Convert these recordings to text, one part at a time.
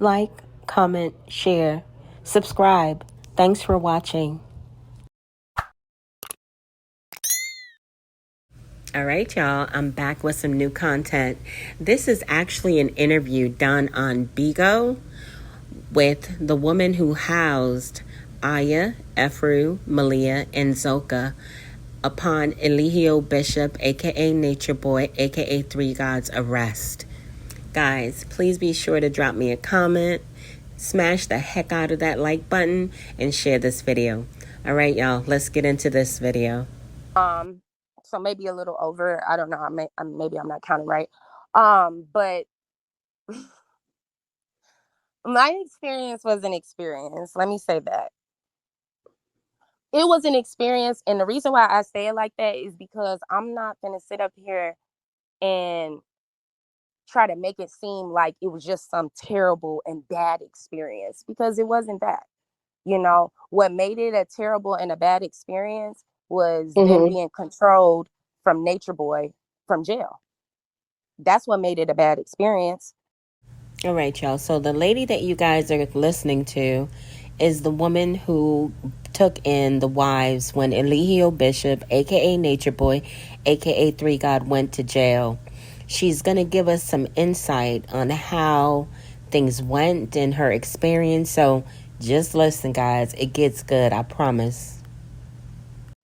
like, comment, share, subscribe. Thanks for watching. All right, y'all, I'm back with some new content. This is actually an interview done on BIGO with the woman who housed Aya, Ephru, Malia, and Zoka upon Eligio Bishop, aka Nature Boy, aka Three Gods, arrest. Guys, please be sure to drop me a comment, smash the heck out of that like button, and share this video. All right, y'all, let's get into this video. Um, so maybe a little over. I don't know. Maybe I'm not counting right. But my experience was an experience. Let me say that it was an experience, and the reason why I say it like that is because I'm not gonna sit up here and try to make it seem like it was just some terrible and bad experience, because it wasn't that. What made it a terrible and a bad experience was them Mm-hmm. being controlled from Nature Boy from jail. That's what made it a bad experience. All right, y'all. So the lady that you guys are listening to is the woman who took in the wives when Eligio Bishop, aka Nature Boy, aka Three God, went to jail. She's gonna give us some insight on how things went in her experience. So just listen, guys. It gets good, I promise.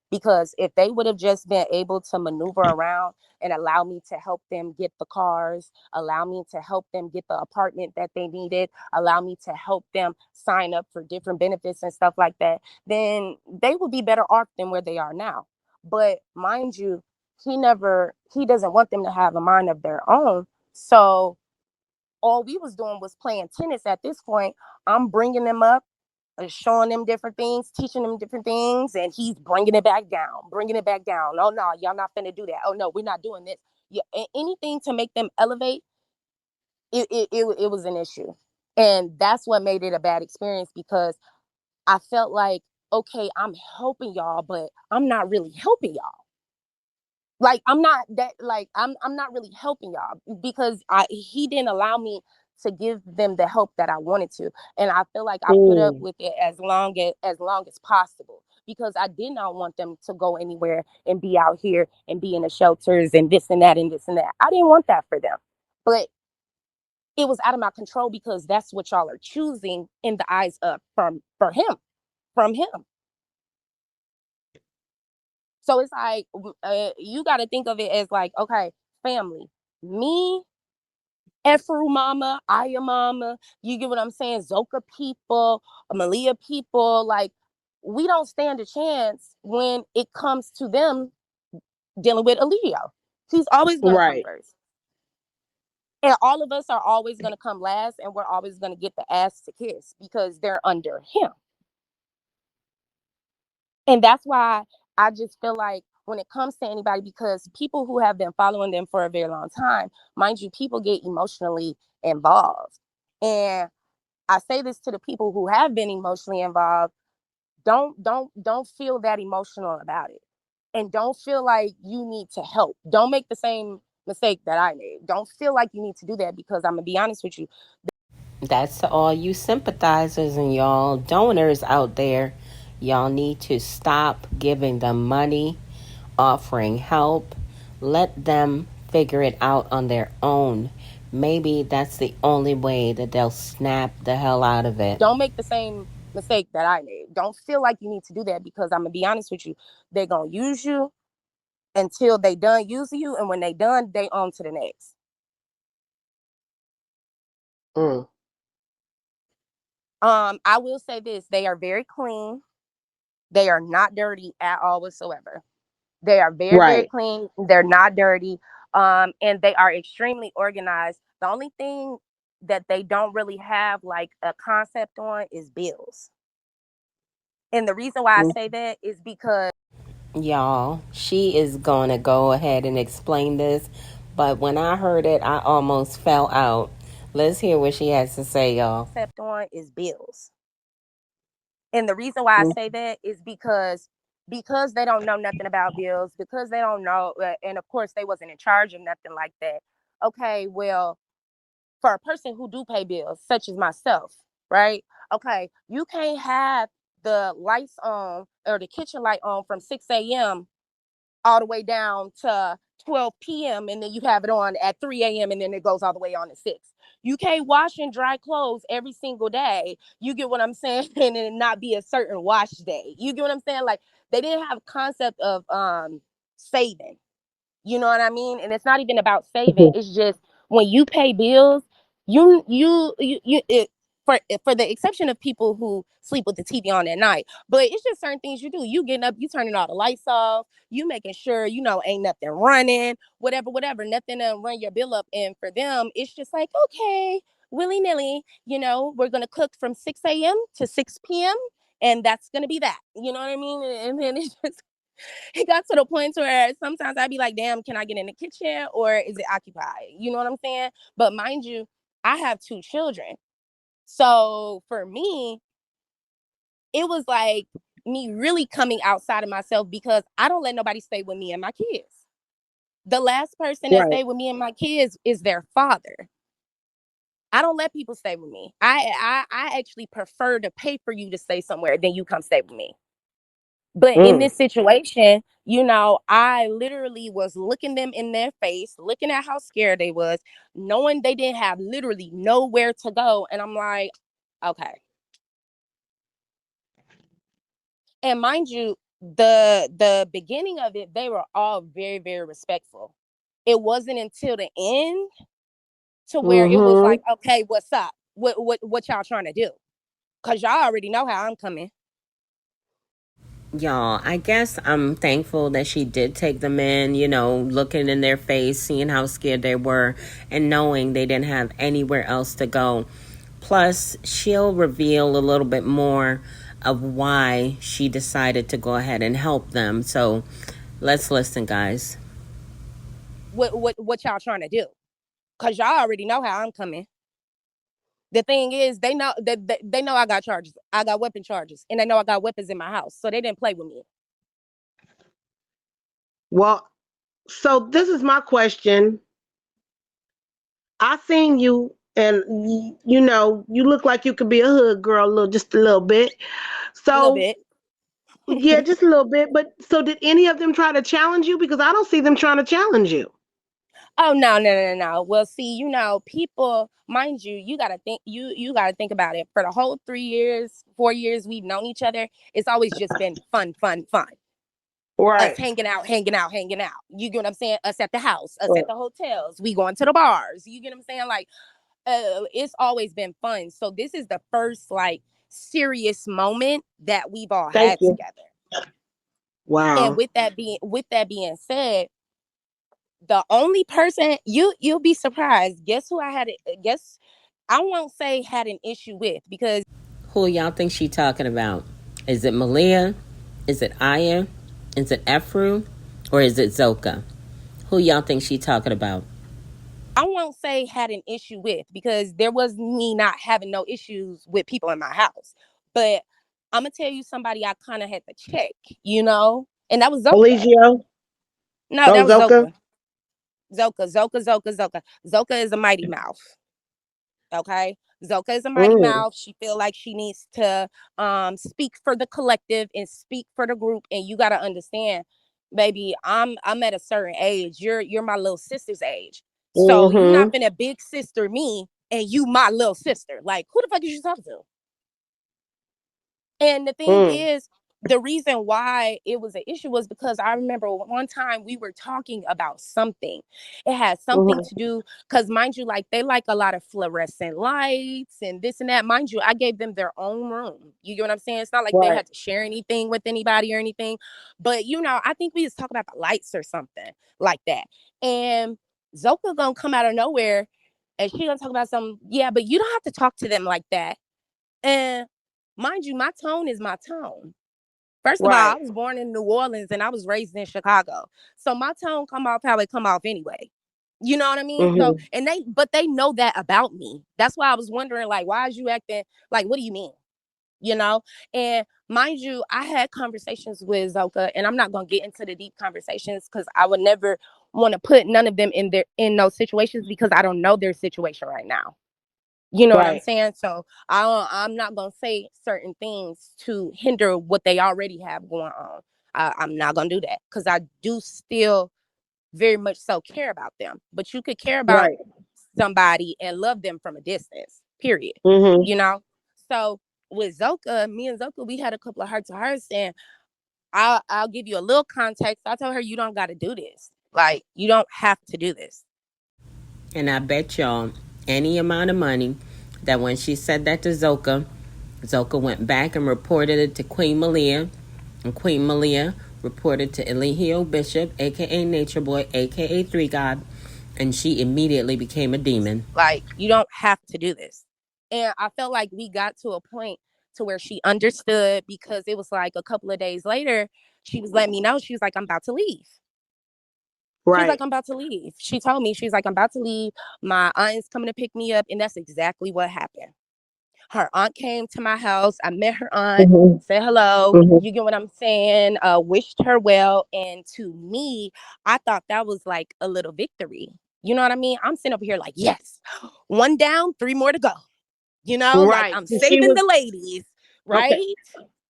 Because if they would have just been able to maneuver around and allow me to help them get the cars, allow me to help them get the apartment that they needed, allow me to help them sign up for different benefits and stuff like that, then they would be better off than where they are now. But mind you, he doesn't want them to have a mind of their own. So all we was doing was playing tennis at this point. I'm bringing them up, showing them different things, teaching them different things, and he's bringing it back down, bringing it back down. Oh no, y'all not finna do that. Oh no, we're not doing this. Yeah, anything to make them elevate, it was an issue, and that's what made it a bad experience, because I felt like, okay, I'm helping y'all, but I'm not really helping y'all. Like I'm not really helping y'all, because he didn't allow me to give them the help that I wanted to. And I feel like I put up Mm. with it as long as possible, because I did not want them to go anywhere and be out here and be in the shelters and this and that and this and that. I didn't want that for them. But it was out of my control, because that's what y'all are choosing in the eyes of from him. So it's like, you got to think of it as like, okay, family, me, Efru mama, Aya mama, you get what I'm saying? Zoka people, Malia people, like, we don't stand a chance when it comes to them dealing with Elio. He's always going to come Right. first. And all of us are always going to come last, and we're always going to get the ass to kiss because they're under him. And that's why I just feel like when it comes to anybody, because people who have been following them for a very long time, mind you, people get emotionally involved. And I say this to the people who have been emotionally involved: don't feel that emotional about it. And don't feel like you need to help. Don't make the same mistake that I made. Don't feel like you need to do that, because I'm gonna be honest with you. That's to all you sympathizers and y'all donors out there. Y'all need to stop giving them money, offering help. Let them figure it out on their own. Maybe that's the only way that they'll snap the hell out of it. Don't make the same mistake that I made. Don't feel like you need to do that, because I'm gonna be honest with you. They're gonna use you until they done using you, and when they done, they on to the next. Mm. I will say this: they are very clean. They are not dirty at all whatsoever. They are very, very Right. clean. They're not dirty. And they are extremely organized. The only thing that they don't really have like a concept on is bills. And the reason why I Mm. say that is because Y'all, she is going to go ahead and explain this, but when I heard it, I almost fell out. Let's hear what she has to say, y'all. concept on is bills. And the reason why I Mm. say that is because they don't know nothing about bills, because they don't know, and of course they wasn't in charge of nothing like that. Okay, well, for a person who do pay bills, such as myself, right? Okay, you can't have the lights on or the kitchen light on from 6 a.m. all the way down to 12 p.m. and then you have it on at 3 a.m. and then it goes all the way on to 6. You can't wash and dry clothes every single day. You get what I'm saying? And it not be a certain wash day. You get what I'm saying? Like they didn't have concept of saving. You know what I mean? And it's not even about saving. Mhm. It's just when you pay bills, you it, for the exception of people who sleep with the TV on at night. But it's just certain things you do. You getting up, you turning all the lights off, you making sure ain't nothing running, whatever, nothing to run your bill up. And for them, it's just like okay, willy nilly. We're gonna cook from 6 a.m. to 6 p.m. and that's gonna be that. You know what I mean? And then it's just it got to the point where sometimes I'd be like, damn, can I get in the kitchen or is it occupied? You know what I'm saying? But mind you, I have 2 children. So for me, it was like me really coming outside of myself because I don't let nobody stay with me and my kids. The last person that Right. stayed with me and my kids is their father. I don't let people stay with me. I actually prefer to pay for you to stay somewhere than you come stay with me. But in Mm. this situation, I literally was looking them in their face, looking at how scared they was, knowing they didn't have literally nowhere to go. And I'm like, okay. And mind you, the beginning of it, they were all very, very respectful. It wasn't until the end to where it was like, Mhm. okay, what's up? What y'all trying to do? Cause y'all already know how I'm coming. Y'all, I guess I'm thankful that she did take them in, looking in their face, seeing how scared they were, and knowing they didn't have anywhere else to go. Plus, she'll reveal a little bit more of why she decided to go ahead and help them. So let's listen, guys. What y'all trying to do? Cause y'all already know how I'm coming. The thing is, they know that they know I got charges. I got weapon charges, and they know I got weapons in my house, so they didn't play with me. Well, so this is my question. I seen you, and you look like you could be a hood girl, just a little bit. A little So bit. yeah, just a little bit. But so did any of them try to challenge you? Because I don't see them trying to challenge you. Oh no. Well, see, people, mind you, you gotta think about it. For the whole 3 years, 4 years we've known each other, it's always just been fun, fun, fun. Us Right. hanging out. You get what I'm saying? Us at the house, us at Right. the hotels, we going to the bars. You get what I'm saying? Like, it's always been fun. So this is the first like serious moment that we've all Thank had you. together. And Wow. with that being said, the only person you'll be surprised. Guess who I had it? Guess I won't say had an issue with because Who y'all think she talking about? Is it Malia? Is it Aya? Is it Efru? Or is it Zoka? Who y'all think she talking about? I won't say had an issue with because there was me not having no issues with people in my house. But I'm gonna tell you somebody I kind of had to check, and that was Zoka. Eligio. No, Oh, that was Zoka. Zoka. Zoka. Zoka is a mighty mouth. Okay. Zoka is a mighty Mm. mouth. She feel like she needs to speak for the collective and speak for the group. And you gotta understand, baby, I'm at a certain age. You're my little sister's age. So you not Mhm. been a big sister me and you my little sister. Like who the fuck is you talking to? And the thing Mm. is, the reason why it was an issue was because I remember one time we were talking about something. It had something Mhm. to do, because mind you, like they like a lot of fluorescent lights and this and that. Mind you, I gave them their own room. You get what I'm saying? It's not like they Right. had to share anything with anybody or anything. But I think we just talk about the lights or something like that. And Zoka gonna come out of nowhere and she gonna talk about some, yeah, but you don't have to talk to them like that. And mind you, my tone is my tone. First of all, I Right. was born in New Orleans and I was raised in Chicago. So my tone come off how it come off anyway. You know what I mean? So, Mhm. and they know that about me. That's why I was wondering, like, why is you acting like, what do you mean? you know. And mind you, I had conversations with Zoka, and I'm not gonna get into the deep conversations because I would never want to put none of them in those situations because I don't know their situation right now. You know what I'm Right. saying? So I'm not gonna say certain things to hinder what they already have going on. I'm not gonna do that because I do still very much so care about them. But you could care about Right. somebody and love them from a distance. Period. Mm-hmm. You know. So with Zoka, me and Zoka, we had a couple of heart to hearts, and I'll give you a little context. I told her you don't got to do this. Like you don't have to do this. And I bet y'all any amount of money that when she said that to Zoka, Zoka went back and reported it to Queen Malia, and Queen Malia reported to Eligio Bishop, aka Nature Boy, aka Three God, and she immediately became a demon. Like you don't have to do this. And I felt like we got to a point to where she understood because it was like a couple of days later, she was letting me know, she was like, I'm about to leave. She was like, Right. I'm about to leave. She told me, she's like, I'm about to leave. My aunt is coming to pick me up. And that's exactly what happened. Her aunt came to my house. I met her aunt, Mm-hmm. said hello. Mm-hmm. You get what I'm saying? Wished her well. And to me, I thought that was like a little victory. You know what I mean? I'm sitting over here like, yes, one down, three more to go. You know, like Right. I'm So she saving was the ladies, okay. right?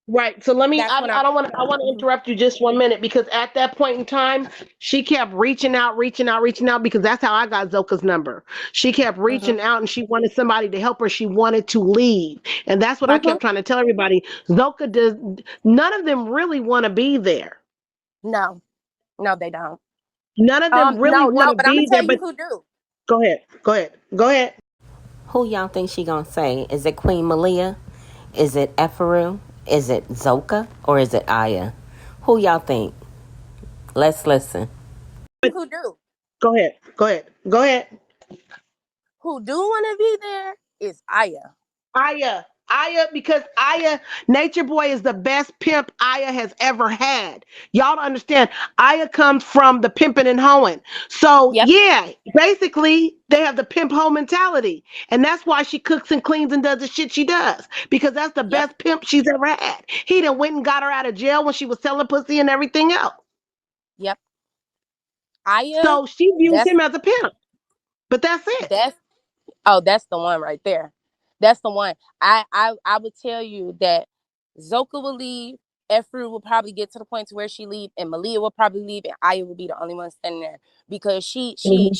Right. So let me. That's when I I'm. don't want. I want to Mhm, interrupt you just 1 minute because at that point in time, she kept reaching out, reaching out, reaching out because that's how I got Zoka's number. She kept mhm, reaching out and she wanted somebody to help her. She wanted to leave, and that's what I mhm. kept trying to tell everybody. Zoka does. None of them really want to be there. No, no, they don't. None of them really No, want no, to but I'm gonna be there. tell you But who do. go ahead. Go ahead. Go ahead. Who y'all think she gonna say? Is it Queen Malia? Is it Ephraim? Is it Zoka? Or is it Aya? Who y'all think? Let's listen. Who do? Go ahead. Go ahead. Go ahead. Who do want to be there is Aya. Aya, because Aya, Nature Boy is the best pimp Aya has ever had. Y'all don't understand. Aya comes from the pimping and hoeing. So Yep, yeah, basically they have the pimp hoe mentality. And that's why she cooks and cleans and does the shit she does. Because that's the yep, best pimp she's ever had. He done went and got her out of jail when she was selling pussy and everything else. yep. Aya, So she views that's him as a pimp. But that's it. that's oh, that's the one right there. That's the one. I would tell you that Zoka will leave. Efru will probably get to the point to where she leave, and Malia will probably leave, and Aya will be the only one standing there because Hmm.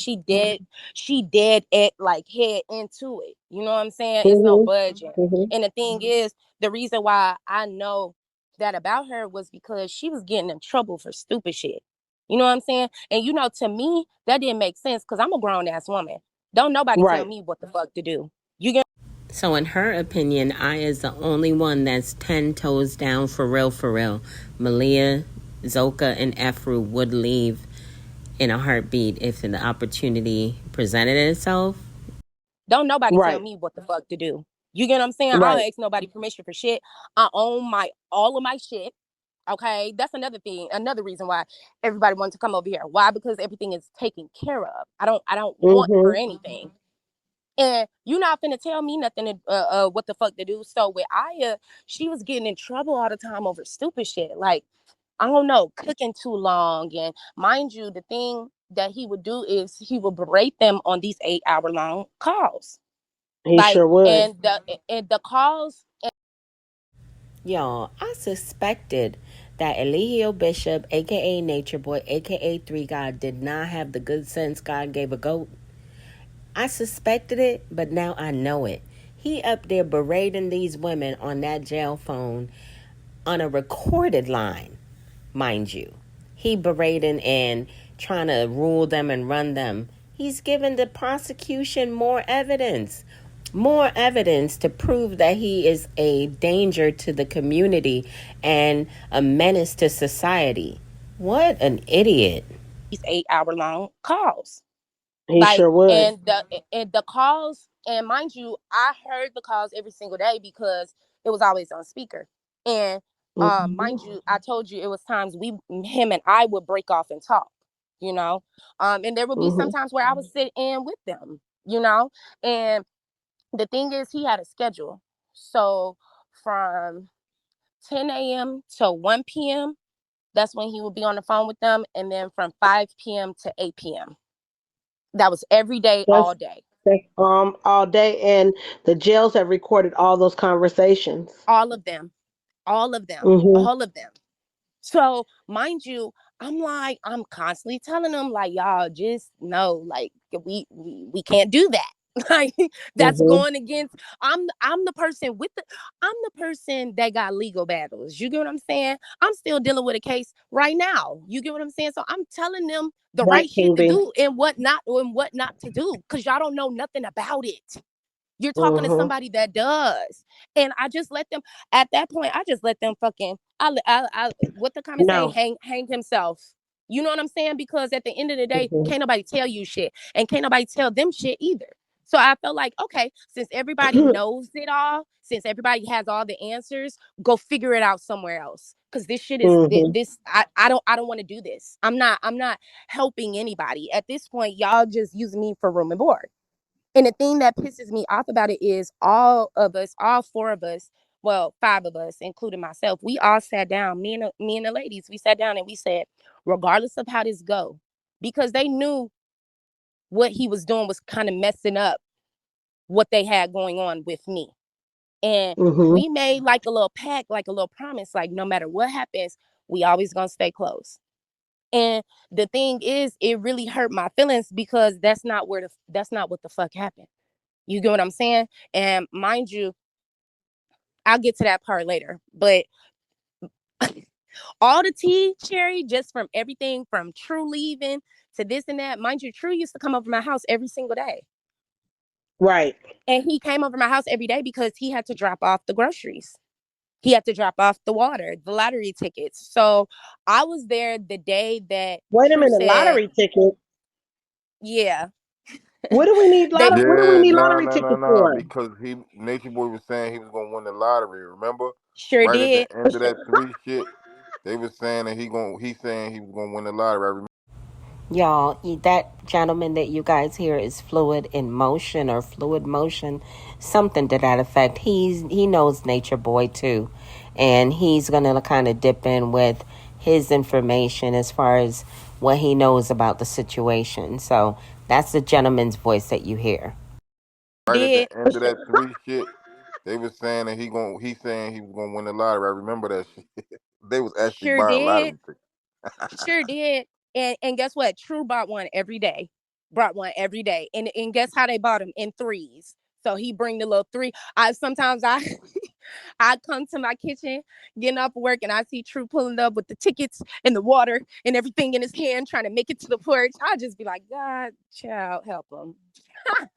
she dead at like head into it. You know what I'm saying? It's no Hmm. budging. Hmm. And the thing is, the reason why I know that about her was because she was getting in trouble for stupid shit. You know what I'm saying? And you know, to me, that didn't make sense because I'm a grown ass woman. Don't nobody tell Right. me what the fuck to do. You get So, in her opinion, Aya is the only one that's 10 toes down for real, for real. Malia, Zoka, and Ephru would leave in a heartbeat if an opportunity presented itself. don't nobody tell Right. me what the fuck to do. You get what I'm saying? I Right. don't ask nobody permission for shit. I own my all of my shit. Okay, that's another thing. Another reason why everybody wants to come over here. Why? Because everything is taken care of. I don't want for Hmm. anything. And you're not finna tell me nothing what the fuck to do. So with Aya, she was getting in trouble all the time over stupid shit. Like I don't know, cooking too long. And mind you, the thing that he would do is he would berate them on these 8 hour long calls. He Like, sure would. and the calls, Y'all, I suspected that Eligio Bishop, aka Nature Boy, aka Three God, did not have the good sense God gave a goat. I suspected it, but now I know it. He up there berating these women on that jail phone on a recorded line, mind you. He berating and trying to rule them and run them. He's giving the prosecution more evidence to prove that he is a danger to the community and a menace to society. What an idiot. these 8 hour long calls. He Like, sure would. and the calls, and mind you, I heard the calls every single day because it was always on speaker. And mind Mhm. you, I told you it was times him and I would break off and talk, you know. And there would be some Mhm. times where I would sit in with them, you know. And the thing is, he had a schedule. So from 10 a.m. to 1 p.m., That's when he would be on the phone with them. And then from 5 p.m. to 8 p.m. That was every day, That's all day. that's all day, and the jails have recorded all those conversations. All of them. All of them. Mhm. All of them. So, mind you, I'm constantly telling them, like, y'all just know, like, we can't do that. Like, that's Mhm. going against. I'm the person with the. I'm the person that got legal battles. You get what I'm saying? I'm still dealing with a case right now. You get what I'm saying? So I'm telling them the Right, right shit King to B. do and what not to do, because y'all don't know nothing about it. You're talking to Mhm. somebody that does. And I just let them, at that point, I just let them fucking, what the comment say, No. hang himself. You know what I'm saying? Because at the end of the day, Mhm. can't nobody tell you shit, and can't nobody tell them shit either. So I felt like, okay, since everybody knows it all, since everybody has all the answers, go figure it out somewhere else. Cause this shit is Mhm. this. I don't want to do this. I'm not helping anybody at this point. Y'all just using me for room and board. And the thing that pisses me off about it is all of us, all four of us, well, five of us, including myself, we all sat down, me and the ladies, we sat down and we said, regardless of how this go, because they knew what he was doing was kind of messing up what they had going on with me. And Mhm. we made like a little pact, like a little promise, like no matter what happens, we always gonna stay close. And the thing is, it really hurt my feelings because that's not what the fuck happened. You get what I'm saying? And mind you, I'll get to that part later. But all the tea, Cherry, just from everything from True leaving to this and that. Mind you, True used to come over to my house every single day. Right. And he came over to my house every day because he had to drop off the groceries. He had to drop off the water, the lottery tickets. So I was there the day that Wait a True minute, said, lottery ticket. yeah, What do we need they What do we Yeah, need no, lottery no, no, tickets no. for? Because Nature Boy was saying he was gonna win the lottery. Remember, sure right at the did. end of that three shit, they was saying that he's saying he was gonna win the lottery. I remember. Y'all, that gentleman that you guys hear is fluid in motion or fluid motion, something to that effect. He knows Nature Boy too, and he's gonna kind of dip in with his information as far as what he knows about the situation. So that's the gentleman's voice that you hear. Right at the Did. end of that three shit, they was saying that he's saying he was gonna win the lottery. I remember that shit. They was actually Sure buying did. lottery tickets. Sure did. And guess what? True bought one every day. Brought one every day. And guess how they bought them? In threes. So he bring the little three. I sometimes I I come to my kitchen, getting off work, and I see True pulling up with the tickets and the water and everything in his hand, trying to make it to the porch. I just be like, God, child, help him.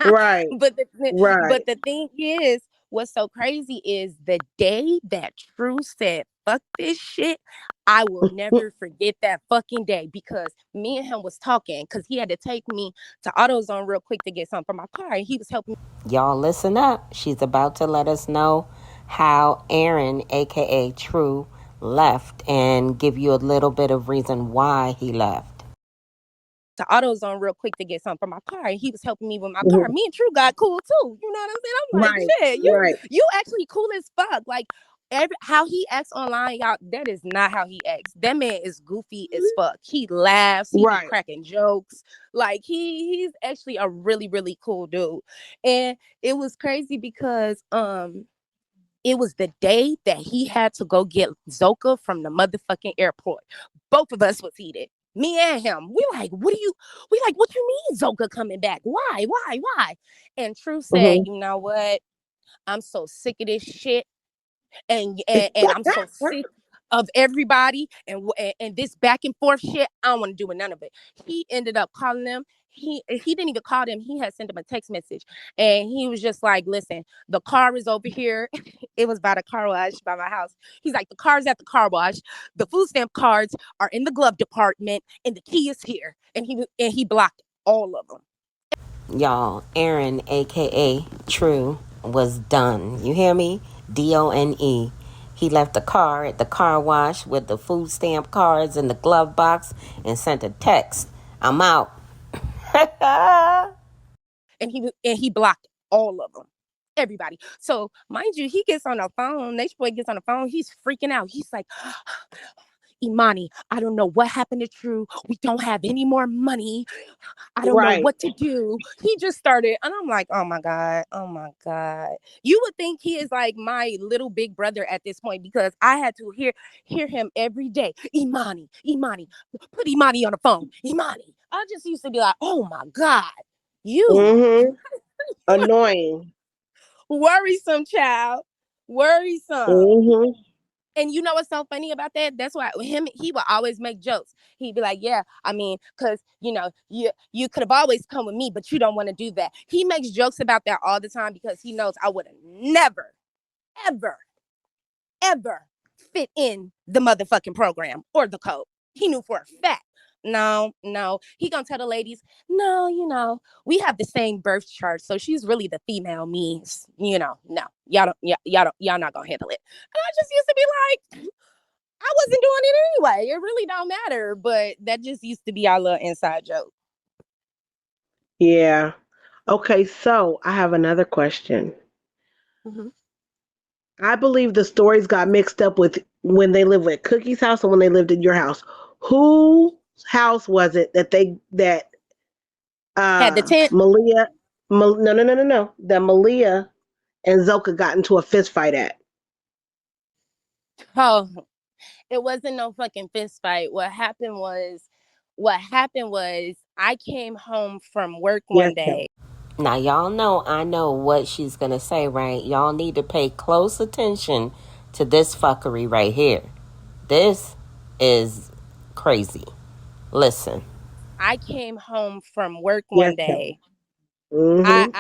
Right. but Right. the thing is, what's so crazy is the day that True said, "Fuck this shit." I will never forget that fucking day because me and him was talking because he had to take me to AutoZone real quick to get something for my car, and he was helping. Y'all listen up. She's about to let us know how Aaron, aka True, left and give you a little bit of reason why he left. To AutoZone real quick to get something for my car, and he was helping me with my car. Mhm. Me and True got cool too. You know what I'm saying? I'm like, Right. shit, Right. you actually cool as fuck. Like how he acts online, y'all, that is not how he acts. That man is goofy as fuck. He laughs, he be Right. cracking jokes. Like he's actually a really, really cool dude. And it was crazy because it was the day that he had to go get Zoka from the motherfucking airport. Both of us was heated. Me and him. We like, what you mean Zoka coming back? Why? And True said, Mhm. you know what? I'm so sick of this shit and I'm so sick of everybody and this back and forth shit. I don't want to do with none of it. He ended up calling them. He didn't even call them. He had sent them a text message, and he was just like, "Listen, the car is over here. It was by the car wash by my house. He's like, the car's at the car wash. The food stamp cards are in the glove department, and the key is here." And he blocked all of them. Y'all, Aaron, aka True, was done. You hear me? Done. He left the car at the car wash with the food stamp cards in the glove box and sent a text. I'm out. And he blocked all of them. Everybody. So mind you, he gets on the phone. Nature Boy gets on the phone. He's freaking out. He's like, Imani, I don't know what happened to True. We don't have any more money. I don't know Right. what to do. He just started, and I'm like, oh my God, oh my God. You would think he is like my little big brother at this point because I had to hear him every day. Imani, Imani, put Imani on the phone. Imani. I just used to be like, oh my God, you Mm-hmm. Annoying. worrisome child, worrisome. Mm-hmm. And you know what's so funny about that? That's why he would always make jokes. He'd be like, "Yeah, I mean, because you could have always come with me, but you don't want to do that." He makes jokes about that all the time because he knows I would have never, ever, ever fit in the motherfucking program or the code. He knew for a fact. No, no. He gonna tell the ladies, no, we have the same birth chart, so she's really the female me. No, y'all not gonna handle it. And I just used to be like, I wasn't doing it anyway. It really don't matter. But that just used to be our little inside joke. Yeah. Okay, so I have another question. Mm-hmm. I believe the stories got mixed up with when they lived at Cookie's house and when they lived in your house. Whose house was it Had the tent. Malia no no no no no that Malia and Zoka got into a fist fight at? Oh, it wasn't no fucking fist fight. What happened was I came home from work Yes, one sir. day. Now, y'all know I know what she's going to say, right? Y'all need to pay close attention to this fuckery right here. This is crazy. Listen. I came home from work Yes, one sir. day. I Mm-hmm.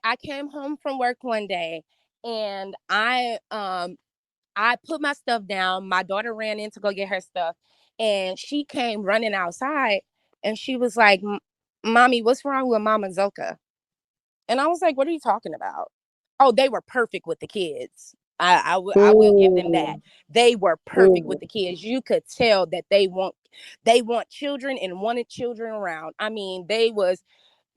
I came home from work one day, and I put my stuff down. My daughter ran in to go get her stuff, and she came running outside, and she was like, "Mommy, what's wrong with Mama Zoka?" And I was like, "What are you talking about?" Oh, they were perfect with the kids. I will give them that. Mm, They were perfect with mm. the kids. You could tell that they want children and wanted children around. I mean,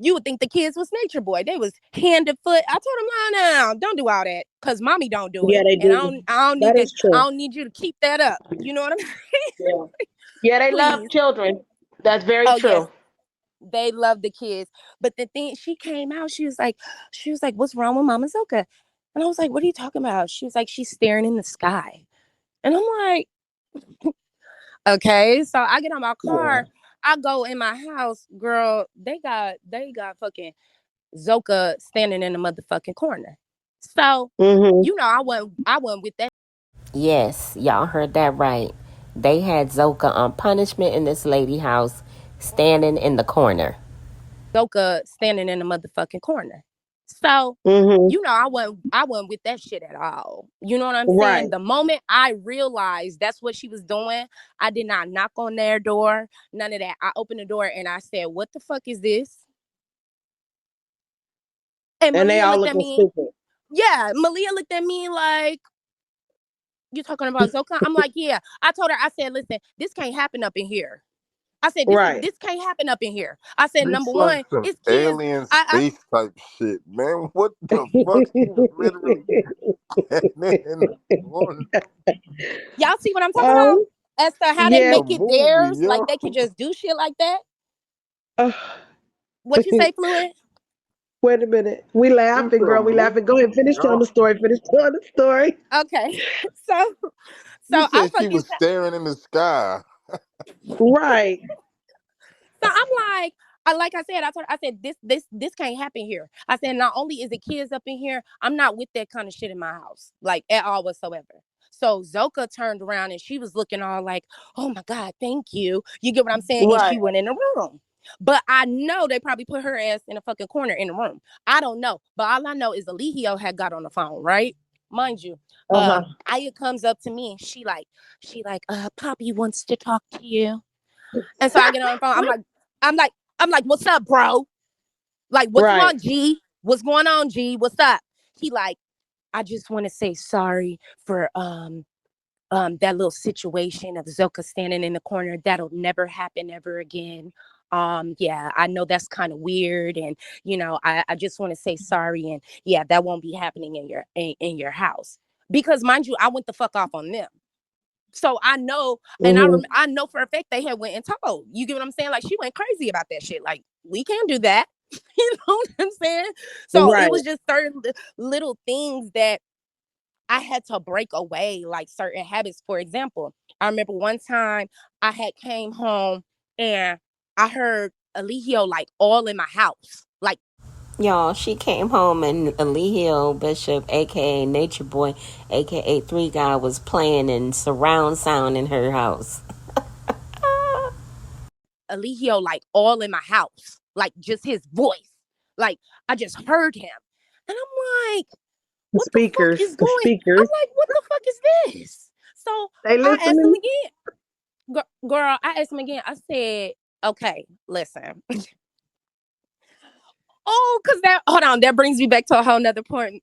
you would think the kids was nature boy. They was hand and foot. I told them, no, don't do all that, cause mommy don't do Yeah, it, they and do. I don't need That to. is I true. don't need you to keep that up. You know what I'm saying? Yeah. Yeah, they love Please. children. That's very Oh yes, true. they love the kids. But the thing, she came out. She was like, "What's wrong with Mama Zoka?" And I was like, "What are you talking about?" She was like, "She's staring in the sky," and I'm like, "Okay." So I get on my Yeah. car. I go in my house, girl. They got fucking Zoka standing in the motherfucking corner. So, Mm-hmm. I went with that Yes, y'all heard that right. They had Zoka on punishment in this lady house, standing in the corner. Zoka standing in the motherfucking corner. So, Mm-hmm. I went with that shit at all. You know what I'm saying? Right. The moment I realized that's what she was doing, I did not knock on their door, none of that. I opened the door and I said, "What the fuck is this?" And And they Malia all looked at looking me. stupid. Yeah, Malia looked at me like, "You talking about Zoka?" I'm like, "Yeah." I told her, I said, "Listen, this can't happen up in here." I said, "This is Right. this can't happen up in here." I said, This "Number like one, some it's kids." alien I space type shit, man. What the fuck? He was literally standing in the corner. Y'all see what I'm talking about? um, As to how they It's yeah. a make it movie, theirs, like yo. they could just do shit like that. Uh, What you say, Fluid? wait a minute. We It's laughing, a girl. We laughing. Go ahead. movie, Finish telling yo. the story. Finish telling the story. Okay, so You I said she fucking was staring in the sky. Right. So I'm like I said, I said this can't happen here. I said not only is the kids up in here, I'm not with that kind of shit in my house, like at all whatsoever. So Zoka turned around and she was looking all like, "Oh my God, thank you." You get what I'm saying? And Right. she went in the room. But I know they probably put her ass in a fucking corner in the room. I don't know. But all I know is Alihio had got on the phone, right? Mind you, Uh-huh. Aya comes up to me. She like, Poppy wants to talk to you. And so I get on the phone. I'm like, I'm like, "What's up, bro? Like, what's Right. wrong, G? What's going on, G? What's up?" He like, "I just want to say sorry for that little situation of Zoka standing in the corner. That'll never happen ever again. Yeah, I know that's kind of weird, and I just want to say sorry, and yeah, that won't be happening in your house." Because mind you, I went the fuck off on them. So I know, and Mm-hmm. I know for a fact they had went and told. You get what I'm saying? Like she went crazy about that shit. Like we can't do that. You know what I'm saying? So it Right. was just certain little things that I had to break away, like certain habits. For example, I remember one time I had came home and I heard Eligio like all in my house. Like Y'all, she came home and Eligio Bishop, aka Nature Boy, aka Three Guy, was playing in surround sound in her house. Eligio like all in my house. Like just his voice. Like I just heard him. And I'm like, The what the fuck speakers. is The going? I'm speakers. like, what the fuck is this? So They I asked him listening. again. Girl, I asked him again. I said, okay, listen. Oh, because that, hold on, that brings me back to a whole nother point.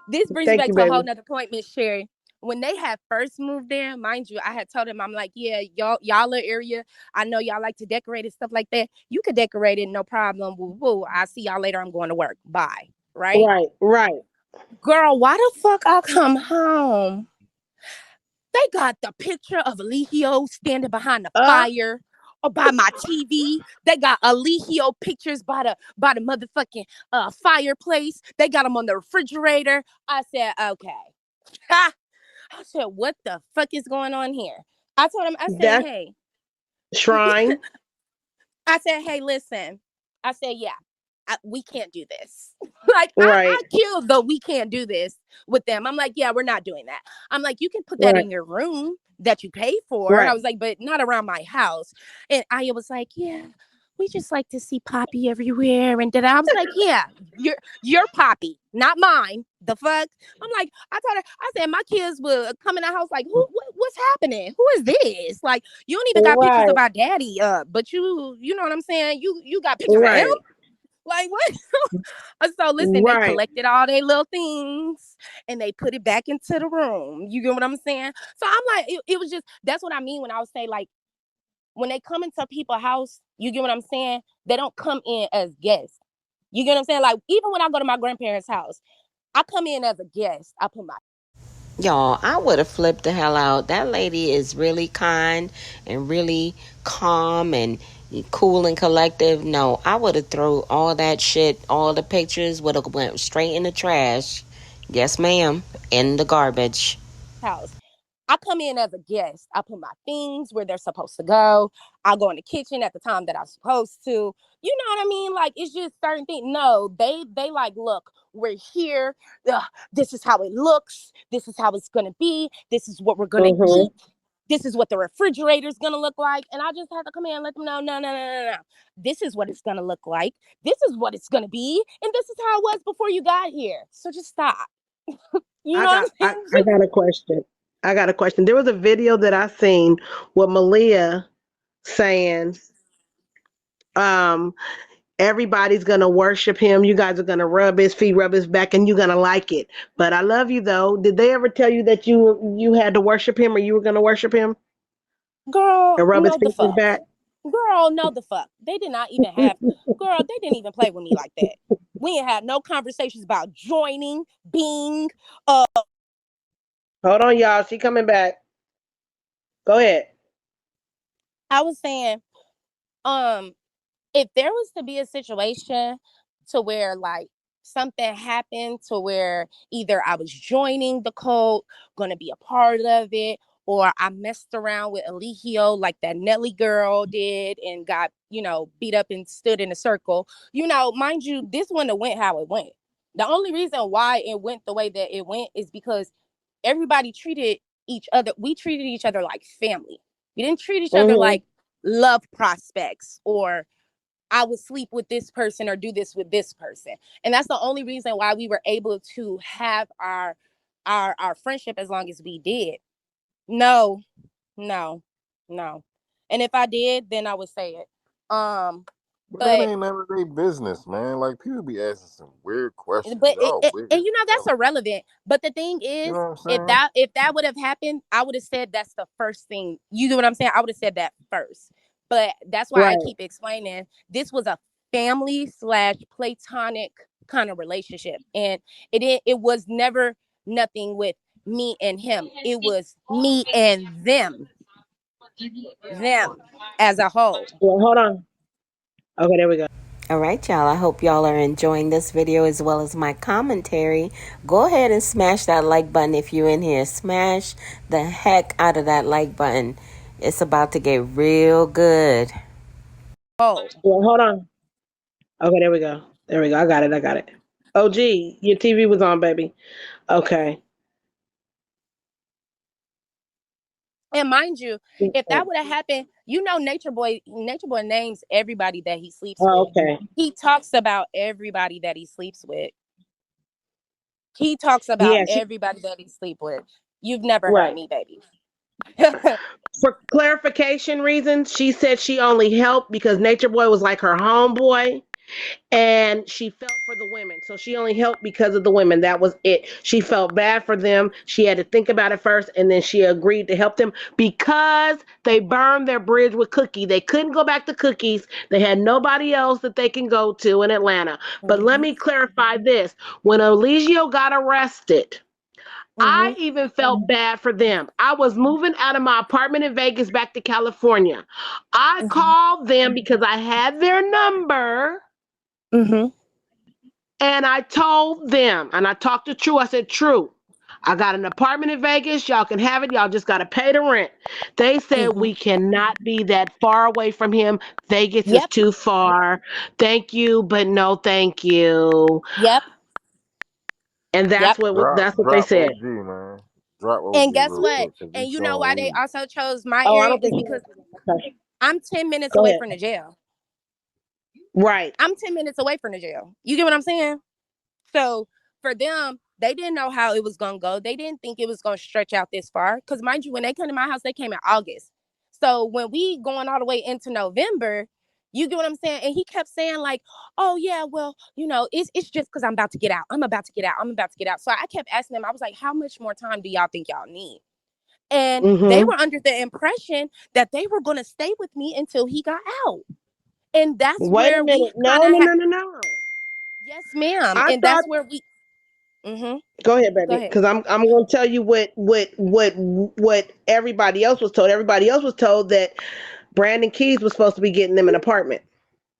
This brings me Thank back you, to a baby. whole nother point, Miss Sherry. When they had first moved there, mind you, I had told him, I'm like, yeah, y'all area, I know y'all like to decorate and stuff like that. You could decorate it, no problem. Woo, woo. I'll see y'all later. I'm going to work. Bye. Right? Right. Right. Girl, why the fuck I come home? They got the picture of Eligio standing behind the Uh. fire or by my TV. They got Eligio pictures by the motherfucking fireplace. They got them on the refrigerator. I said, okay. Ha! I said, what the fuck is going on here? I told him, I said, That's hey, shrine. I said, hey, listen. I said, yeah, we can't do this. Like, I Right. killed the we can't do this with them. I'm like, yeah, we're not doing that. I'm like, you can put that Right. in your room that you pay for. I Right. was like, but not around my house. And Aya was like, yeah, we just like to see Poppy everywhere. And then I was like, yeah, your Poppy, not mine. The fuck? I'm like, I told her, I said, my kids will come in the house like, what's happening? Who is this? Like, you don't even got pictures of Right. our daddy up, but you know what I'm saying? You got pictures of him? Right. Like what? So listen, they Right. collected all their little things and they put it back into the room. You get what I'm saying? So I'm like, it was just, that's what I mean when I would say, like, when they come into people's house, you get what I'm saying? They don't come in as guests. You get what I'm saying? Like, even when I go to my grandparents' house, I come in as a guest. I put my Y'all, I would have flipped the hell out. That lady is really kind and really calm and cool and collective. No, I would have thrown all that shit, all the pictures would have went straight in the trash. Yes, ma'am. In the garbage. house. I come in as a guest. I put my things where they're supposed to go. I go in the kitchen at the time that I'm supposed to. You know what I mean? Like it's just certain things. No, they like, look, we're here. Ugh, this is how it looks. This is how it's gonna be. This is what we're gonna Mm-hmm. eat. This is what the refrigerator's gonna look like. And I just had to come in and let them know, no, no, no, no, no. This is what it's gonna look like. This is what it's gonna be. And this is how it was before you got here. So just stop. You I know what got I'm saying? I got a question. I got a question. There was a video that I seen with Malia saying, um, everybody's gonna worship him. You guys are gonna rub his feet, rub his back, and you're gonna like it. But I love you though. Did they ever tell you that you had to worship him or you were gonna worship him Girl, and rub his no the feet, his fuck. back? Girl, no the fuck. They did not even have, girl, they didn't even play with me like that. We ain't had no conversations about joining, being, Hold on, y'all. She coming back. Go ahead. I was saying, um, if there was to be a situation to where like something happened to where either I was joining the cult, gonna be a part of it, or I messed around with Eligio like that Nelly girl did and got, beat up and stood in a circle, mind you, this wouldn't have went how it went. The only reason why it went the way that it went is because everybody treated each other, we treated each other like family. We didn't treat each other Mm-hmm. like love prospects or I would sleep with this person or do this with this person. And that's the only reason why we were able to have our friendship as long as we did. No, no, no. And if I did, then I would say it. But that But ain't none of their business, man. Like people be asking some weird questions. but Y'all weird and as that's hell. irrelevant. But the thing You is, know what I'm if saying? that would have happened, I would have said that's the first thing. You get what I'm saying? I would have said that first. But that's why I Right. keep explaining this was a family slash platonic kind of relationship, and it was never nothing with me and him. It was me and them as a whole. Well, hold on. Okay, there we go. All right, y'all. I hope y'all are enjoying this video as well as my commentary. Go ahead and smash that like button if you're in here. Smash the heck out of that like button. It's about to get real good. Oh, Well, hold on. Okay, there we go. There we go. I got it. I got it. Oh, gee, your TV was on, baby. Okay. and mind you, if that would have happened, Nature Boy names everybody that he sleeps Oh, with. okay. He talks about everybody that he sleeps with. He talks about Yeah. everybody that he sleep with. You've never heard Right. me, baby. For clarification reasons, she said she only helped because Nature Boy was like her homeboy, and she felt for the women. So she only helped because of the women. That was it. She felt bad for them. She had to think about it first, and then she agreed to help them because they burned their bridge with Cookie. They couldn't go back to Cookies. They had nobody else that they can go to in Atlanta. But let Mhm. me clarify this. When Eligio got arrested, I Mhm. even felt bad for them. I was moving out of my apartment in Vegas back to California. I Mhm. called them because I had their number, Mhm. and I told them, and I talked to True. I said, True, I got an apartment in Vegas. Y'all can have it. Y'all just got to pay the rent. They said, Mhm. we cannot be that far away from him. Vegas is Yep. too far. Thank you, but no thank you. Yep. And Yep. that's what they Drop said. OG, man. Drop OG And guess real what? quick, cause you And you know why showing they weak. also chose my Oh, I area don't is think. because Okay. I'm 10 minutes Go away ahead. from the jail. Right. I'm 10 minutes away from the jail. You get what I'm saying? So for them, they didn't know how it was gonna go. They didn't think it was gonna stretch out this far. Cause mind you, when they came to my house, they came in August. So when we going all the way into November, you get what I'm saying? And he kept saying, like, oh yeah, well, it's just because I'm about to get out. I'm about to get out. I'm about to get out. So I kept asking them, I was like, how much more time do y'all think y'all need? And they Mm-hmm. were under the impression that they were gonna stay with me until he got out. And that's Wait a where we minute. No, kind of no, had, no, no, no. yes, ma'am. I And thought. that's where we, mm-hmm. Go ahead, Go baby, ahead. because I'm going to tell you what everybody else was told. Everybody else was told that Brandon Keys was supposed to be getting them an apartment.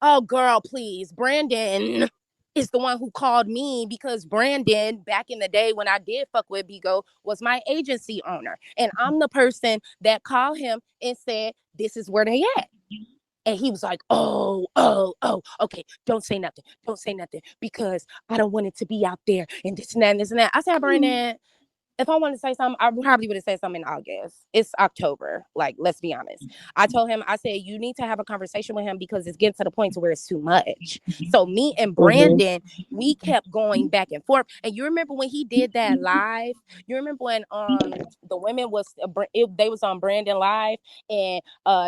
Oh, girl, please. Brandon is the one who called me because Brandon, back in the day when I did fuck with BIGO, was my agency owner. And I'm the person that called him and said, this is where they at. And he was like, oh, okay, don't say nothing. Don't say nothing because I don't want it to be out there and this and that and this and that. I said, Brandon, if I wanted to say something, I probably would have said something in August. It's October. Like, let's be honest. I told him, I said, you need to have a conversation with him because it's getting to the point to where it's too much. So me and Mm-hmm. Brandon, we kept going back and forth. And you remember when he did that live? You remember when the women was they was on Brandon live and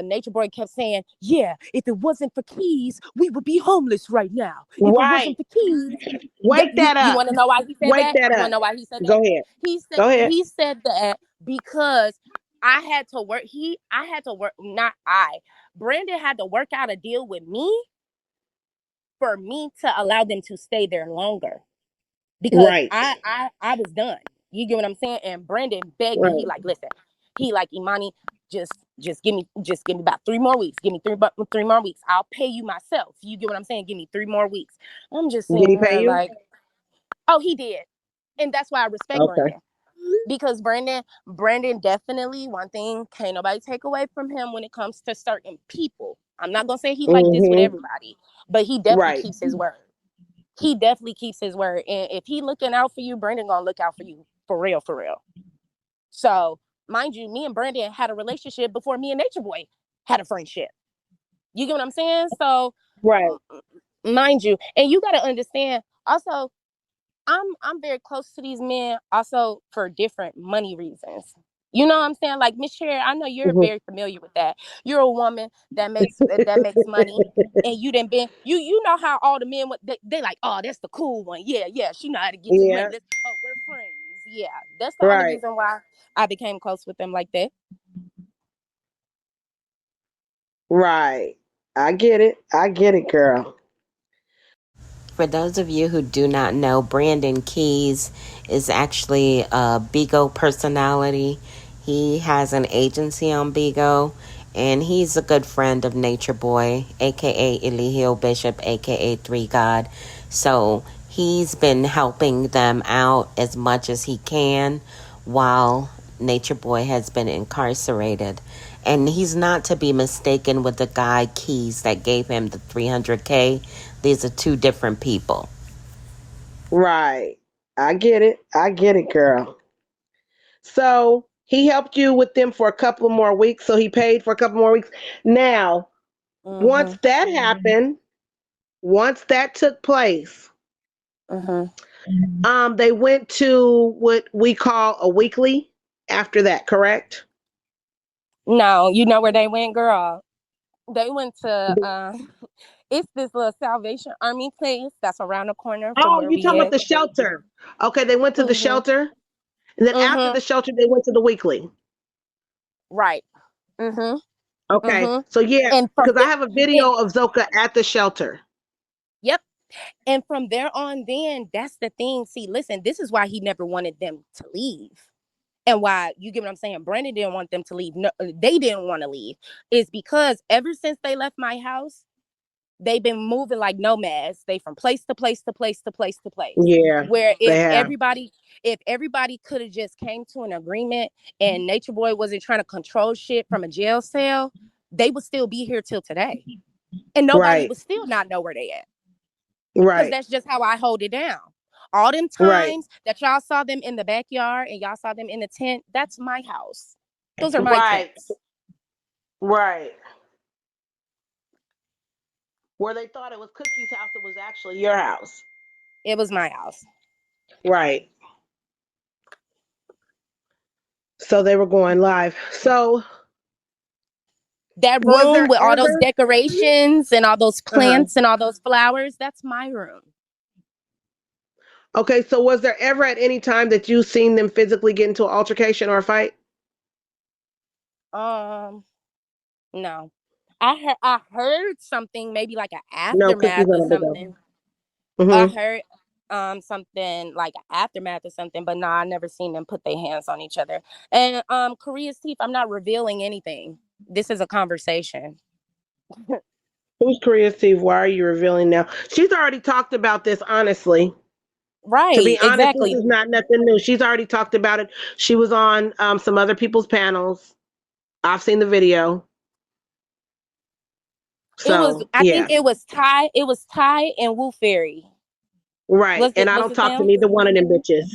Nature Boy kept saying, yeah, if it wasn't for Keys, we would be homeless right now. If it wasn't Right. for Keys, Wake that you up. want to know why he said Wake that? that You want up. to know why he said that? Go ahead. He said Go ahead. he said that because I had to work. I had to work. Not I. Brandon had to work out a deal with me for me to allow them to stay there longer because Right. I was done. You get what I'm saying? And Brandon begged me. He Right. like, listen. He like, Imani, just give me about 3 more weeks. Give me three more weeks. I'll pay you myself. You get what I'm saying? Give me 3 more weeks. I'm just Did he sitting pay here you? like, oh, he did. And that's why I respect Okay. Brandon. Because Brandon definitely, one thing can't nobody take away from him when it comes to certain people. I'm not gonna say he like this with Mm-hmm. everybody, but he definitely Right. keeps his word. He definitely keeps his word. And if he looking out for you, Brandon gonna look out for you for real, for real. So mind you, me and Brandon had a relationship before me and Nature Boy had a friendship. You get what I'm saying? So Right. mind you, and you gotta understand also I'm very close to these men also for different money reasons. You know what I'm saying? Like Miss Cherry, I know you're Mm-hmm. very familiar with that. You're a woman that makes money, and you done been you know how all the men they like, oh, that's the cool one. Yeah, yeah, she know how to get to the Yeah. money. Oh, we're friends. Yeah, that's the only Right. reason why I became close with them like that. Right. I get it. I get it, girl. For those of you who do not know, Brandon Keys is actually a BIGO personality. He has an agency on BIGO, and he's a good friend of Nature Boy, aka Elihu Bishop, aka Three God. So he's been helping them out as much as he can while Nature Boy has been incarcerated. And he's not to be mistaken with the guy Keys that gave him the 300K. These are two different people. Right. I get it. I get it, girl. So he helped you with them for a couple of more weeks. So he paid for a couple more weeks. Now, once Mhm. that happened, once that took place, Mhm. they went to what we call a weekly after that, correct? No, you know where they went, girl? They went to it's this little Salvation Army place that's around the corner from Oh, where you we talking about at. the shelter. Okay, they went to the Mhm. shelter. And then after Mhm. the shelter, they went to the weekly. Right. Mhm. Okay. Mhm. So yeah, And from because I there, have a and video of Zoka at the shelter. yep. And from there on, then that's the thing. See, listen, this is why he never wanted them to leave. And why, you get what I'm saying? Brandon didn't want them to leave. No, they didn't want to leave. Is because ever since they left my house, they've been moving like nomads. They from place to place to place to place to place. Yeah, Where they have. if everybody could have just came to an agreement and Nature Boy wasn't trying to control shit from a jail cell, they would still be here till today. And nobody Right. would still not know where they at. Because Right. that's just how I hold it down. All them Right. times that y'all saw them in the backyard and y'all saw them in the tent, that's my house. Those are my Right. tents. Right. Where they thought it was Cookie's house, it was actually your house. It was my house. Right. So they were going live. So That was room there with all those ever decorations and all those uh-huh. plants and all those flowers, that's my room. Okay, so was there ever at any time that you seen them physically get into an altercation or a fight? Um, no. I heard something, maybe like an No, Cookie's aftermath or on a big something. one. I Mm-hmm. heard something like an aftermath or something, but no, I never seen them put their hands on each other. And Korea's teeth, I'm not revealing anything. This is a conversation. Who's Korea Steve? Why are you revealing now? She's already talked about this, honestly. To Right, be honest, this exactly. is not nothing new. She's already talked about it. She was on some other people's panels. I've seen the video. It was, So I think yeah. it was Ty and Woo Fairy. Right. And I Was don't it talk to them? neither one of them bitches.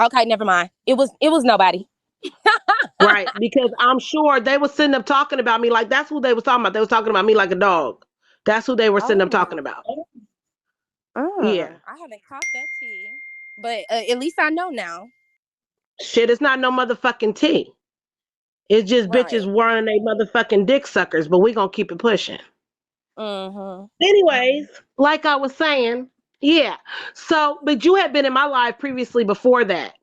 Okay, never mind. It was nobody. Right. Because I'm sure they were sitting up talking about me like that's who they was talking about. They was talking about me like a dog. That's who they were sitting up talking Oh. about. Yeah. I haven't caught that tea. But at least I know now. Shit, it's not no motherfucking tea. It's just bitches Right. running they motherfucking dick suckers, but we gonna keep it pushing. Mm-hmm. Anyways, like I was saying, yeah. So, but you had been in my life previously before that.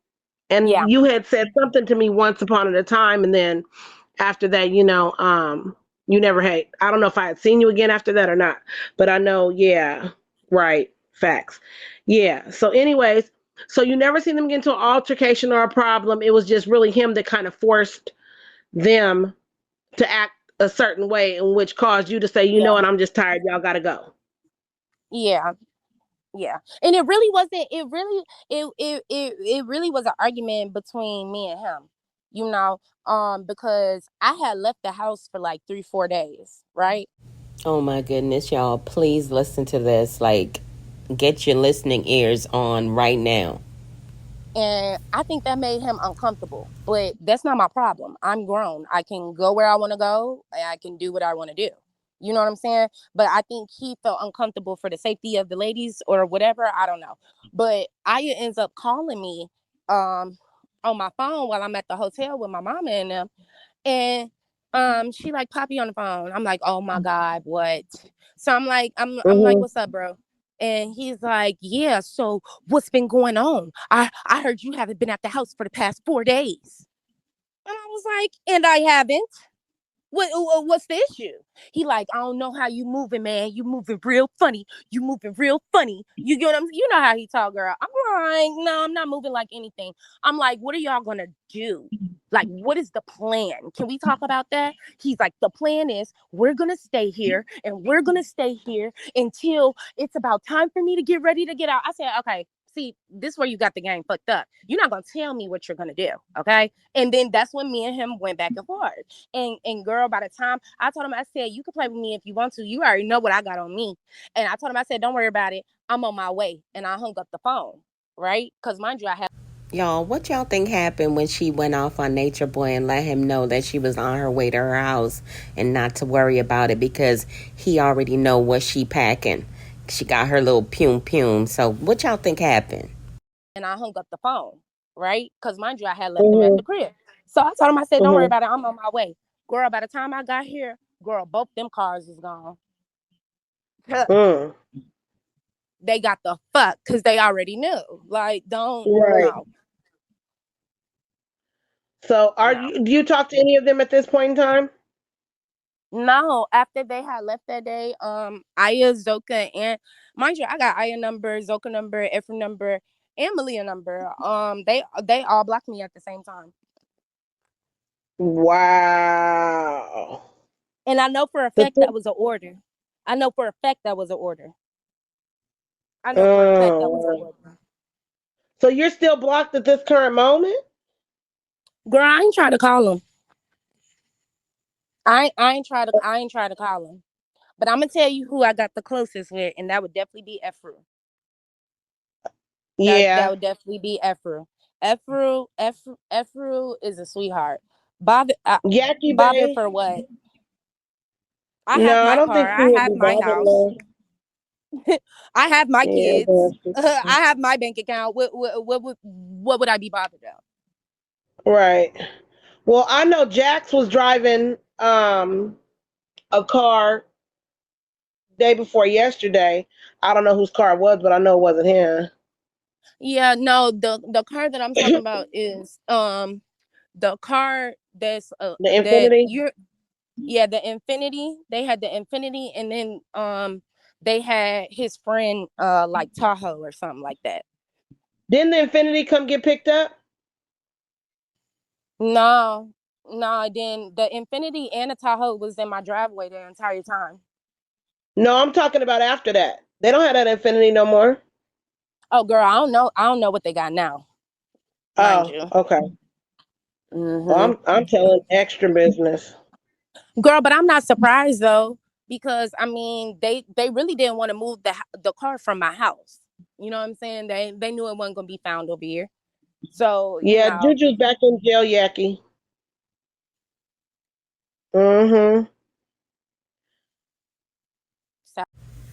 Yeah. And you had said something to me once upon a time, and then after that, you never had. I don't know if I had seen you again after that or not, but I know, yeah, right, facts, yeah. So, anyways, so you never seen them get into an altercation or a problem. It was just really him that kind of forced them to act a certain way, in which caused you to say, you know Yeah. what, I'm just tired. Y'all gotta go. Yeah. Yeah. And it really wasn't it really was an argument between me and him. You know, because I had left the house for like 3, 4 days, right? Oh my goodness, y'all. Please listen to this. Like, get your listening ears on right now. And I think that made him uncomfortable. But that's not my problem. I'm grown. I can go where I want to go. And I can do what I want to do. You know what I'm saying? But I think he felt uncomfortable for the safety of the ladies or whatever. I don't know. But Aya ends up calling me um on my phone while I'm at the hotel with my mama and them. And she like, Poppy on the phone. I'm like, oh my God, what? So I'm like, Hmm. what's up, bro? And he's like, yeah, so what's been going on? I heard you haven't been at the house for the past 4 days. And I was like, and I haven't. What's the issue? He like, I don't know how you moving, man. You moving real funny. You moving real funny. You get what I'm. You know how he talk, girl. I'm like, no, I'm not moving like anything. I'm like, what are y'all gonna do? Like, what is the plan? Can we talk about that? He's like, the plan is we're gonna stay here and we're gonna stay here until it's about time for me to get ready to get out. I said, okay, see, this is where you got the game fucked up. You're not gonna tell me what you're gonna do, okay? And then that's when me and him went back and forth. And girl, by the time I told him, I said, you can play with me if you want to. You already know what I got on me. And I told him, I said, don't worry about it. I'm on my way. And I hung up the phone, right? Because mind you, I have. Y'all, what y'all think happened when she went off on Nature Boy and let him know that she was on her way to her house and not to worry about it because he already know what she packing. She got her little pum. So what y'all think happened? And I hung up the phone, right? Because mind you, I had left him at Mhm. the crib. So I told him, I said, don't worry Mhm. about it. I'm on my way. Girl, by the time I got here, girl, both them cars is gone. Mm. They got the fuck because they already knew. Like, don't, Right. no, So, no. do you talk to any of them at this point in time? No, after they had left that day, Aya, Zoka, and mind you, I got Aya number, Zoka number, Ephraim number, and Malia number. They all blocked me at the same time. Wow. And I know for a fact that was an order. I know for a fact that was an order. I know for a fact that was an Mm. order. So you're still blocked at this current moment? Girl, I ain't try to call him. I ain't try to call him. But I'm gonna tell you who I got the closest with, and that would definitely be Ephraim. That Yeah. would definitely be Ephraim. Ephraim is a sweetheart. Yaki Bothered Bay? for what? I have No, I my don't think car. she I would have be my bothered, house. no. I have my Yeah, kids. that's- I have my bank account. What would I be bothered of? right. Well, I know Jax was driving a car day before yesterday. I don't know whose car it was, but I know it wasn't him. Yeah, no. The car that I'm talking about is the car The that Infinity. you're yeah, the Infinity. They had the Infinity, and then they had his friend like Tahoe or something like that. Didn't the Infinity come get picked up? No, no. Then the Infinity and the Tahoe was in my driveway the entire time. No, I'm talking about after that. They don't have that Infinity no more. Oh, girl, I don't know. I don't know what they got now, mind Oh, you. okay. Well, Hmm. I'm telling extra business. Girl, but I'm not surprised though because I mean they really didn't want to move the car from my house. You know what I'm saying? They knew it wasn't gonna be found over here. So you Yeah, know. Juju's back in jail, Yaki. Mm-hmm. So,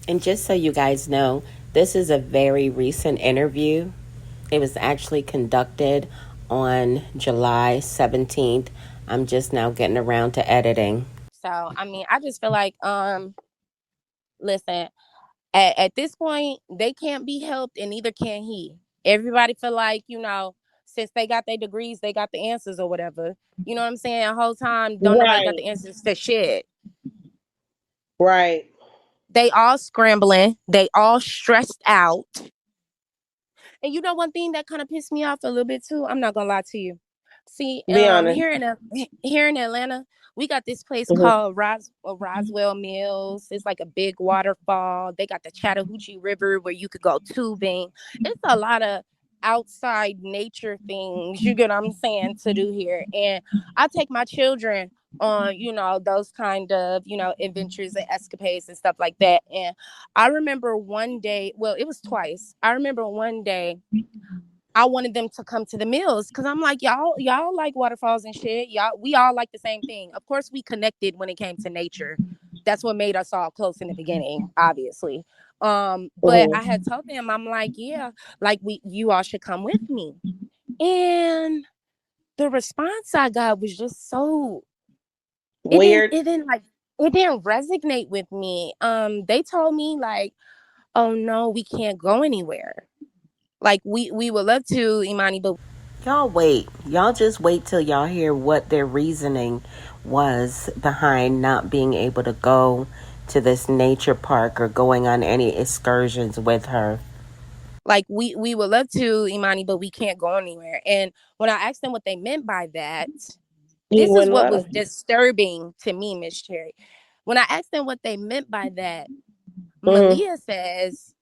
And just so you guys know, this is a very recent interview. It was actually conducted on July 17th. I'm just now getting around to editing. so I mean, I just feel like listen, at this point, they can't be helped, and neither can he. Everybody feel like since they got their degrees, they got the answers or whatever. You know what I'm saying? The whole time, don't nobody got Right, the answers to shit. right. They all scrambling. They all stressed out. And you know one thing that kind of pissed me off a little bit too. I'm not gonna lie to you. See, Be honest. here in Atlanta, we got this place Hmm. called Roswell Mills. It's like a big waterfall. They got the Chattahoochee River where you could go tubing. It's a lot of outside nature things, you get what I'm saying, to do here. And I take my children on, those kind of, adventures and escapades and stuff like that. And I remember one day, well, it was twice. I remember one day I wanted them to come to the mills because I'm like, y'all like waterfalls and shit. We all like the same thing. Of course, we connected when it came to nature. That's what made us all close in the beginning, obviously. But I Hmm. had told them, I'm like, yeah, like you all should come with me. And the response I got was just so it didn't Weird. it didn't like it didn't resonate with me. They told me like, oh no, we can't go anywhere. Like we would love to, Imani, but Y'all wait. Y'all just wait till y'all hear what their reasoning was behind not being able to go to this nature park or going on any excursions with her. Like we would love to, Imani, but we can't go anywhere. And when I asked them what they meant by that, He this is wouldn't what let was her. disturbing to me, Miss Cherry. When I asked them what they meant by that, Hmm. Malia says,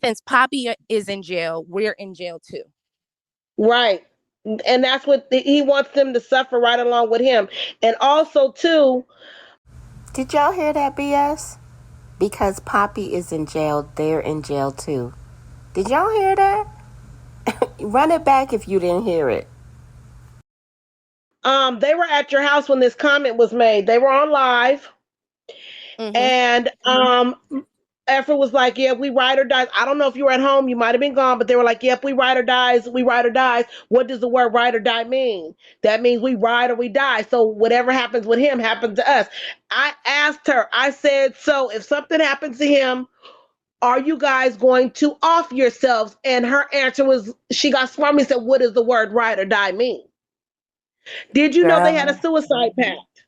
since Poppy is in jail, we're in jail too. Right. And that's what he wants them to suffer right along with him. And also, too, Did y'all hear that BS? Because Poppy is in jail, they're in jail too. Did y'all hear that? Run it back if you didn't hear it. they were at your house when this comment was made. They were on live, Mm-hmm. and Effort was like, "Yeah, we ride or dies." I don't know if you were at home; you might have been gone, but they were like, "Yep, we ride or dies. We ride or dies." What does the word "ride or die" mean? That means we ride or we die. So whatever happens with him happens to us. I asked her. I said, "So if something happens to him, are you guys going to off yourselves?" And her answer was, she got smart and said, "What does the word ride or die mean?" Did you know they had a Girl. suicide pact?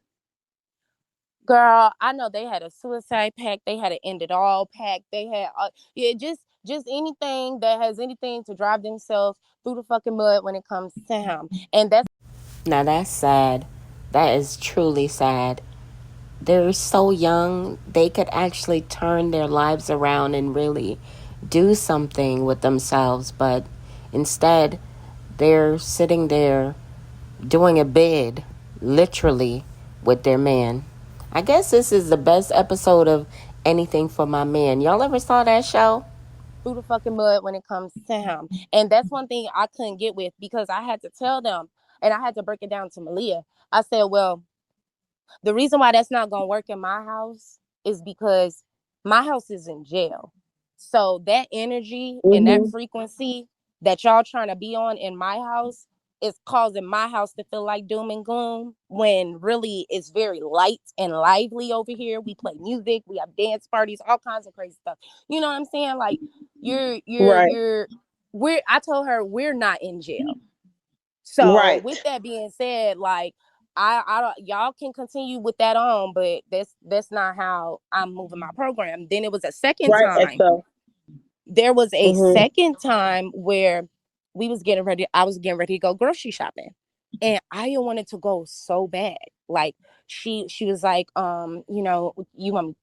Girl, I know they had a suicide pact. They had an end it all pact. They had yeah, just anything that has anything to drive themselves through the fucking mud when it comes to him. And that's Now that's sad. That is truly sad. They're so young, they could actually turn their lives around and really do something with themselves, but instead, they're sitting there doing a bid, literally, with their man. I guess this is the best episode of Anything for My Man. Y'all ever saw that show? through the fucking mud when it comes to him. And that's one thing I couldn't get with because I had to tell them and I had to break it down to Malia. I said, well, the reason why that's not gonna work in my house is because my house is in jail. So that energy and that Mm-hmm. frequency that y'all trying to be on in my house is causing my house to feel like doom and gloom when really it's very light and lively over here. We play music, we have dance parties, all kinds of crazy stuff. You know what I'm saying? Like Right. we're I told her we're not in jail. So with Right. that being said, like I don't y'all can continue with that on, but that's not how I'm moving my program. Then it was a second Right, time. XO. There was a Mm-hmm. second time where I was getting ready to go grocery shopping. And Aya wanted to go so bad. Like she was like, you want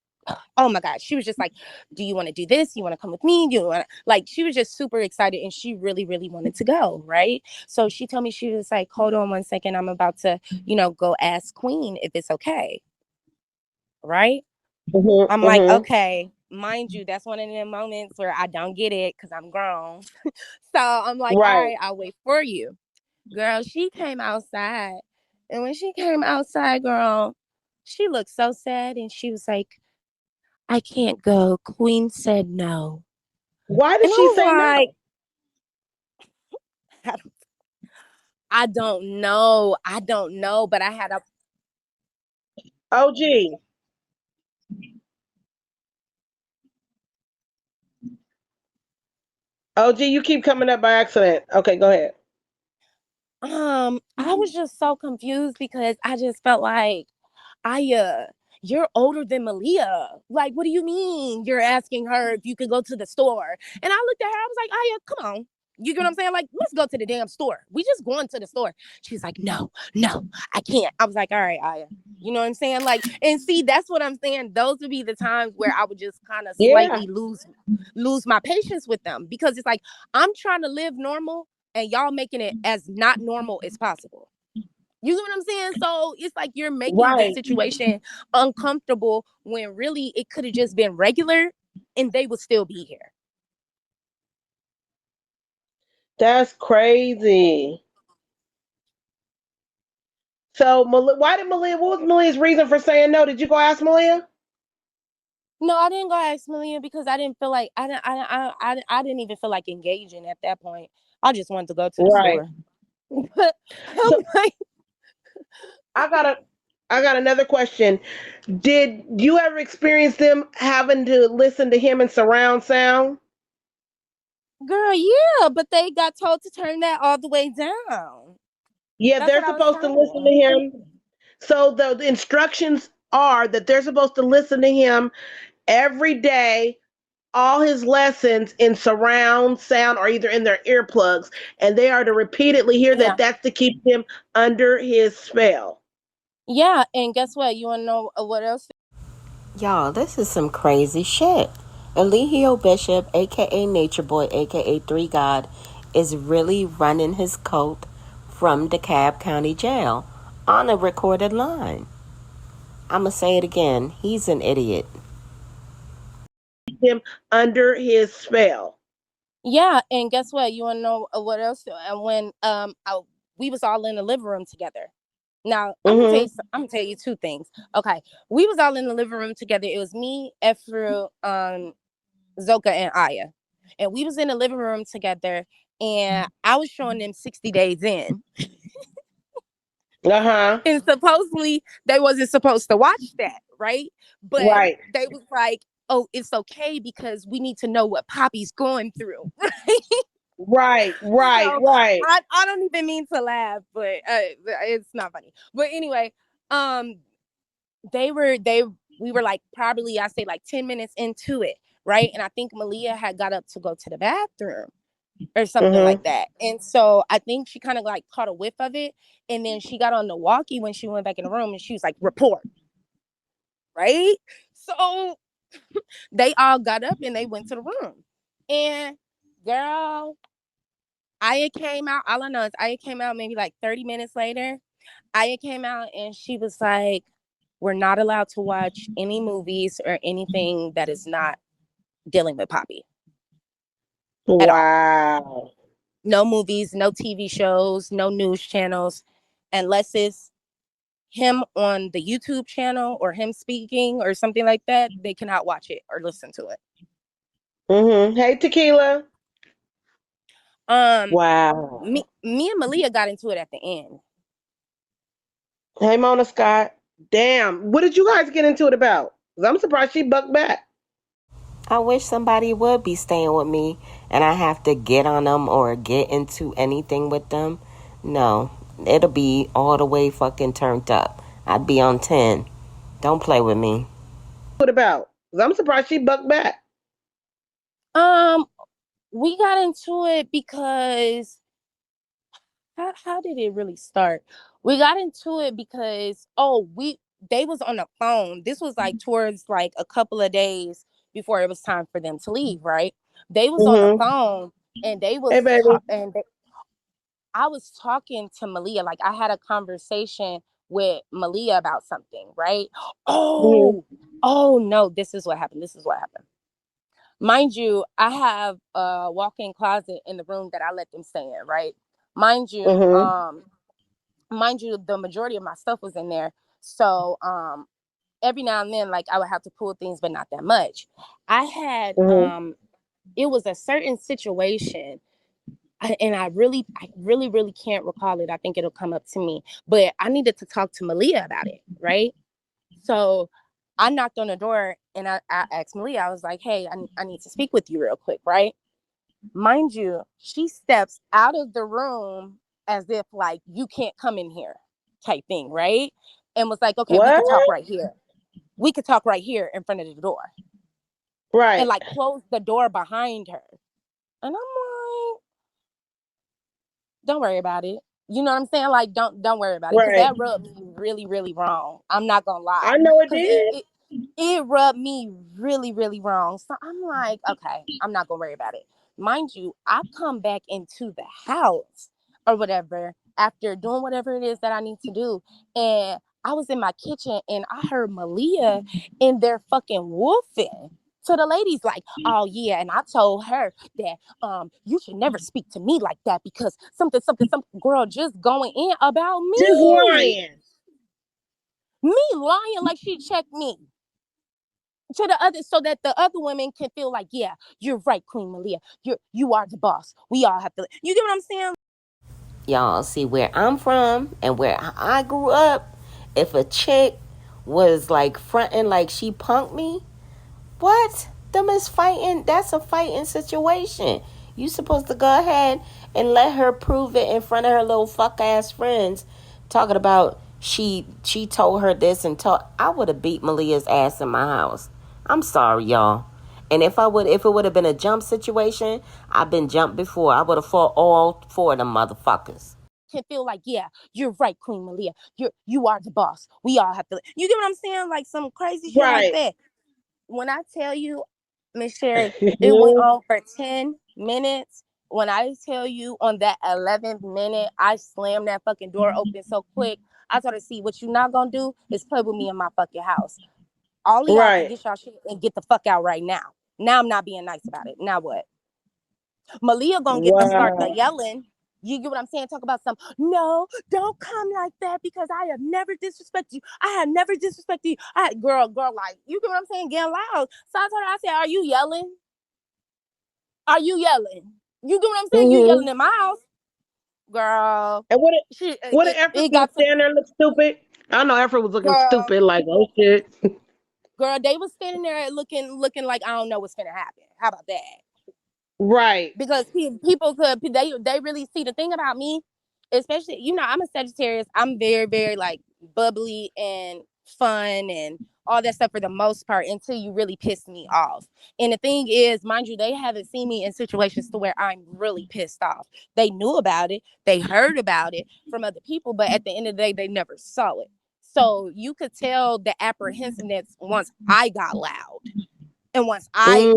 oh my god, she was just like, do you want to do this, you want to come with me, you want to, like, she was just super excited and she really really wanted to go, right? So she told me, she was like, hold on one second, I'm about to go ask Queen if it's okay, right? I'm Mm-hmm. like, Mm-hmm. okay, mind you, that's one of the moments where I don't get it because I'm grown. So I'm like, all Right. right, I'll wait for you. Girl, she came outside, and when she came outside, girl, she looked so sad and she was like, I can't go. Queen said no. Why And did I she was say like, no? I don't know. I don't know. But I had a, OG. OG, you keep coming up by accident. Okay, go ahead. I was just so confused because I just felt like, Aya, you're older than Malia. Like, what do you mean you're asking her if you could go to the store? And I looked at her, I was like, Aya, come on. You get what I'm saying? Like, let's go to the damn store. We just going to the store. She's like, no, no, I can't. I was like, all right, Aya. You know what I'm saying? Like, and see, that's what I'm saying. Those would be the times where I would just kind of Yeah. slightly lose my patience with them because it's like I'm trying to live normal and y'all making it as not normal as possible. You know what I'm saying? So it's like you're making the Right. situation uncomfortable when really it could have just been regular and they would still be here. That's crazy. So, why did Malia? What was Malia's reason for saying no? Did you go ask Malia? No, I didn't go ask Malia because I didn't feel like I didn't even feel like engaging at that point. I just wanted to go to the Right. store. But I'm So, like, I got a, I got another question. Did you ever experience them having to listen to him in surround sound? Girl, yeah, but they got told to turn that all the way down. Yeah, That's they're what I was supposed to listen to saying. him. So the instructions are that they're supposed to listen to him every day, all his lessons in surround sound or either in their earplugs, and they are to repeatedly hear that. Yeah. That's to keep him under his spell. Yeah, and guess what? You wanna know what else? Y'all, this is some crazy shit. Eligio Bishop, aka Nature Boy, aka Three God, is really running his coat from DeKalb County Jail on a recorded line. I'ma say it again. He's an idiot. Keep him under his spell. Yeah, and guess what? You wanna know what else? And when we was all in the living room together. Now Mm-hmm. I'm gonna tell you two things. Okay, we was all in the living room together. It was me, Ephru, Zoka, and Aya, and we was in the living room together. And I was showing them 60 days in, Uh-huh. and supposedly they wasn't supposed to watch that, right? But Right. they was like, "Oh, it's okay because we need to know what Poppy's going through." Right. Right. So Right. I don't even mean to laugh, but it's not funny. But anyway, um, they we were like probably I say like 10 minutes into it, right? And I think Malia had got up to go to the bathroom or something like Mm-hmm. that. And so I think she kind of like caught a whiff of it. And then she got on the walkie when she went back in the room and she was like, report, right? So they all got up and they went to the room. And girl, Aya came out. All I know is Aya came out maybe like 30 minutes later. Aya came out and she was like, we're not allowed to watch any movies or anything that is not dealing with Poppy at all. Wow. No movies, no TV shows, no news channels, unless it's him on the YouTube channel or him speaking or something like that. They cannot watch it or listen to it. Mm-hmm. Hey, Tequila. Um, Wow. me and Malia got into it at the end. Hey, Mona Scott. Damn. What did you guys get into it about? 'Cause I'm surprised she bucked back. I wish somebody would be staying with me and I have to get on them or get into anything with them. No, it'll be all the way fucking turned up. I'd be on 10. Don't play with me. What about? 'Cause I'm surprised she bucked back. Um, we got into it because how did it really start? We got into it because they was on the phone. This was like towards like a couple of days before it was time for them to leave, right? They was on the Mm-hmm. phone and Hey, baby. I was talking to Malia. Like I had a conversation with Malia about something, right? Mm-hmm. Oh no, this is what happened. This is what happened. Mind you, I have a walk-in closet in the room that I let them stay in, right? Mind you, Mm-hmm. um, mind you, the majority of my stuff was in there. So every now and then, like I would have to pull things, but not that much. I had Mm-hmm. it was a certain situation. And really can't recall it. I think it'll come up to me. But I needed to talk to Malia about it, right? So I knocked on the door and I asked Malia, I was like, hey, I need to speak with you real quick, right? Mind you, she steps out of the room as if like you can't come in here type thing, right? And was like, okay, we What? could talk right here. We could talk right here in front of the door. And Right. like close the door behind her. And I'm like, don't worry about it. You know what I'm saying? Like, don't worry about it. Cause Right. that rubbed me really, really wrong. I'm not gonna lie. I know it Cause did. it rubbed me really, really wrong. So I'm like, okay, I'm not gonna worry about it. Mind you, I come back into the house or whatever after doing whatever it is that I need to do. And I was in my kitchen and I heard Malia in there fucking woofing to the ladies like, oh yeah, and I told her that you should never speak to me like that because something girl just going in about Just me. lying. Me lying like she checked me to the other so that the other women can feel like, yeah, you're right, Queen Malia. You are the boss. We all have to. You get what I'm saying? Y'all see where I'm from and where I grew up. If a chick was like fronting like she punked me, what? Them is fighting. That's a fighting situation. You supposed to go ahead and let her prove it in front of her little fuck ass friends, talking about she told her this and told. I would have beat Malia's ass in my house. I'm sorry, y'all. And if it would have been a jump situation, I've been jumped before. I would have fought all four of them motherfuckers. Can feel like, yeah, you're right, Queen Malia. You are the boss. We all have to. You get what I'm saying? Like some crazy shit like Right. that. When I tell you, Miss Sherry, it went on for 10 minutes. When I tell you on that 11th minute, I slammed that fucking door open so quick. I told her, see, what you not gonna do is play with me in my fucking house. All of y'all can Right. get y'all shit and get the fuck out right now. Now I'm not being nice about it. Now what? Malia gonna get to start the Wow. yelling. You get what I'm saying? Talk about some, no, don't come like that because I have never disrespected you. I have never disrespected you. Girl, like, you get what I'm saying? Getting loud. So I told her, I said, are you yelling? Are you yelling? You get what I'm saying? You Mm-hmm. yelling in my house? Girl, And what did Effort it was got to, standing there look stupid? I know Effort was looking girl, stupid, like, oh shit. they was standing there looking like I don't know what's gonna happen. How about that? Right. Because people could they really see the thing about me, especially I'm a Sagittarius. I'm very very like bubbly and fun and all that stuff for the most part until you really piss me off. And the thing is, mind you, they haven't seen me in situations to where I'm really pissed off. They knew about it, they heard about it from other people, but at the end of the day, they never saw it. So you could tell the apprehensiveness once I got loud. And once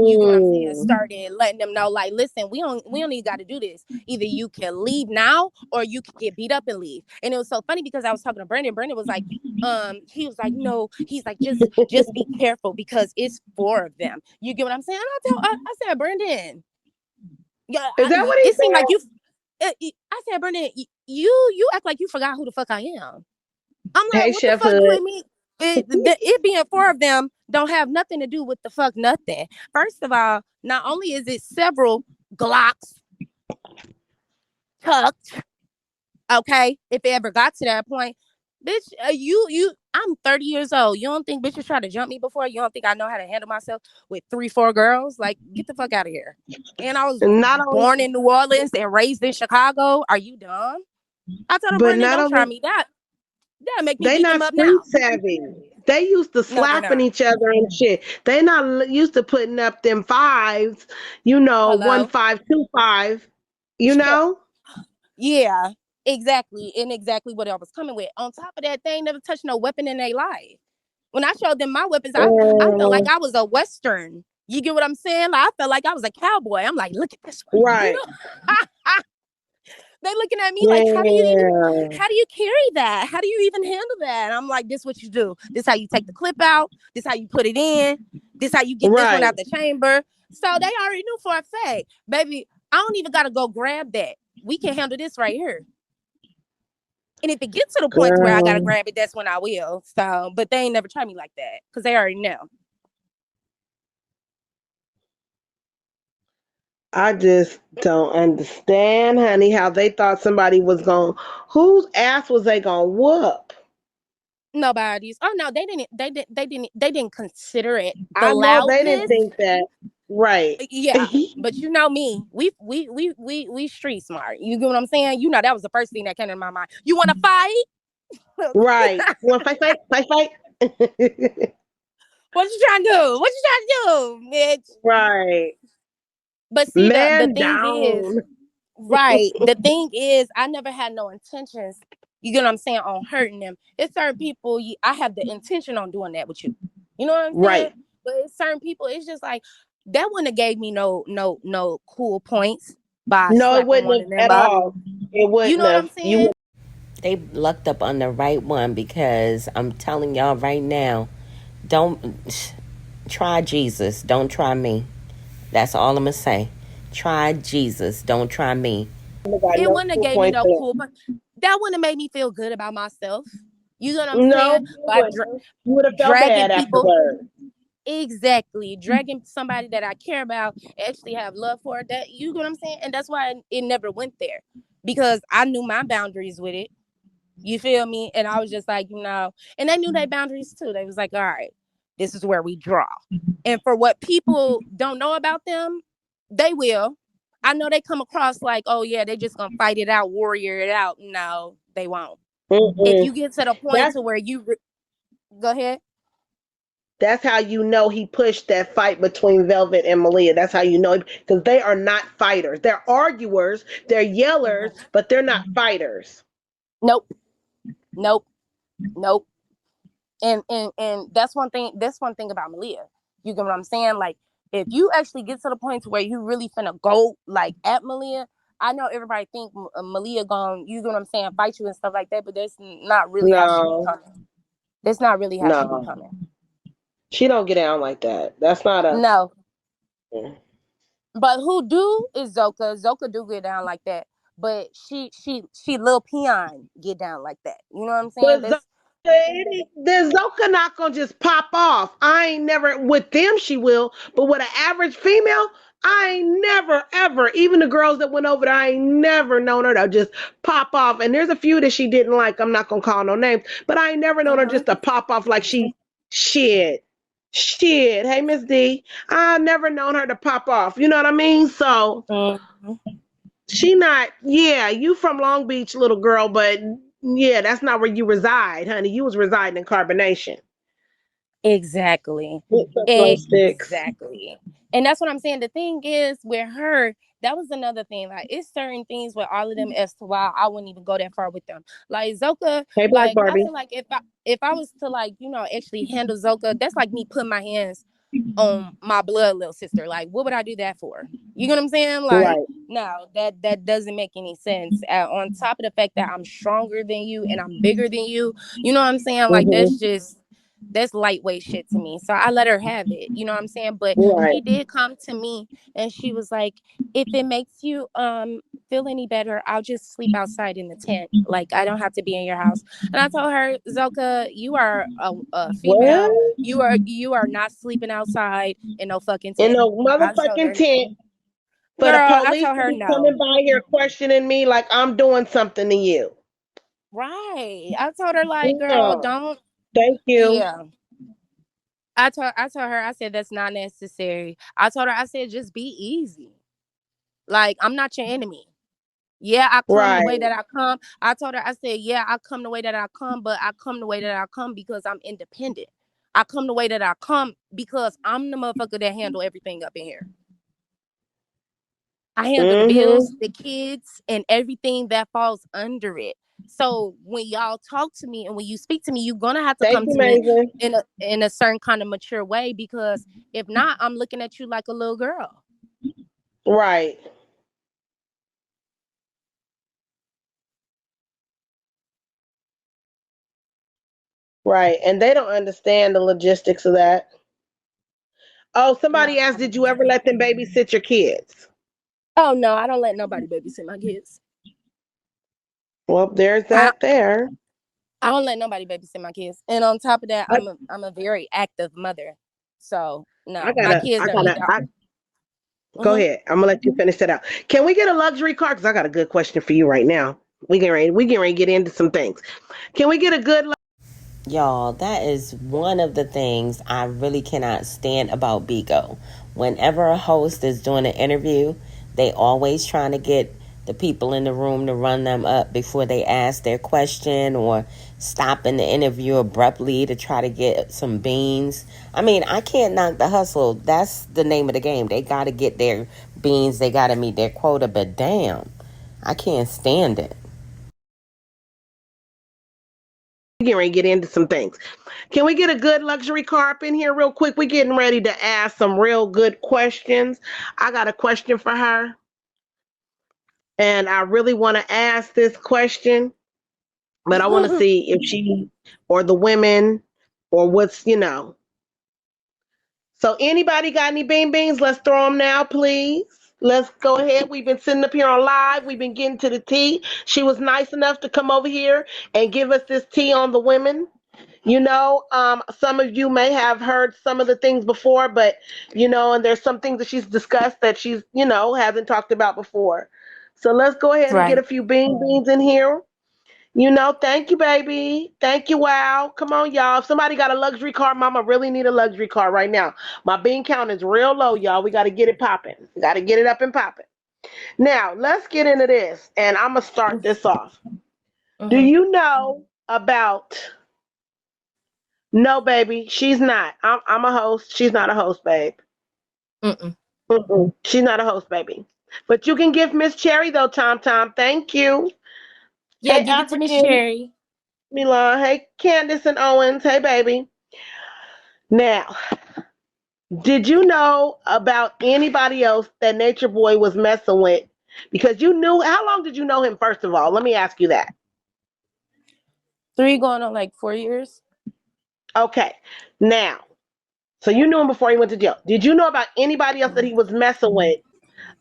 you get what I'm saying, Mm. started letting them know, like, listen, we don't even got to do this. Either you can leave now or you can get beat up and leave. And it was so funny because I was talking to Brandon. Brandon was like, he was like, no, he's like, just be careful because it's four of them. You get what I'm saying? And I said, Brandon, yeah, Is that what he it seemed like said? I said, Brandon, you act like you forgot who the fuck I am. I'm like, Hey, what the Chef fuck do Hood. it mean? It being four of them don't have nothing to do with the fuck nothing. First of all, not only is it several Glocks tucked, okay, if it ever got to that point, bitch, I'm 30 years old. You don't think bitches try to jump me before? You don't think I know how to handle myself with 3, 4 girls? Like, get the fuck out of here. And I was Not only, born in New Orleans and raised in Chicago. Are you dumb? I told her, but Brendan, not don't try only, me. That'll make me they beat them not up street now. savvy. They used to No, they're slapping not. each other and shit. They not used to putting up them fives, 1 Hello? 5 2 5, you know? Yeah, exactly. And exactly what I was coming with. On top of that, they ain't never touched no weapon in their life. When I showed them my weapons, I felt like Mm, I was a Western. You get what I'm saying? Like, I felt like I was a cowboy. I'm like, look at this one. You right. know? They looking at me like, Yeah. how do you carry that? How do you even handle that? And I'm like, this what you do. This how you take the clip out. This how you put it in. This how you get this one Right. out the chamber. So they already knew for a fact, baby, I don't even gotta go grab that. We can handle this right here. And if it gets to the point to where I gotta Girl, grab it, that's when I will. So, but they ain't never tried me like that because they already know. I just don't understand, honey, how they thought somebody was going, whose ass was they going to whoop? Nobody's. Oh no, they didn't. They didn't consider it the I know they didn't loudness. think that. Right. Yeah, but you know me, we street smart. You get what I'm saying? That was the first thing that came to my mind. You want to fight? Right. You want to fight, fight, fight, fight? What you trying to do? What you trying to do, bitch? Right. But see, the Man thing is, down. right? The thing is, I never had no intentions. You get what I'm saying on hurting them. It's certain people I have the intention on doing that with you. You know what I'm saying? Right. But it's certain people, it's just like that wouldn't have gave me no cool points by No, it slapping wouldn't one have of them at up. all. It You wouldn't know what I'm have. You saying? They lucked up on the right one because I'm telling y'all right now, don't try Jesus. Don't try me. That's all I'm going to say. Try Jesus. Don't try me. wouldn't have got It no wouldn't have cool gave me points no for cool, but that wouldn't have made me feel good about myself. You know what I'm that. No, saying? it By wouldn't have. You would have felt dragging bad people, afterwards. exactly, dragging somebody that I care about, actually have love for. That, you know what I'm saying? And that's why it never went there because I knew my boundaries with it. You feel me? And I was just like, and they knew their boundaries too. They was like, all right, this is where we draw. And for what people don't know about them, they will. I know they come across like, oh yeah, they just gonna fight it out, warrior it out. No, they won't. If Mm-mm. you get to the point That's to where go ahead. that's how you know he pushed that fight between Velvet and Malia. That's how you know, because they are not fighters. They're arguers, they're yellers, Mhm. but they're not fighters. Nope, nope, nope. And that's one thing. That's one thing about Malia. You get what I'm saying? Like, if you actually get to the point to where you really finna go like at Malia, I know everybody think Malia gonna, you get what I'm saying, fight you and stuff like that, but that's not really how she be No, coming. That's not really how she be no, coming. she don't get down like that. That's not a. No, but who do is Zoka. Zoka do get down like that, but she Lil Peon get down like that. You know what I'm saying? But That's the Zoka not gonna just pop off. I ain't never with them. She will, but with an average female, I ain't never ever. Even the girls that went over there, I ain't never known her to just pop off. And there's a few that she didn't like. I'm not gonna call no names, but I ain't never known her hmm just to pop off like she shit. Shit. Hey, Miss D. I never known her to pop off. You know what I mean? So hmm she not, yeah, you from Long Beach, little girl, but yeah, that's not where you reside, honey. You was residing in Carbonation. exactly. With Buffalo Sticks. Exactly. And that's what I'm saying. The thing is with her, that was another thing. Like, it's certain things with all of them as to why I wouldn't even go that far with them. Like Zoka, Hey, Black like I Barbie. feel like if I was to, like, actually handle Zoka, that's like me putting my hands on my blood little sister. Like, what would I do that for? You know what I'm saying? Like, Right. no, that doesn't make any sense. On top of the fact that I'm stronger than you and I'm bigger than you, you know what I'm saying? Like, Mm-hmm. that's lightweight shit to me. So I let her have it. You know what I'm saying? But Right. she did come to me and she was like, if it makes you feel any better, I'll just sleep outside in the tent. Like, I don't have to be in your house. And I told her, Zoka, you are a female. What? You are not sleeping outside in no fucking In tent. a I told motherfucking her, tent for the girl, I police told to her be coming no. by here questioning me like I'm doing something to you. Right. I told her, like, girl, No. don't. Thank you. Yeah. I told her, I said that's not necessary. I told her, I said just be easy. Like, I'm not your enemy. Yeah, I come the way Right. that I come. I told her, I said, yeah, I come the way that I come, but I come the way that I come because I'm independent. I come the way that I come because I'm the motherfucker that handle everything up in here. I handle the bills, Mm-hmm. the kids, and everything that falls under it. So when y'all talk to me and when you speak to me, you're gonna have to Thank come you, to me Mason. in a certain kind of mature way, because if not, I'm looking at you like a little girl. Right. Right. And they don't understand the logistics of that. Oh, somebody asked, No. did you ever let them babysit your kids? Oh no, I don't let nobody babysit my kids. Well, there's I, that there. I don't let nobody babysit my kids. And on top of that, I, I'm a very active mother. So I no, my gotta, kids I are gotta, either. I, go Mhm. ahead. I'm gonna let you finish that out. Can we get a luxury car? Because I got a good question for you right now. We getting ready to get into some things. Can we get a good Y'all, that is one of the things I really cannot stand about BIGO. Whenever a host is doing an interview, they always trying to get the people in the room to run them up before they ask their question, or stopping the interview abruptly to try to get some beans. I mean, I can't knock the hustle. That's the name of the game. They got to get their beans. They got to meet their quota. But damn, I can't stand it. we getting ready to get into some things. Can we get a good luxury car up in here real quick? We getting ready to ask some real good questions. I got a question for her, and I really want to ask this question, but I want to see if she or the women or what's. So anybody got any beans? Let's throw them now, please. Let's go ahead. We've been sitting up here on live. We've been getting to the tea. She was nice enough to come over here and give us this tea on the women. Some of you may have heard some of the things before, but and there's some things that she's discussed that hasn't talked about before. So let's go ahead and get Right. a few beans in here. Thank you, baby. Thank you, wow. Come on, y'all. If somebody got a luxury car, mama really need a luxury car right now. My bean count is real low, y'all. We got to get it popping. We got to get it up and popping. Now, let's get into this, and I'm going to start this off. Do Mm-hmm. you know about... No, baby, she's not. I'm a host. She's not a host, babe. Mm-mm. Mm-mm. She's not a host, baby. But you can give Miss Cherry, though, Tom Tom. Thank you. Yeah, Hey, give it to Miss African, Cherry. Milan. Hey, Candace and Owens. Hey, baby. Now, did you know about anybody else that Nature Boy was messing with? Because you knew... How long did you know him, first of all? Let me ask you that. 3 going on like 4 years. Okay. Now, so you knew him before he went to jail. Did you know about anybody else that he was messing with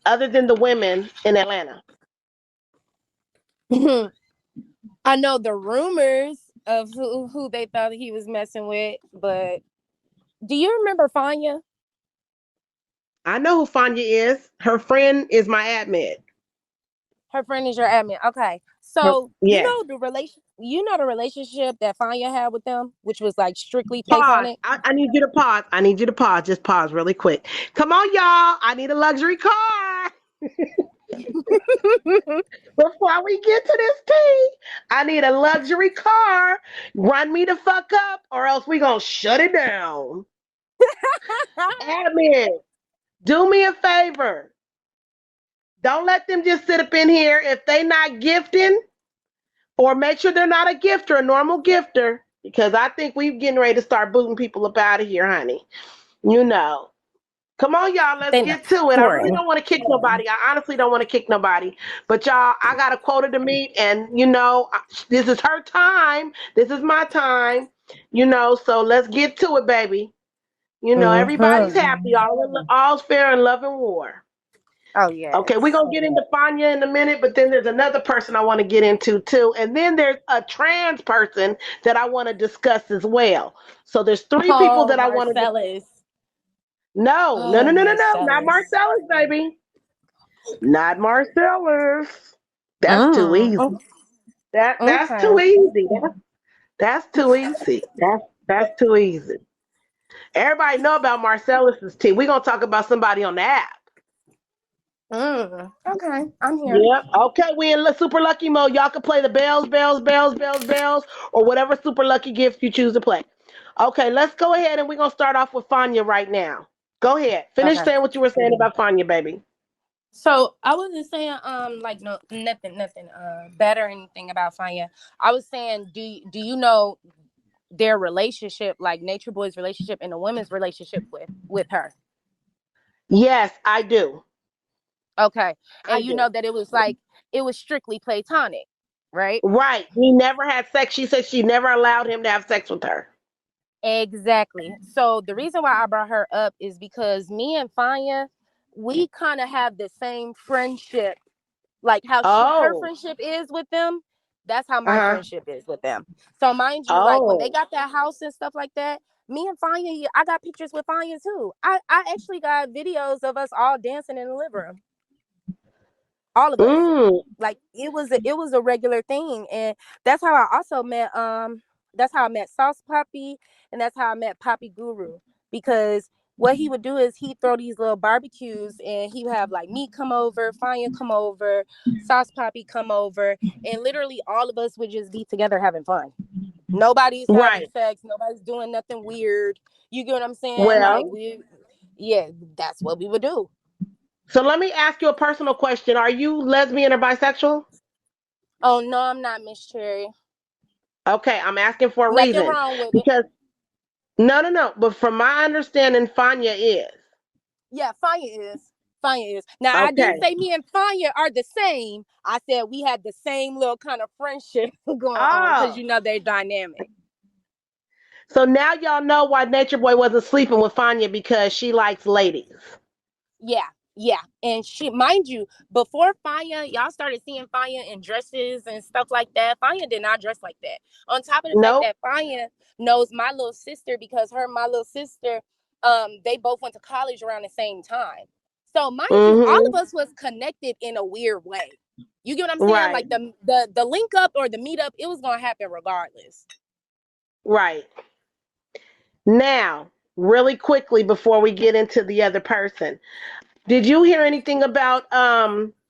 other than the women in Atlanta? I know the rumors of who they thought he was messing with, but do you remember Fanya? I know who Fanya is. Her friend is my admin. Her friend is your admin. Okay. So Yes. you know the relationship that Fanya had with them, which was like strictly Pause. platonic. I need you to pause. I need you to pause. Just pause really quick. Come on, y'all. I need a luxury car. Before we get to this tea, I need a luxury car. Run me the fuck up, or else we gonna shut it down. Admin, do me a favor. Don't let them just sit up in here if they not gifting, or make sure they're not a gifter, a normal gifter, because I think we're getting ready to start booting people up out of here, honey. You know. Come on, y'all. Let's They not get to it. I really touring. don't want to kick nobody. I honestly don't want to kick nobody. But y'all, I got a quota to meet, and this is her time. This is my time. So let's get to it, baby. Everybody's happy. Mm-hmm. All's fair in love and war. Oh Okay, we're yes. gonna get into Fanya in a minute, but then there's another person I want to get into too. And then there's a trans person that I want to discuss as well. So there's three people Oh, that I want to... Marcellus. No, no, no, Oh, no, no, no, not Marcellus. Marcellus, baby. Not Marcellus. That's too Mm. easy. That's Okay. too easy. That's too easy. That's too easy. Everybody know about Marcellus's tea. We're gonna talk about somebody on the app. Okay. I'm here. Yep. Okay, we in super lucky mode. Y'all can play the bells, bells, bells, bells, bells, or whatever super lucky gift you choose to play. Okay, let's go ahead and we're gonna start off with Fanya right now. Go ahead. Finish Okay. saying what you were saying about Fanya, baby. So I wasn't saying like no nothing bad or anything about Fanya. I was saying do you know their relationship, like Nature Boy's relationship and the women's relationship with her? Yes, I do. Okay. I And you do. know that it was strictly platonic, right? Right. He never had sex. She said she never allowed him to have sex with her. Exactly. So the reason why I brought her up is because me and Fanya, we kind of have the same friendship. Like how her Oh. friendship is with them, that's how my Uh-huh. friendship is with them. So mind you, like when they Oh. got that house and stuff like that, me and Fanya, I got pictures with Fanya too. I actually got videos of us all dancing in the living room, all of us. Mm. Like it was a regular thing, and that's how I also met that's how I met Sauce Poppy, and that's how I met Poppy Guru, because what he would do is he'd throw these little barbecues and he would have like me come over, Fanya come over, Sauce Poppy come over, and literally all of us would just be together having fun. Nobody's having Right. sex, nobody's doing nothing weird. You get what I'm saying? Like Well, yeah, that's what we would do. so let me ask you a personal question. Are you lesbian or bisexual? Oh no, I'm not, Miss Cherry. Okay, I'm asking for a Nothing reason. wrong with it. Because no, no, no. But from my understanding, Fanya is. Yeah, Fanya is. Fanya is. Now I didn't Okay. say me and Fanya are the same. I said we had the same little kind of friendship going on because Oh. you know they're dynamic. So now y'all know why Nature Boy wasn't sleeping with Fanya, because she likes ladies. Yeah, yeah. And she, mind you, before Fanya, y'all started seeing Fanya in dresses and stuff like that. Fanya did not dress like that. On top of the fact Nope. that Fanya knows my little sister because her and my little sister, they both went to college around the same time. So mind you, all Mm-hmm. of us was connected in a weird way. You get what I'm saying? Right. Like the link up or the meet up, it was gonna happen regardless. Right. Now, really quickly before we get into the other person, Did you hear anything about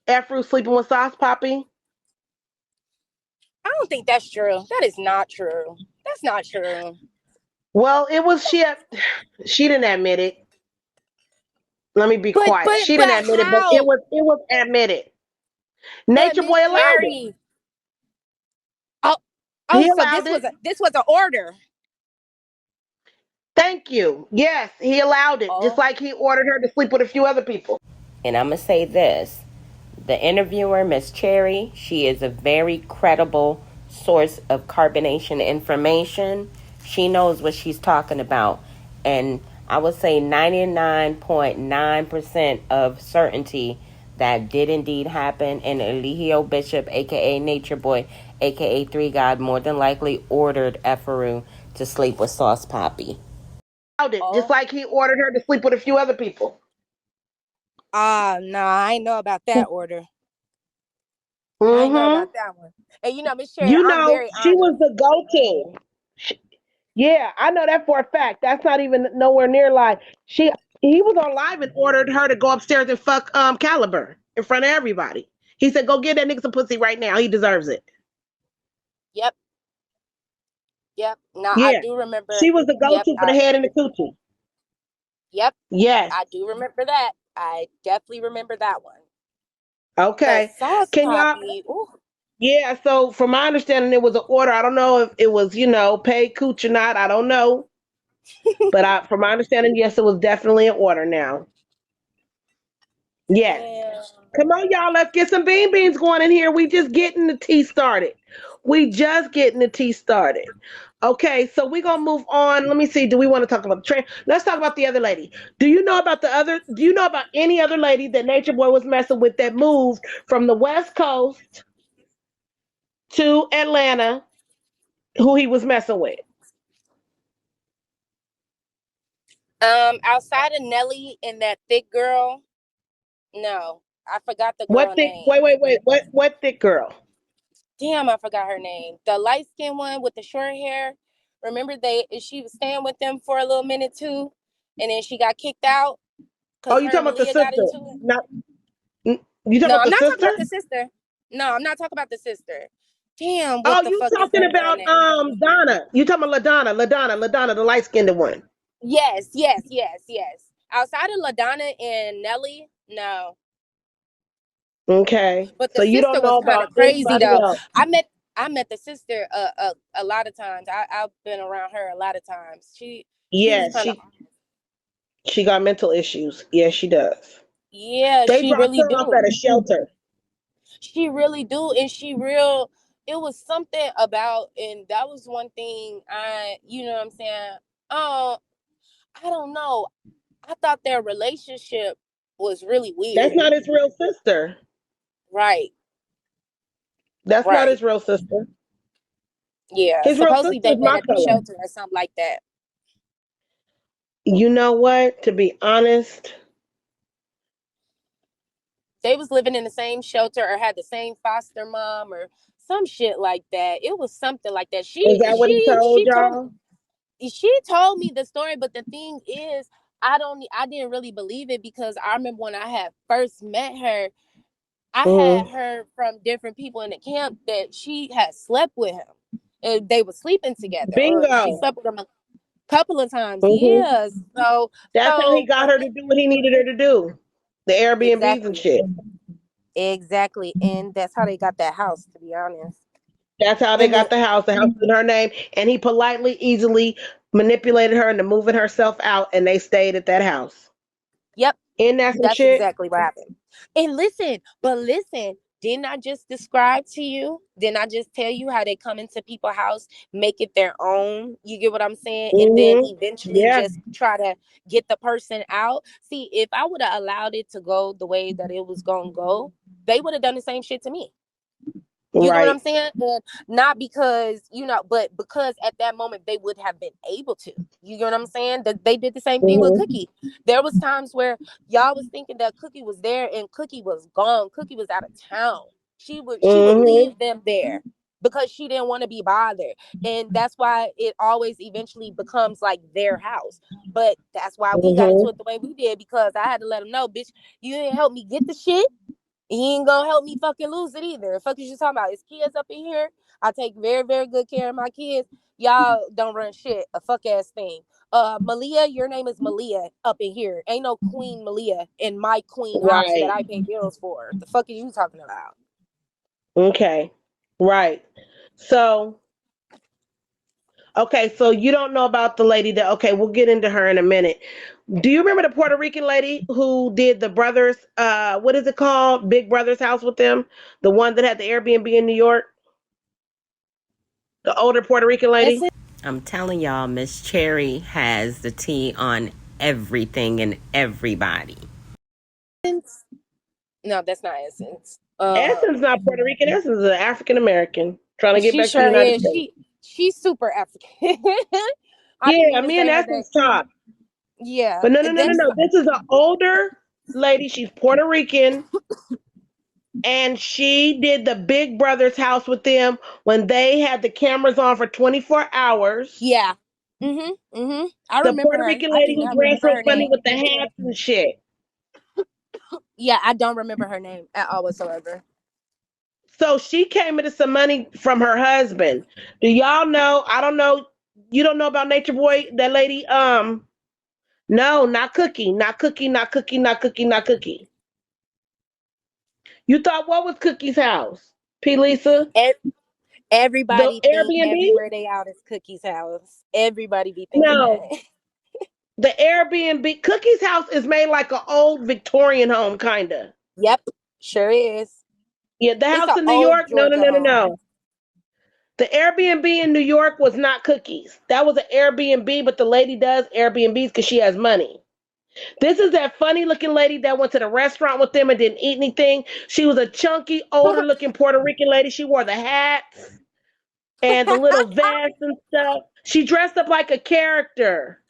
Afro sleeping with Sauce Poppy? I don't think that's true. That is not true. That's not true. Well, it was she didn't admit it. Let me be But quiet. but She but didn't admit it, but how? it was admitted. But Nature Miss Boy allowed it. Cherry. Oh, He oh, so allowed it. this was an order. Thank you. Yes, he allowed it, just Oh, like he ordered her to sleep with a few other people. And I'm going to say this, the interviewer, Miss Cherry, she is a very credible source of carbonation information. She knows what she's talking about. And I would say 99.9% of certainty that did indeed happen. And Eligio Bishop, aka Nature Boy, aka Three God, more than likely ordered Efaru to sleep with Sauce Poppy. Allowed it, just oh. like he ordered her to sleep with a few other people. No, I ain't know about that order. I ain't know Mm-hmm. about that one. And Miss Cherry, You I'm know, very she was honored. the go-to. Yeah, I know that for a fact. That's not even nowhere near live. He was on live and ordered her to go upstairs and fuck Caliber in front of everybody. He said, "Go get that nigga some pussy right now. He deserves it." Yep, yep. No, I Yeah, do remember. she was the Yep, go-to for the head and the coochie. yep. Yes. I do remember that. I definitely remember that one. The Okay. sauce Can y'all? poppy. Ooh. Yeah. So, from my understanding, it was an order. I don't know if it was, paid cooch or not. I don't know. But from my understanding, yes, it was definitely an order. Now, yes. Damn. Come on, y'all. Let's get some beans going in here. We just getting the tea started. We just getting the tea started. Okay, so we're gonna move on. Let me see. Do we want to talk about the train? Let's talk about the other lady. Do you know about any other lady that Nature Boy was messing with that moved from the West Coast to Atlanta who he was messing with? Outside of Nelly and that thick girl, no, I forgot the What girl thick name. wait. What thick girl? Damn, I forgot her name. The light skinned one with the short hair. Remember she was staying with them for a little minute too, and then she got kicked out Oh, because you her and talking about the Malia got sister? into it. Not you talking No, about I'm the not talking sister? about the sister. No, I'm not talking about the sister. Damn, what Oh, the you fuck is talking that girl about name? Donna. You talking about LaDonna, the light skinned one. Yes, yes, yes, yes. Outside of LaDonna and Nelly, no. Okay. But So the you sister don't was know kind about of crazy anybody though. else. I met I met the sister a lot of times. I've been around her a lot of times. She was Yeah, kind of, she got mental issues. Yes, she does. yeah, They she dropped really her off at do. a shelter. She really do, and she real. It was something about, and that was one thing you know what I'm saying. Oh, I don't know. I thought their relationship was really That's weird. not his real sister. Right, That's not right. his real sister. Yeah, His real supposedly sister they is met my at the color. shelter or something like that. You know what? To be honest, They was living in the same shelter or had the same foster mom or some shit like that. It was something like that. is that what he told y'all? She told me the story, but the thing is, I didn't really believe it because I remember when I had first met her, I had Mm-hmm. heard from different people in the camp that she had slept with him. And they were sleeping together, or she Bingo. slept with him a couple of times. Mm-hmm. Yeah. That's how he got For her me, to do what he needed her to do. The Airbnbs and exactly, shit. exactly, and that's how they got that house. To be honest, That's how they and then got the house in her name, and he politely, easily manipulated her into moving herself out, and they stayed at that house. yep, Isn't that some that's shit? exactly what happened. And listen, didn't I just describe to you? Didn't I just tell you how they come into people's house, make it their own? You get what I'm saying? And then Mm-hmm. eventually Yeah. just try to get the person out. See, if I would have allowed it to go the way that it was going to go, they would have done the same shit to me. You get what I'm Right. saying? And not because, but because at that moment they would have been able to. You get what I'm saying? That they did the same thing with Mm-hmm. Cookie. There was times where y'all was thinking that Cookie was there and Cookie was gone. Cookie was out of town. She would Mm-hmm. leave them there. because she didn't want to be bothered. And that's why it always eventually becomes like their house. But that's why we got into Mm-hmm. it the way we did, because I had to let them know, bitch, you didn't help me get the shit. He ain't gonna help me fucking lose it either. The fuck is you talking about? His kids up in here. I take very, very good care of my kids. Y'all don't run shit. A fuck ass thing. Malia, your name is Malia up in here. Ain't no Queen Malia in my queen house that Right. I pay bills for. The fuck are you talking about? Okay. Right. So, okay, so you don't know about the lady that, okay, we'll get into her in a minute. Do you remember the Puerto Rican lady who did the brothers, what is it called? Big Brother's house with them? The one that had the Airbnb in New York? The older Puerto Rican lady? I'm telling y'all, Miss Cherry has the tea on everything and everybody. Essence? No, that's not Essence. Essence not Puerto Rican. Essence is an African American trying to get She back to the sure United is. States. She's super African. I didn't Yeah, even me and say her name. Essence talk. Yeah, But no, no, no, no, that's no. This is an older lady. She's Puerto Rican. And she did the Big Brother's house with them when they had the cameras on for 24 hours. yeah. Mhm. I The remember Puerto her. Rican I lady do who not dressed remember real her funny name. with the hats and shit. Yeah, I don't remember her name at all whatsoever. So she came into some money from her husband. Do y'all know? I don't know. You don't know about Nature Boy, that lady? No, not Cookie. Not Cookie, not Cookie, not Cookie, not Cookie. You thought what was Cookie's house? P. Lisa? And The everybody think Airbnb? everywhere they out is Cookie's house. Everybody be thinking No. that. The Airbnb, Cookie's house is made like an old Victorian home, kinda. Yep, sure is. Yeah, the It's house an in New old York, no, no, Georgia no, no, home. no. The Airbnb in New York was not Cookies. That was an Airbnb, but the lady does Airbnbs because she has money. This is that funny looking lady that went to the restaurant with them and didn't eat anything. She was a chunky, older looking Puerto Rican lady. She wore the hats and the little vest and stuff. She dressed up like a character.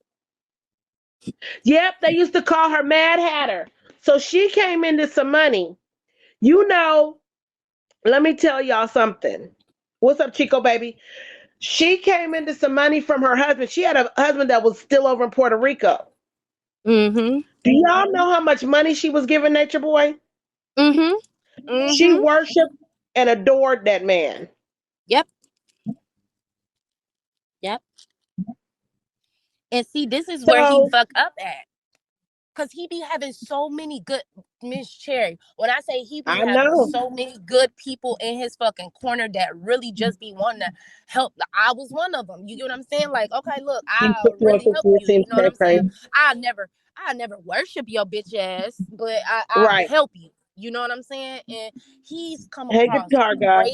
Yep, they used to call her Mad Hatter. So she came into some money. You know, let me tell y'all something. What's up, Chico baby? She came into some money from her husband. She had a husband that was still over in Puerto Rico. Mhm. Do y'all know how much money she was giving Nature Boy? Mhm. She Mhm. worshiped and adored that man. Yep. Yep. And see, this is where he So fuck up at. Cause he be having so many good, Miss Cherry. When I say he be I having know. so many good people in his fucking corner that really just be wanting to help. I was one of them. You get what I'm saying? Like, okay, look, He I'll put you on really help you. seems You know what I'm saying? crazy. I never worship your bitch ass, but I Right. help you. You know what I'm saying? And he's come Hey, across guitar guy.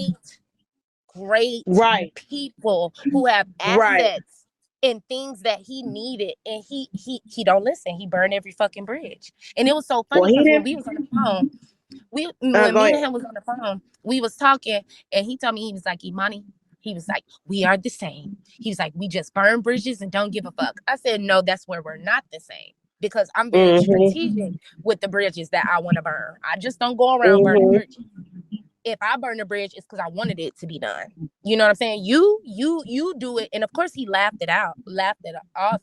great Right. people who have Right. assets and things that he needed, and he don't listen. He burned every fucking bridge. And it was so Well, funny he because when didn't. we was on the phone, when Go me and ahead. him was on the phone, we was talking, and he told me, he was like, Imani, he was like, we are the same. He was like, we just burn bridges and don't give a fuck. I said, no, that's where we're not the same, because I'm very Mm-hmm. strategic with the bridges that I want to burn. I just don't go around burning Mm-hmm. bridges. If I burn a bridge, it's because I wanted it to be done. You know what I'm saying? You do it. And of course he laughed it off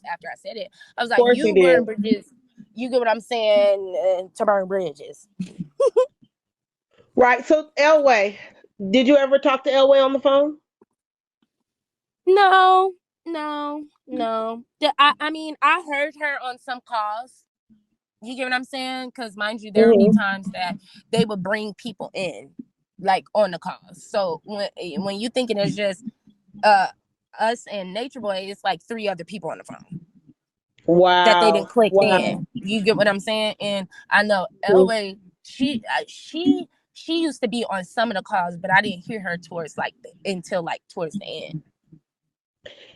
after I said it. I was Of like, course he you did. burn bridges. You get what I'm saying? To burn bridges. Right. So, Elway, did you ever talk to Elway on the phone? No, no. I mean, I heard her on some calls. You get what I'm saying? Because mind you, there would be Mm-hmm. times that they would bring people in, like on the calls. So when you thinking it's just uh us and Nature Boy, it's like three other people on the phone that they didn't Wow. click Wow. in. You get what I'm saying? And I know Elway, she used to be on some of the calls, but I didn't hear her towards until like towards the end.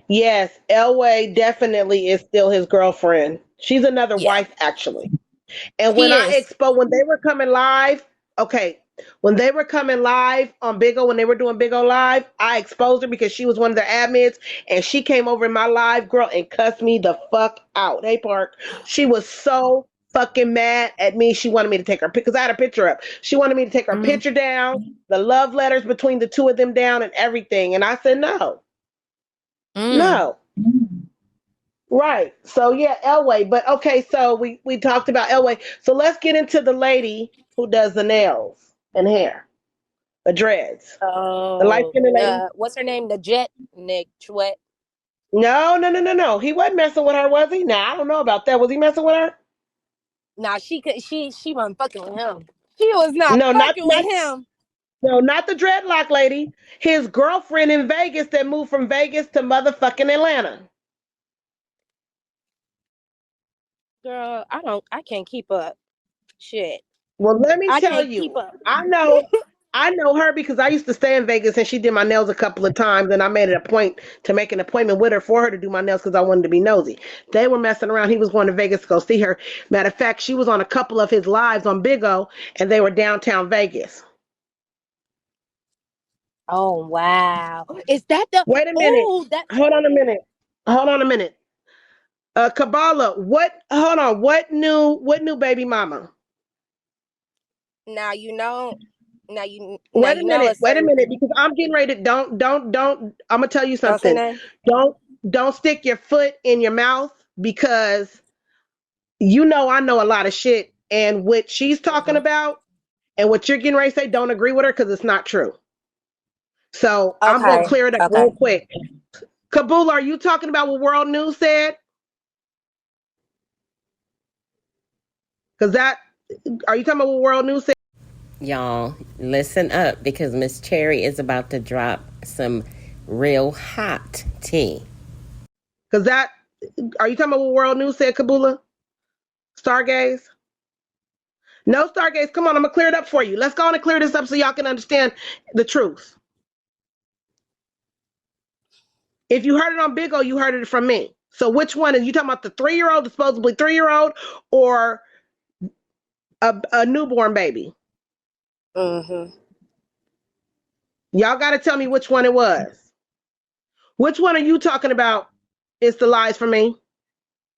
Yes, Elway definitely is still his girlfriend. She's another Yeah, wife, actually. And she is. when they were coming live, okay, when they were coming live on BIGO, when they were doing BIGO Live, I exposed her because she was one of their admins, and she came over in my live, girl, and cussed me the fuck out. Hey, Park. She was so fucking mad at me. She wanted me to take her because I had a picture up. She wanted me to take her Mhm. picture down, the love letters between the two of them down, and everything. And I said no, Mm. no. Right. So yeah, Elway. But okay, so we talked about Elway. So let's get into the lady who does the nails and hair, the dreads, the light Oh, skinned lady. what's her name? The Jet Nick Chwet. No, no, no, no, no. He wasn't messing with her, was he? Nah, I don't know about that. Was he messing with her? Nah, she could. She wasn't fucking with him. She was not No, fucking with him. no, not the dreadlock lady. His girlfriend in Vegas that moved from Vegas to motherfucking Atlanta. Girl, I can't keep up. Shit, Well, let me I tell can't keep you, up. I know her because I used to stay in Vegas and she did my nails a couple of times, and I made it a point to make an appointment with her for her to do my nails because I wanted to be nosy. They were messing around. He was going to Vegas to go see her. Matter of fact, she was on a couple of his lives on BIGO, and they were downtown Vegas. Oh wow, is that the? Wait a minute. Oh, that. Hold on a minute. Hold on a minute. Kabbalah, what? Hold on. What new? What new baby mama? Now you know. Now Wait a you know a minute. Wait a certain. minute, because I'm getting ready to. Don't. I'm gonna tell you Don't say something. nothing. Don't don't stick your foot in your mouth because you know I know a lot of shit, and what she's talking Mhm. about and what you're getting ready to say don't agree with her because it's not true. So I'm gonna Okay. clear it up Okay. real quick. Kabul, are you talking about what World News said? Because that are you talking about what World News said? Y'all, listen up because Miss Cherry is about to drop some real hot tea. Because that are you talking about what World News said, Kabula? Stargaze? No Stargaze. Come on, I'm gonna clear it up for you. Let's go on and clear this up so y'all can understand the truth. If you heard it on Big O, you heard it from me. So which one? Are you talking about the 3-year-old, the supposedly 3-year-old, or a newborn baby? Mhm. Y'all got to tell me which one it was. Which one are you talking about? It's the lies for me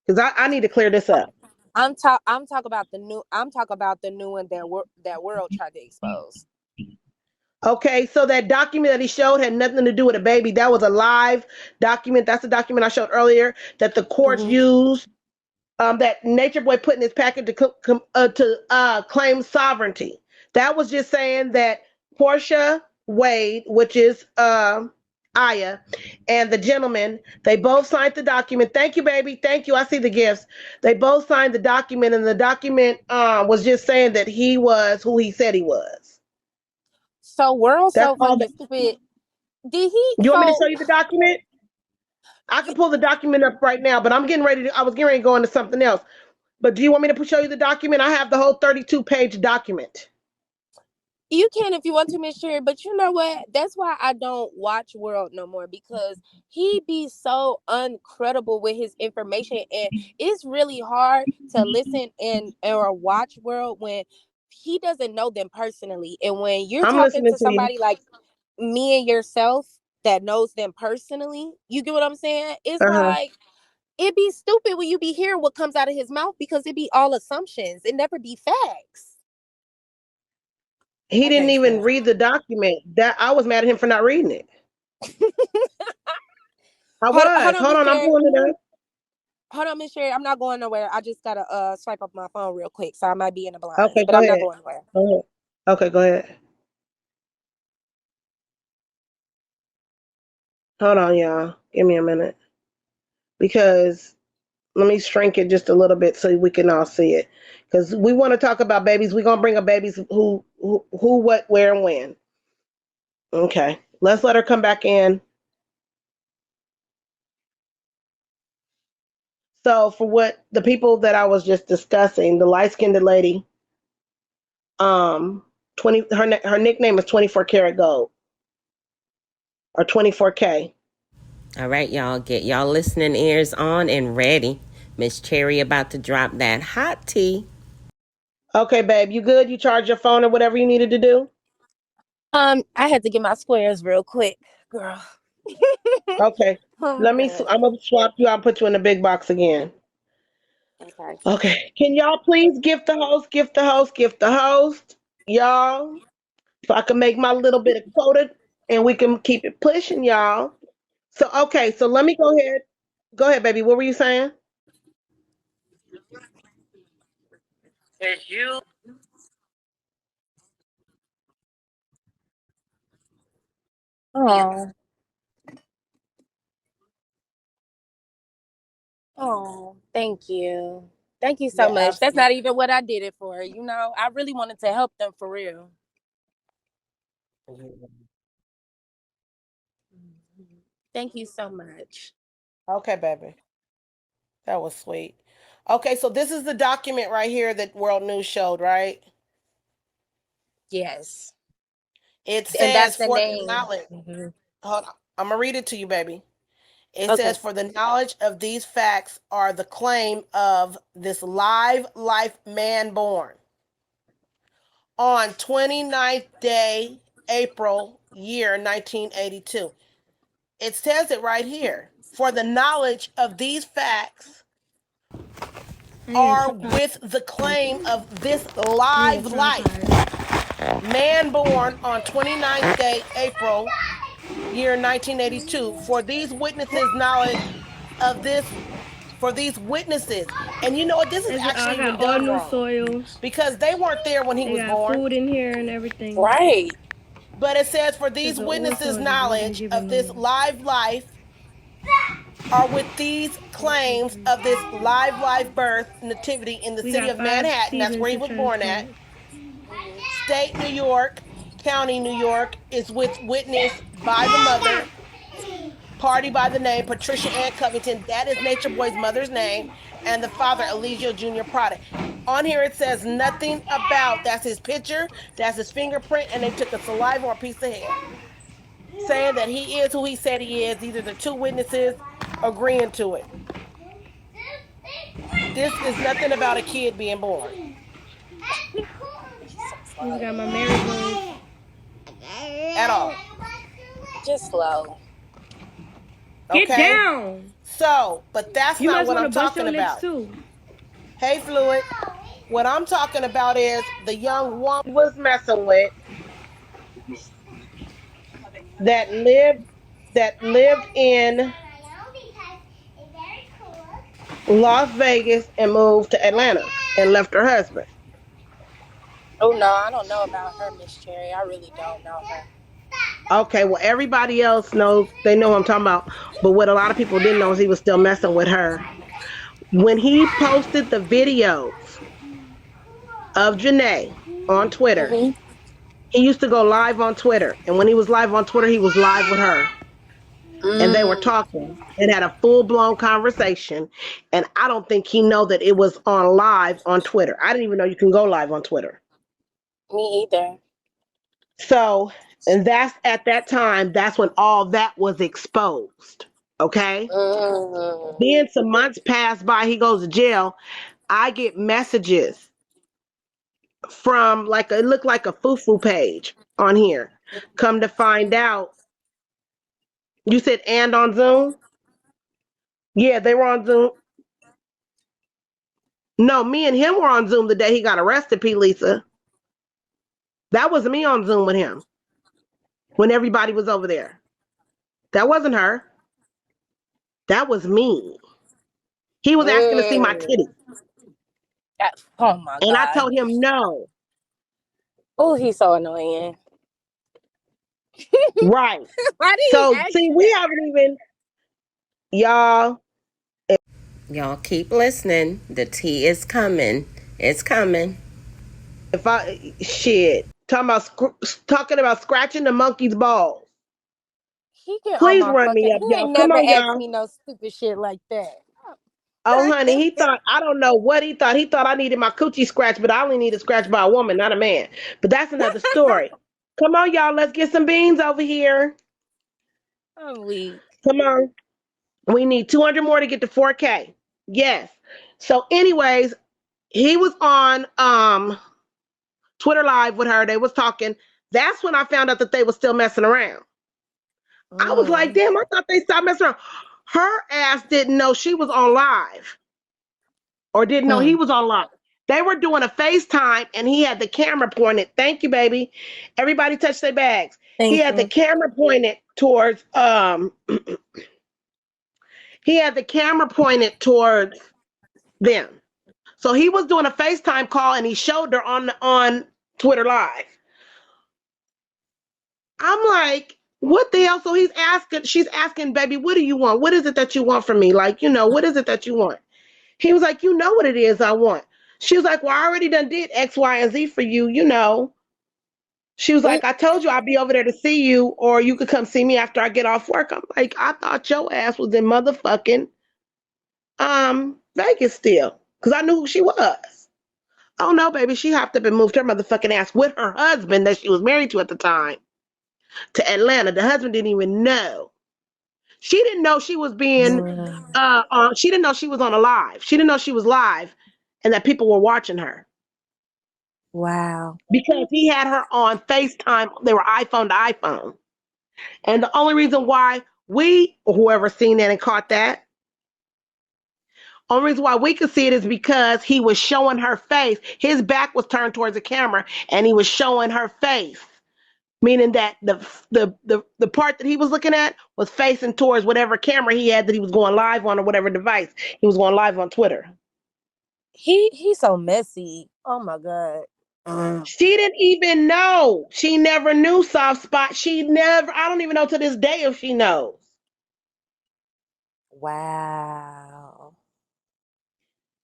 because I need to clear this up. I'm talking about the new. I'm talking about the new one that world tried to expose. Okay, so that document that he showed had nothing to do with a baby. That was a live document. That's the document I showed earlier that the courts Mhm. used. That Nature Boy put in his packet to claim sovereignty. That was just saying that Portia Wade, which is Aya, and the gentleman, they both signed the document. Thank you, baby. Thank you. I see the gifts. They both signed the document, and the document was just saying that he was who he said he was. So world That's so all. fucking stupid. Did he? You want me to So show you the document? I can pull the document up right now, but I was getting ready to go into something else. But do you want me to show you the document? I have the whole 32-page document. you can if you want to, Miss Sherry, but you know what? That's why I don't watch World no more because he be so uncredible with his information, and it's really hard to listen and or watch World when he doesn't know them personally. And when you're I'm talking listening to to you. somebody like me and yourself that knows them personally, you get what I'm saying? It's Uh-huh. like it be stupid when you be hearing what comes out of his mouth because it be all assumptions. It never be facts. He I didn't can't even stand read the document. That I was mad at him for not reading it. I Hold was. on, Hold Miss on, I'm Sherry. pulling it up. Hold on, Miss Sherry. I'm not going nowhere. I just gotta swipe up my phone real quick, so I might be in the blinds, Okay, but go I'm not ahead. going nowhere. Go ahead. Okay, go ahead. Hold on, y'all. Give me a minute. Because let me shrink it just a little bit so we can all see it. Because we want to talk about babies. We're gonna bring up babies who, what, where, and when. Okay. Let's let her come back in. So for what the people that I was just discussing, the light skinned lady, um, 20 her nickname is 24 karat gold or 24K. All right, y'all, get y'all listening ears on and ready. Miss Cherry about to drop that hot tea. Okay, babe, you good? You charge your phone or whatever you needed to do? I had to get my squares real quick, girl. Okay. I'm good. I'm gonna swap you out and put you in the big box again. Okay. Okay. Can y'all please gift the host, gift the host, gift the host, y'all? If I can make my little bit of quota and we can keep it pushing, y'all. So okay, so let me go ahead. Go ahead, baby. What were you saying? Oh, oh, thank you. Thank you so Yeah, much. That's absolutely. not even what I did it for. I really wanted to help them for real. Mhm. Thank you so much. Okay, baby. That was sweet. Okay, so this is the document right here that World News showed, right? Yes. It And that's says the for the name. knowledge. Hmm. Hold on. I'm gonna read it to you, baby. It Okay. says, for the knowledge of these facts are the claim of this live life man born on 29th day, April, year 1982. It says it right here. For the knowledge of these facts are with the claim of this live life man born on 29th day, April, year 1982. For these witnesses' knowledge of this for these witnesses. And you know what? This is actually I even got all done new wrong soil. because they weren't there when he They was got born. food in here and everything. Right. But it says, for Cause these the old witnesses' soil just wasn't knowledge giving of no this more. live life are with these claims of this live life birth nativity in the We city got of 5 Manhattan. That's seasons where he to was born at. transplant. State New York, County New York is with witness by the mother, party by the name Patricia Ann Covington. That is Nature Boy's mother's name, and the father Eligio Jr. Prada. On here it says nothing about. That's his picture. That's his fingerprint, and they took a saliva or a piece of hair, saying that he is who he said he is. These are the two witnesses agreeing to it. This is nothing about a kid being born So We slow. got my marigolds. at all. Just slow. Get Okay? down! So, but that's You not must what want I'm to bust talking your lips about. too. Hey, Fluid. What I'm talking about is the young woman was messing with that lived in Las Vegas and moved to Atlanta and left her husband. Oh no, I don't know about her, Miss Cherry. I really don't know her. Okay, well everybody else knows, they know what I'm talking about, but what a lot of people didn't know is he was still messing with her. When he posted the videos of Janae on Twitter, Hmm. he used to go live on Twitter, and when he was live on Twitter, he was live with her, and they were Mm, talking and had a full-blown conversation. And I don't think he know that it was on live on Twitter. I didn't even know you can go live on Twitter. me either. So, and that's at that time, that's when all that was exposed. Okay. Mm, Then some months pass by, he goes to jail. I get messages from like it looked like a foo page on here. Come to find out, you said and on Zoom? Yeah, they were on Zoom. No, me and him were on Zoom the day he got arrested, P. Lisa. That was me on Zoom with him when everybody was over there. That wasn't her. That was me. He was asking to see my mm. titty. Oh my And I god. told him no. Oh, he's so annoying. Right. Why did he So ask see, you we that? haven't even, y'all. Y'all keep listening. The tea is coming. It's coming. If I shit talking about scratching the monkey's balls. He get on Please my run me fucking. up, He y'all. ain't Come never on, asked y'all. me no stupid shit like that. Oh, honey, he thought, I don't know what he thought. He thought I needed my coochie scratched, but I only need a scratch by a woman, not a man. But that's another story. Come on, y'all. Let's get some beans over here. I'm weak. Come on. We need 200 more to get to 4K. Yes. So, anyways, he was on Twitter Live with her. They was talking. That's when I found out that they were still messing around. I was like, Mm. damn, I thought they stopped messing around. Her ass didn't know she was on live. or didn't know he was on live. They were doing a FaceTime and he had the camera pointed. Thank you, baby. Everybody touch their bags. He Thank had the you. camera pointed towards he had the camera pointed towards them. So he was doing a FaceTime call and he showed her on Twitter Live. I'm like, what the hell? So she's asking, baby, what do you want? What is it that you want from me? Like, what is it that you want? He was like, you know what it is I want. She was like, well, I already done did X, Y, and Z for you, She was like, I told you I'd be over there to see you, or you could come see me after I get off work. I'm like, I thought your ass was in motherfucking Vegas still. Because I knew who she was. Oh no, baby, she hopped up and moved her motherfucking ass with her husband that she was married to at the time to Atlanta. The husband didn't even know. She didn't know she was being she didn't know she was on a live. She didn't know she was live and that people were watching her. Wow. Because he had her on FaceTime. They were iPhone to iPhone. And the only reason why we, or whoever seen that and caught that, only reason why we could see it is because he was showing her face. His back was turned towards the camera and he was showing her face. Meaning that the part that he was looking at was facing towards whatever camera he had that he was going live on or whatever device. He was going live on Twitter. He's so messy. Oh my God. She didn't even know. She never knew soft spot. I don't even know to this day if she knows. Wow.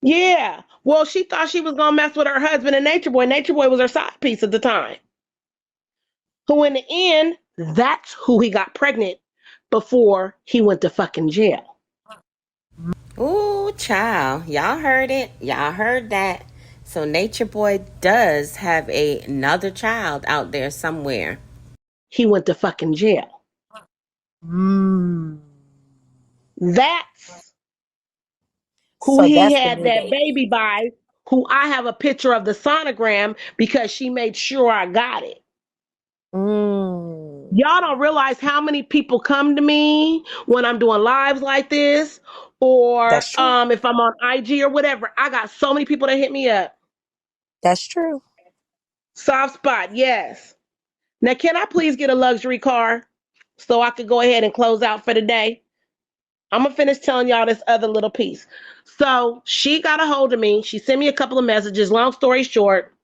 Yeah. Well, she thought she was going to mess with her husband and Nature Boy. Nature Boy was her side piece at the time. Who in the end, that's who he got pregnant before he went to fucking jail. Ooh, child. Y'all heard it. Y'all heard that. So Nature Boy does have another child out there somewhere. He went to fucking jail. That's who So he that's the had new that baby. baby by, who I have a picture of the sonogram because she made sure I got it. Y'all don't realize how many people come to me when I'm doing lives like this, or That's true. if I'm on IG or whatever. I got so many people that hit me up. That's true. Soft spot, yes. Now, can I please get a luxury car so I could go ahead and close out for the day? I'm gonna finish telling y'all this other little piece. So she got a hold of me. She sent me a couple of messages. Long story short,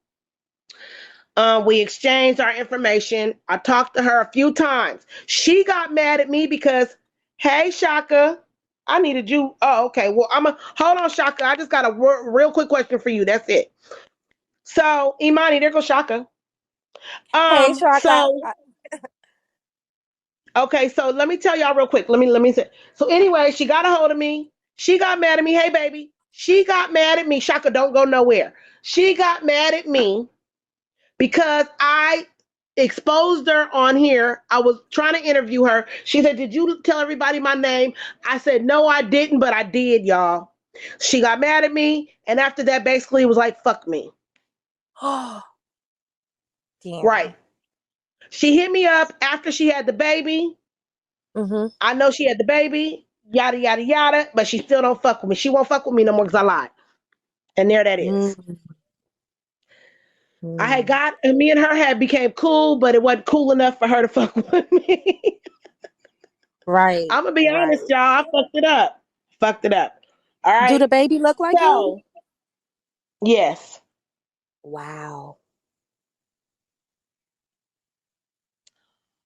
we exchanged our information. I talked to her a few times. She got mad at me because, hey, Shaka, I needed you. Oh, okay. Well, hold on, Shaka. I just got a real quick question for you. That's it. So, Imani, there goes Shaka. Hey, Shaka. So okay, so let me tell y'all real quick. Let me say. So anyway, she got a hold of me. She got mad at me. Hey, baby. She got mad at me. Shaka, don't go nowhere. She got mad at me because I exposed her on here. I was trying to interview her. She said, "Did you tell everybody my name?" I said, "No, I didn't, but I did, y'all." She got mad at me, and after that, basically, it was like, "Fuck me." Damn. Right. She hit me up after she had the baby. I know she had the baby, yada, yada, yada, but she still don't fuck with me. She won't fuck with me no more because I lied. And there that is. I had got, and me and her had became cool, but it wasn't cool enough for her to fuck with me. Right. I'm going to be honest, y'all. I fucked it up. Fucked it up. All right. Do the baby look like you? Yes. Wow.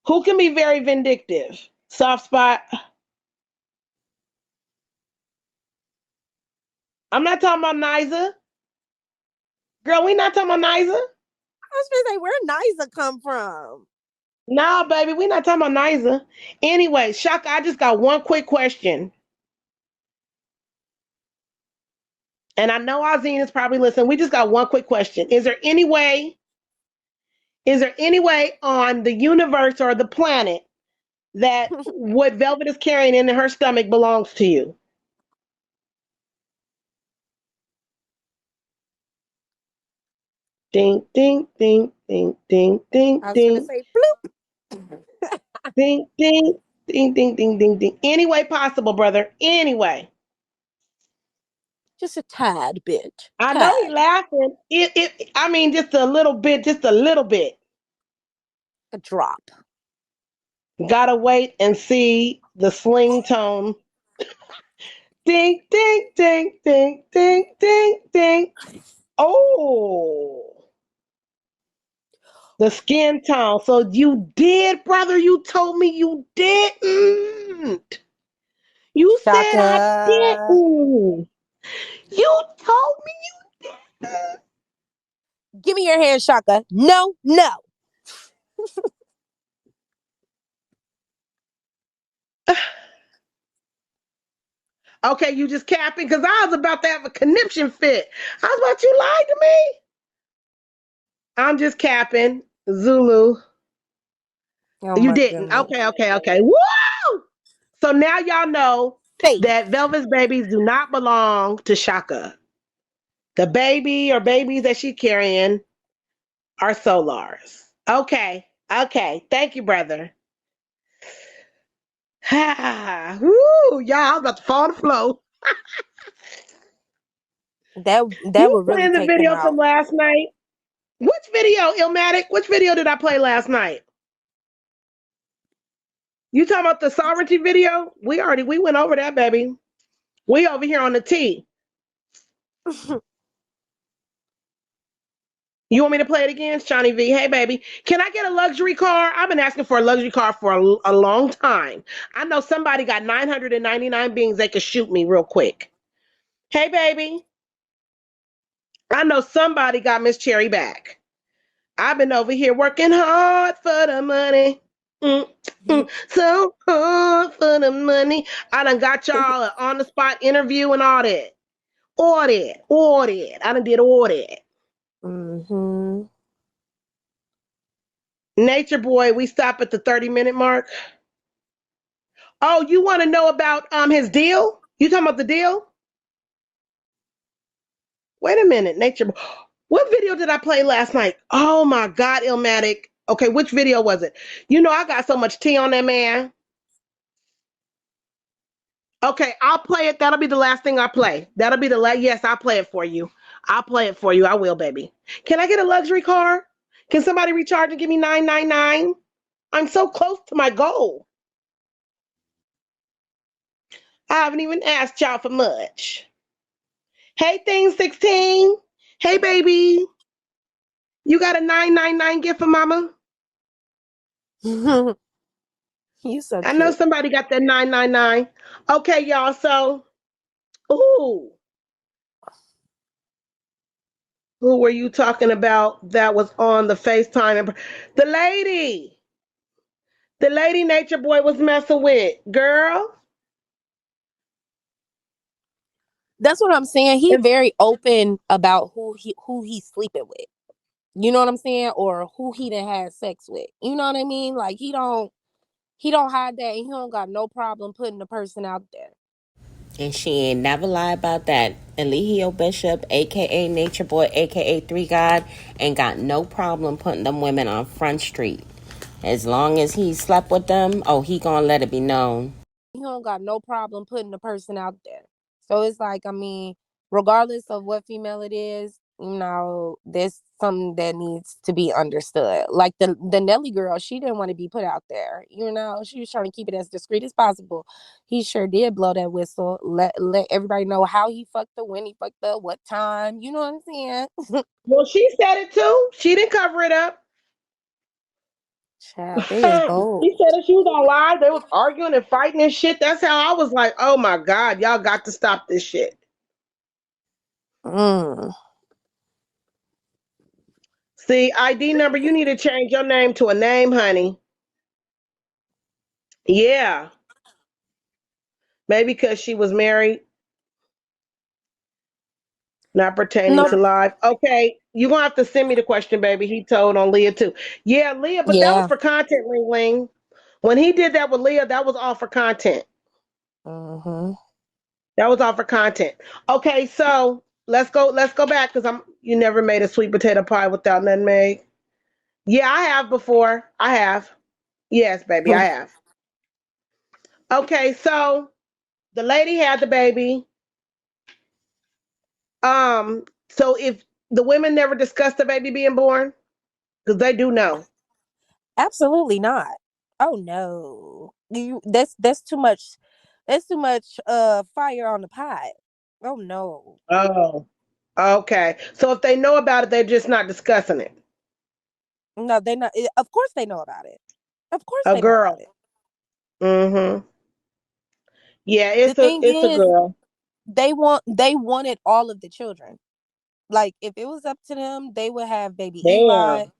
Who can be very vindictive? Soft spot. I'm not talking about Niza. Girl, we not talking about Niza. I was gonna say, where Niza come from? No, baby, we not talking about Niza. Anyway, Shaka, I just got one quick question. And I know Azine is probably listening. We just got one quick question. Is there any way on the universe or the planet that what Velvet is carrying in her stomach belongs to you? Ding, ding, ding, ding, ding, ding, I was gonna ding. say bloop. Ding, ding, ding, ding, ding, ding, ding. Any way possible, brother. Anyway. Just a tad bit. I know he Tad. laughing. I mean, just a little bit, just a little bit. A drop. Gotta wait and see the sling tone. Ding, ding, ding, ding, ding, ding, ding. Oh, the skin tone. So you did, brother. You told me you didn't. You said I Shaka. didn't. You told me you didn't. Give me your hand, Shaka. No, no. Okay, you just capping because I was about to have a conniption fit. I was about, you lied to me. I'm just capping. Zulu. Oh You my didn't. goodness. Okay, okay, okay. Woo! So now y'all know Faith. that Velvet's babies do not belong to Shaka. The baby or babies that she carrying are Solar's. Okay, okay. Thank you, brother. Woo, y'all, I was about to fall on the floor. That You would really playing the take them video from out. last night? Which video, Illmatic? Which video did I play last night? You talking about the sovereignty video? We went over that, baby. We over here on the T. You want me to play it again, Shawnee V? Hey, baby, can I get a luxury car? I've been asking for a luxury car for a long time. I know somebody got 999 beans they could shoot me real quick. Hey, baby, I know somebody got Miss Cherry back. I've been over here working hard for the money. So hard for the money. I done got y'all an on the spot interview and all that. All that. I done did all that. Mm-hmm. Nature Boy, we stop at the 30-minute mark. Oh, you want to know about his deal? You talking about the deal? Wait a minute, Nature Boy. What video did I play last night? Oh my God, Illmatic. Okay, which video was it? You know I got so much tea on that man. Okay, I'll play it. That'll be the last thing I play. That'll be the last. Yes, I'll play it for you. I'll play it for you. I will, baby. Can I get a luxury car? Can somebody recharge and give me 999? I'm so close to my goal. I haven't even asked y'all for much. Hey, thing 16. Hey, baby. You got a 999 gift for mama? You so I know cute. somebody got that 999. Okay, y'all. So, ooh, who were you talking about that was on the FaceTime? The lady. The lady Nature Boy was messing with. Girl. That's what I'm saying. He It's, very open about who he's sleeping with. You know what I'm saying? Or who he done had sex with. You know what I mean? Like he don't hide that, and he don't got no problem putting the person out there. And she ain't never lie about that. Eligio Bishop, aka Nature Boy, aka Three God, ain't got no problem putting them women on Front Street. As long as he slept with them, oh, he gonna let it be known. He don't got no problem putting the person out there. So it's like, I mean, regardless of what female it is, there's something that needs to be understood. Like the Nelly girl, she didn't want to be put out there. She was trying to keep it as discreet as possible. He sure did blow that whistle. Let everybody know how he fucked her, when he fucked her, what time. You know what I'm saying? well, she said it too. She didn't cover it up. Child, they is He bold. said that she was on live. They was arguing and fighting and shit. That's how I was like, oh my God, y'all got to stop this shit. Mm. See, ID number, you need to change your name to a name, honey. Yeah. Maybe because she was married, not pertaining No, to live. Okay, you're gonna have to send me the question, baby. He told on Leah too. Yeah, Leah, but that was yeah. for content, Ling Ling. When he did that with Leah, that was all for content. Mm-hmm. That was all for content. Okay, so let's go back because you never made a sweet potato pie without nutmeg. Yeah, I have before. I have. Yes, baby, I have. Okay, so the lady had the baby. So if the women never discussed the baby being born, because they do know. Absolutely not. Oh no. That's too much. That's too much fire on the pot. Oh no. Oh, okay. So if they know about it, they're just not discussing it. No, they not. Of course they know about it. Of course A they know about girl. it. Mm-hmm. Yeah, The thing it's a is, girl. they wanted all of the children. Like if it was up to them, they would have baby Eli. Damn.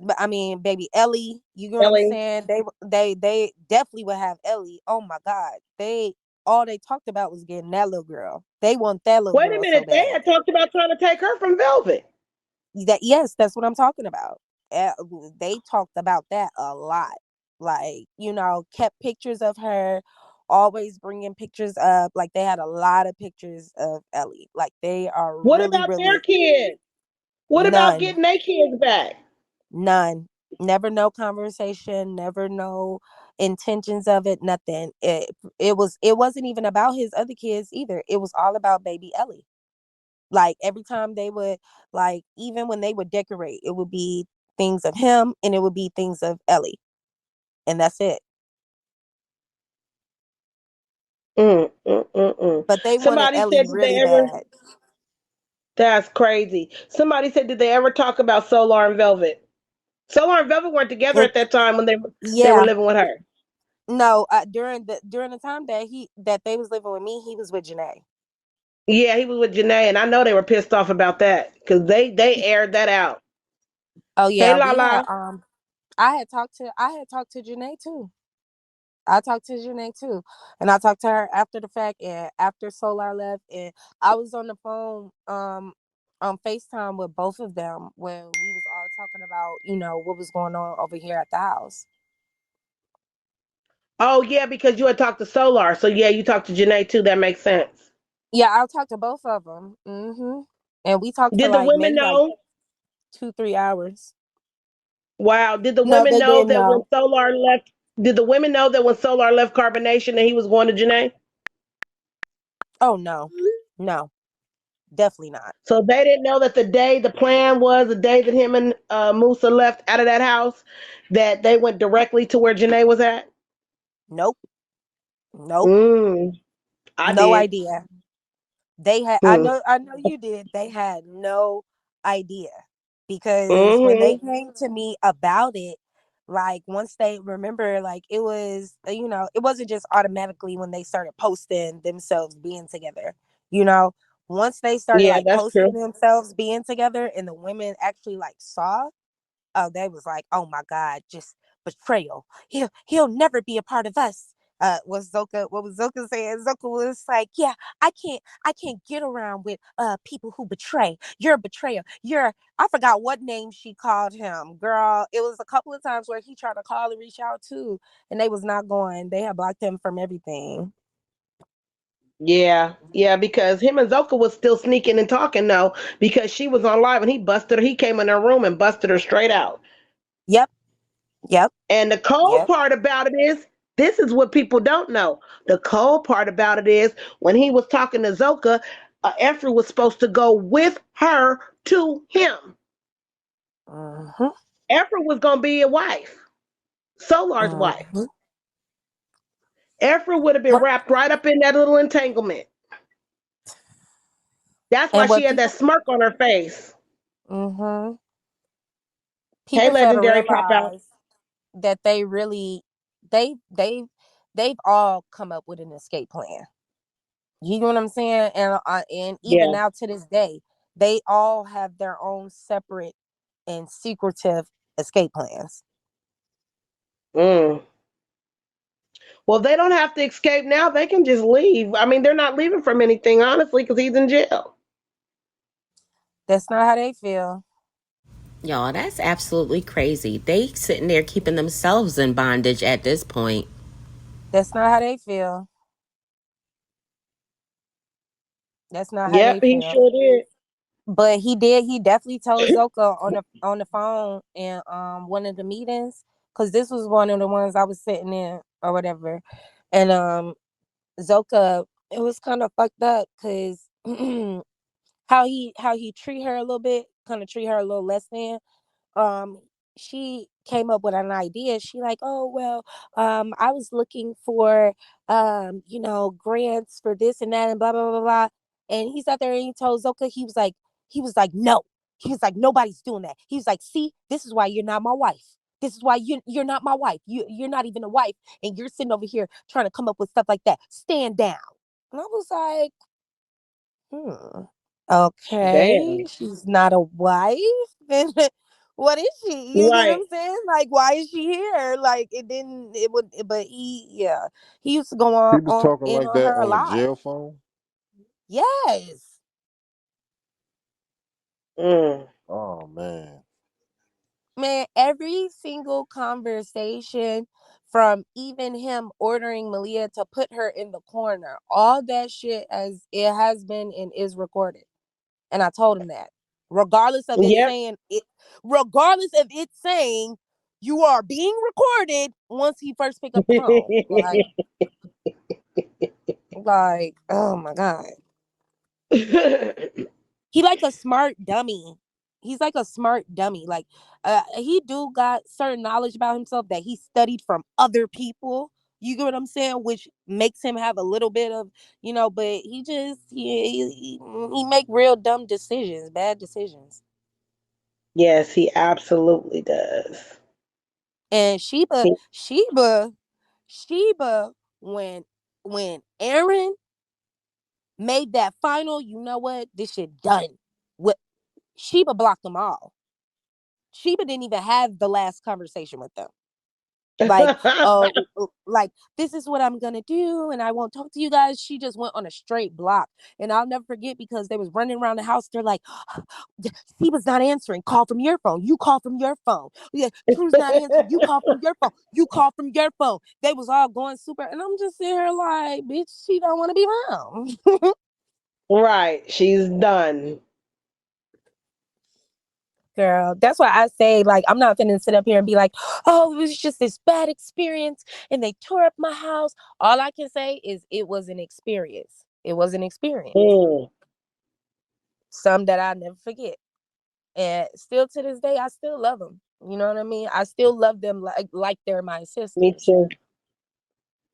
But I mean, baby Ellie. You get what I'm Ellie. saying? They definitely would have Ellie. Oh my God. They all they talked about was getting that little girl. They want that little Wait a girl so minute. They bad. had talked about trying to take her from Velvet. That yes, that's what I'm talking about. Uh, they talked about that a lot. Like kept pictures of her, always bringing pictures up. Like they had a lot of pictures of Ellie. Like they are What really, about their really kids? What about none, getting their kids back? none. Never no conversation. Never no intentions of it. Nothing. It wasn't even about his other kids either. It was all about baby Ellie. Like every time they would, like even when they would decorate, it would be things of him and it would be things of Ellie, and that's it. Mm, mm, mm, mm. But they wanted Somebody Ellie said, did they really ever? bad. That's crazy. Somebody said, did they ever talk about Solar and Velvet? Solar and Velvet weren't together It, at that time when they were yeah, living with her. no. During the time that they was living with me, he was with Janae. Yeah, he was with Janae, and I know they were pissed off about that because they aired that out. Oh Hey, yeah, we had Lala. I had talked to Janae too. I talked to Janae too, and I talked to her after the fact and after Solar left, and I was on the phone on FaceTime with both of them when we was all talking about what was going on over here at the house. Oh yeah, because you had talked to Solar, so yeah, you talked to Janae too. That makes sense. Yeah, I talked to both of them, and we talked for Did the like women maybe like know? 2-3 hours. Wow. Did the No, women they know didn't that when know. Solar left? Did the women know that when Solar left Carbonation that he was going to Janae? Oh no, no, definitely not. So they didn't know that the plan was the day that him and Musa left out of that house, that they went directly to where Janae was at. Nope, nope, Mm, I no did. idea. They had Mm, I know you did. They had no idea because when they mm-hmm. came to me about it, like once they remember, like it was, it wasn't just automatically when they started posting themselves being together. You know, once they started Yeah, like that's posting true. themselves being together and the women actually like saw, oh, they was like, oh my God, just betrayal. He'll never be a part of us. What was Zoka saying? Zoka was like, yeah, I can't get around with people who betray. You're a betrayer. I forgot what name she called him. Girl, it was a couple of times where he tried to call and reach out too, and they was not going. They had blocked him from everything. Yeah, yeah, because him and Zoka was still sneaking and talking though, because she was on live and he busted her. He came in her room and busted her straight out. Yep, yep, And the cold yep. part about it is, this is what people don't know. The cold part about it is, when he was talking to Zoka, Effie was supposed to go with her to him. Mm-hmm, Effie was going to be a wife, Solar's wife. mm-hmm. Effie would have been wrapped right up in that little entanglement. That's why And she what had that people, smirk on her face. mm-hmm. Hey, People fail to Legendary Pop Out. realize that they really they they they've all come up with an escape plan. You know what I'm saying? And even Yeah. now to this day, they all have their own separate and secretive escape plans. Mm. Well, they don't have to escape now. They can just leave. I mean, they're not leaving from anything, honestly, because he's in jail. That's not how they feel. Y'all, that's absolutely crazy. They sitting there keeping themselves in bondage at this point. That's not how they feel. That's not how Yep, they he feel. sure did. But he did. He definitely told Zoka on the phone in one of the meetings, because this was one of the ones I was sitting in or whatever, and Zoka, it was kind of fucked up because how he treat her a little bit, kind of treat her a little less than. um she came up with an idea. She like, oh well, I was looking for grants for this and that and blah blah blah blah. And he sat there and he told Zoka, he was like no. He was like, nobody's doing that. He was like, see, this is why you're not my wife. This is why you're not my wife. You're not even a wife, and you're sitting over here trying to come up with stuff like that. Stand down. And I was like, okay, Damn. she's not a wife. Then what is she? You get what Right. I'm saying? Like, why is she here? Like, it didn't. It would. But he used to go He on was talking in like on that her a on a lot. jail phone. Yes, Mm. Oh man. man. Every single conversation, from even him ordering Malia to put her in the corner, all that shit as it has been and is recorded. And I told him that, Yep. regardless of it saying you are being recorded once he first picked up the phone. Like, oh my God. He like a smart dummy. He's like a smart dummy. Like, he do got certain knowledge about himself that he studied from other people. You get what I'm saying? Which makes him have a little bit of, but he just he make real dumb decisions, bad decisions. Yes, he absolutely does. And Sheba, He- Sheba, Sheba, when Aaron made that final, you know what? This shit done. What Sheba blocked them all. Sheba didn't even have the last conversation with them. Like, like, this is what I'm gonna do, and I won't talk to you guys. She just went on a straight block. And I'll never forget, because they was running around the house. They're like, Seba's not answering. Call from your phone. You call from your phone. Yeah, True's not answering. You call from your phone. You call from your phone. They was all going super, and I'm just sitting here like, bitch, she don't want to be around. right. She's done. Girl, that's why I say, like, I'm not gonna sit up here and be like, oh, it was just this bad experience and they tore up my house. All I can say is it was an experience. It was an experience. Mm. Some that I never forget. And still to this day, I still love them. You know what I mean? I still love them like they're my Me sisters. too.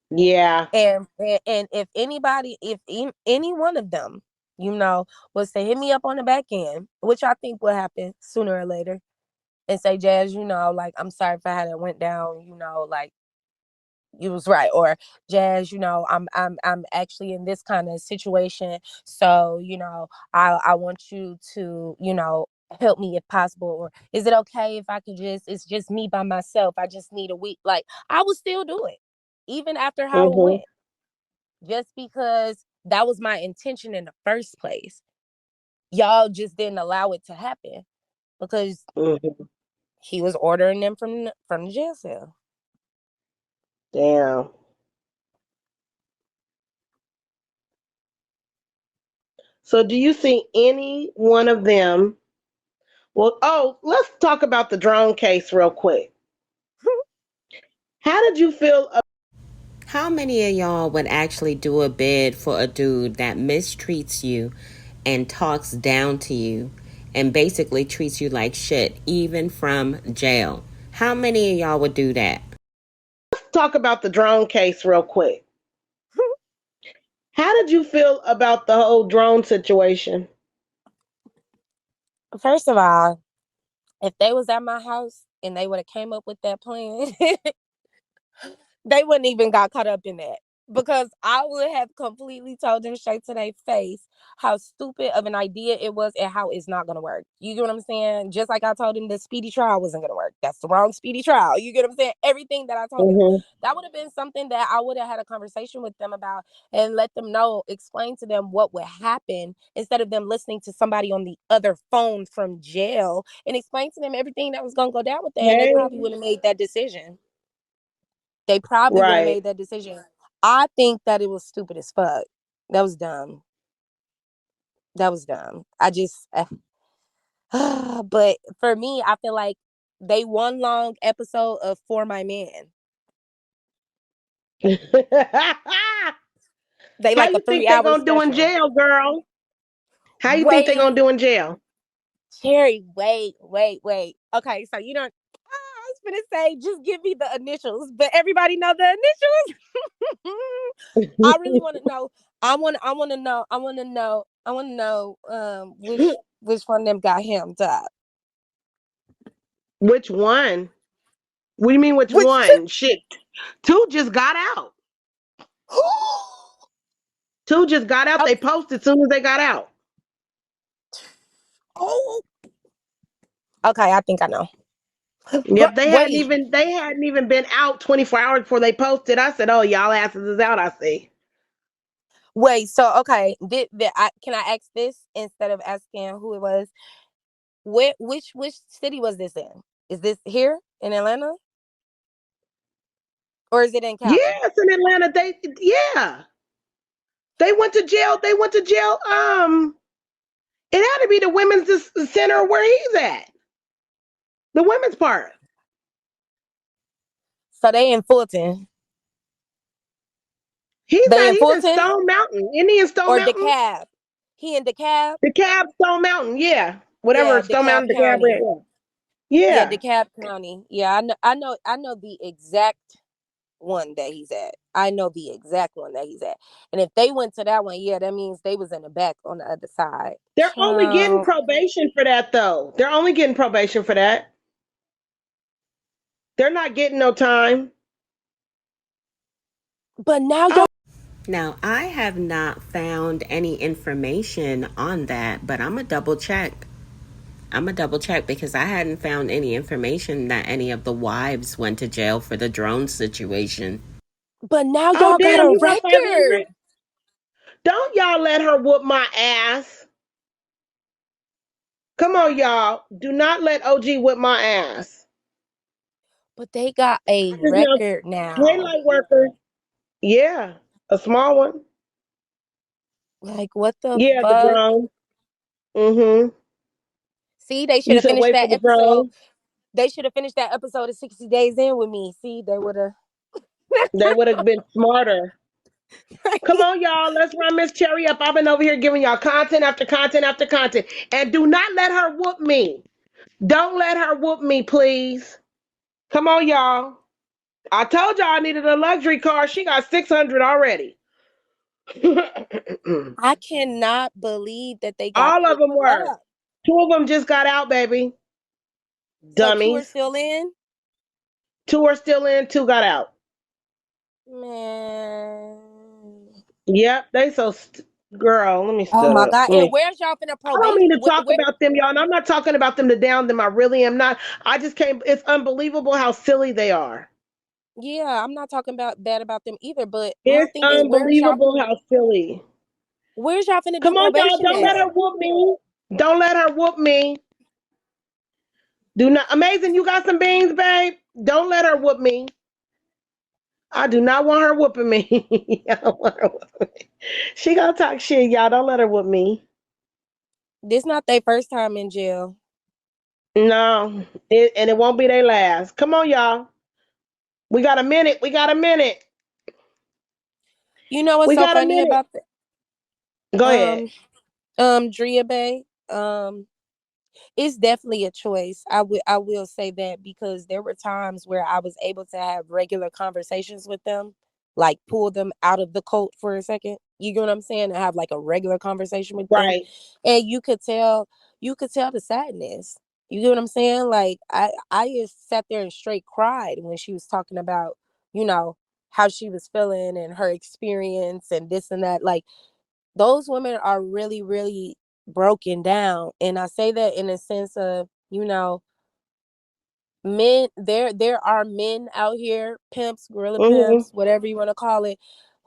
Yeah. And if anybody, if any one of them, was to hit me up on the back end, which I think will happen sooner or later, and say, Jazz, like, I'm sorry for how that went down, like, you was right. Or, Jazz, I'm actually in this kind of situation. So, I want you to, help me if possible. Or is it okay if I could it's just me by myself? I just need a week. Like, I would still do it, even after how it Hmm. went, just because that was my intention in the first place. Y'all just didn't allow it to happen because Hmm. he was ordering them from the jail cell. Damn. So, do you see any one of them? Well, let's talk about the drone case real quick. How did you feel? How many of y'all would actually do a bid for a dude that mistreats you and talks down to you and basically treats you like shit, even from jail? How many of y'all would do that? Let's talk about the drone case real quick. How did you feel about the whole drone situation? First of all, if they was at my house and they would have came up with that plan, they wouldn't even got caught up in that, because I would have completely told them straight to their face how stupid of an idea it was and how it's not gonna work. You get what I'm saying? Just like I told them the speedy trial wasn't gonna work. That's the wrong speedy trial. You get what I'm saying? Everything that I told them. Hmm. That would have been something that I would have had a conversation with them about and let them know, explain to them what would happen, instead of them listening to somebody on the other phone from jail, and explain to them everything that was gonna go down with that, and they Hey. probably would have made that decision. They probably would have Right. made that decision. I think that it was stupid as fuck. That was dumb. That was dumb. But for me, I feel like they one long episode of For My Man. They How like a you think they 3 hour gonna do in special. jail, girl? How you think they gonna Wait, do in jail? Cherry, wait. Okay, so you don't. I was gonna say just give me the initials, but everybody know the initials. I really want to know. I want to know. Which one of them got him up? Which one? What do you mean which Which two? one? Shit. Two just got out. Two just got out. They Okay. posted as soon as they got out. Oh. Okay, I think I know. Girl, Yep, they hadn't wait, even they hadn't even been out 24 hours before they posted. I said, "Oh, y'all asses is out." I see. wait. So okay, can I ask this instead of asking who it was? Which city was this in? Is this here in Atlanta or is it in Cali? Yes, in Atlanta, yeah, they went to jail. They went to jail. It had to be the women's center where he's at. The women's part. So they in Fulton. He's They not. in He's in Fulton Stone Mountain. Isn't he in Stone or Mountain? DeKalb? He in DeKalb? The cab, Stone Mountain. Yeah, whatever Yeah, Stone DeKalb Mountain, the cab. County. Yeah, Yeah, DeKalb County. Yeah, I know the exact one that he's at. I know the exact one that he's at. And if they went to that one, yeah, that means they was in the back on the other side. they're only getting Child. probation for that, though. They're only getting probation for that. They're not getting no time. But now Oh, y'all. Now, I have not found any information on that, but I'm going to double check. I'm going to double check because I hadn't found any information that any of the wives went to jail for the drone situation. But now oh, y'all got damn! a You got 500. record. Don't y'all let her whoop my ass. Come on, y'all. Do not let OG whip my ass. But they got a I just know. record Hey, now. light worker. Yeah, a small one. Like what the Yeah, the fuck? drone. Mm-hmm. See, they should You have said finished wait for that the episode. drone. They should have finished that episode of 60 Days In with me. See, they would have. They would have been smarter. Come on, y'all. Let's run Miss Cherry up. I've been over here giving y'all content after content after content. And do not let her whoop me. Don't let her whoop me, please. Come on, y'all. I told y'all I needed a luxury car. She got 600 already. I cannot believe that they got All of picked them were. up. Two of them just got out, baby. So two are Dummies. still in? Two are still in, two got out. Man. Yep, they girl, let me Oh shut my up. God. And where's y'all finna I don't probate? mean to talk Where? about them, y'all. And I'm not talking about them to down them. I really am not. I just can't. It's unbelievable how silly they are. Yeah, I'm not talking about bad about them either. But my It's thing is, unbelievable how silly. where's y'all finna do Come on, y'all. probation Don't let at? her whoop me. Don't let her whoop me. Do not. Amazing. You got some beans, babe. Don't let her whoop me. I do not want her whooping me. I don't want her whooping me. She gonna talk shit, y'all. Don't let her whoop me. This not their first time in jail. No, and it won't be their last. Come on, y'all. We got a minute. We got a minute. You know what's We so got a funny minute. about the Go ahead. um Drea Bay? It's definitely a choice. I will say that because there were times where I was able to have regular conversations with them, like pull them out of the cult for a second. You get what I'm saying? And have like a regular conversation with them. Right. And you could tell the sadness. You get what I'm saying? Like I just sat there and straight cried when she was talking about, you know, how she was feeling and her experience and this and that. Like those women are really, really broken down. And I say that in a sense of, you know, men, there are men out here, pimps, gorilla Hmm. pimps, whatever you want to call it,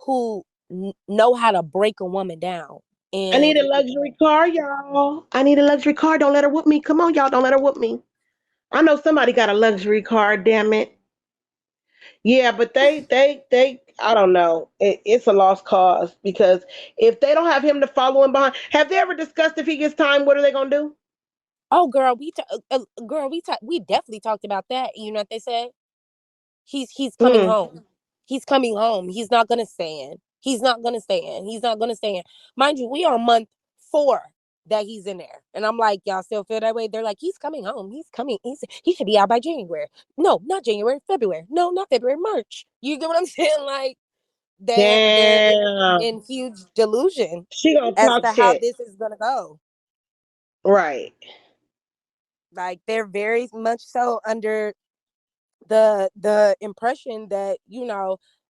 who know how to break a woman down. I need And a luxury car, y'all. I need a luxury car. Don't let her whoop me. Come on, y'all. Don't let her whoop me. I know somebody got a luxury car. Damn it. Yeah, but they. I don't know. It's a lost cause because if they don't have him to follow him behind, have they ever discussed if he gets time? What are they gonna do? oh girl, we definitely talked about that. You know what they said? He's coming Hmm. home. He's coming home. He's not gonna stay in. He's not gonna stay in. He's not gonna stay in. Mind you, we are month 4. that he's in there. And I'm like, y'all still feel that way? They're like, he's coming home. He's coming. He should be out by January. No, not January, February. No, not February, March. You get what I'm saying? Like they're Damn. in huge delusion She gonna as talk to how shit. this is gonna go. Right. Like they're very much so under the impression that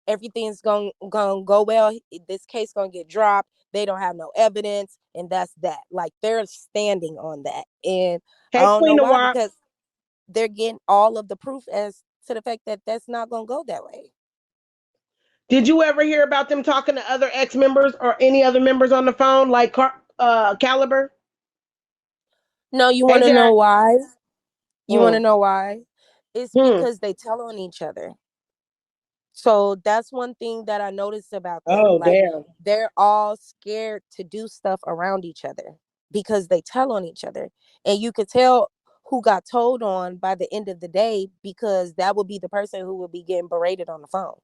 everything's going to go well. This case going to get dropped. They don't have no evidence, and that's that. Like they're standing on that, and I Hey, don't know Queen of why, WAP. because they're getting all of the proof as to the fact that that's not going to go that way. Did you ever hear about them talking to other ex members or any other members on the phone, like Caliber? No, you Hey, want to know Jack. why? You want to Hmm. know why? It's Hmm. because they tell on each other. So that's one thing that I noticed about them. Oh, Like damn. they're all scared to do stuff around each other because they tell on each other. And you could tell who got told on by the end of the day, because that would be the person who would be getting berated on the phone.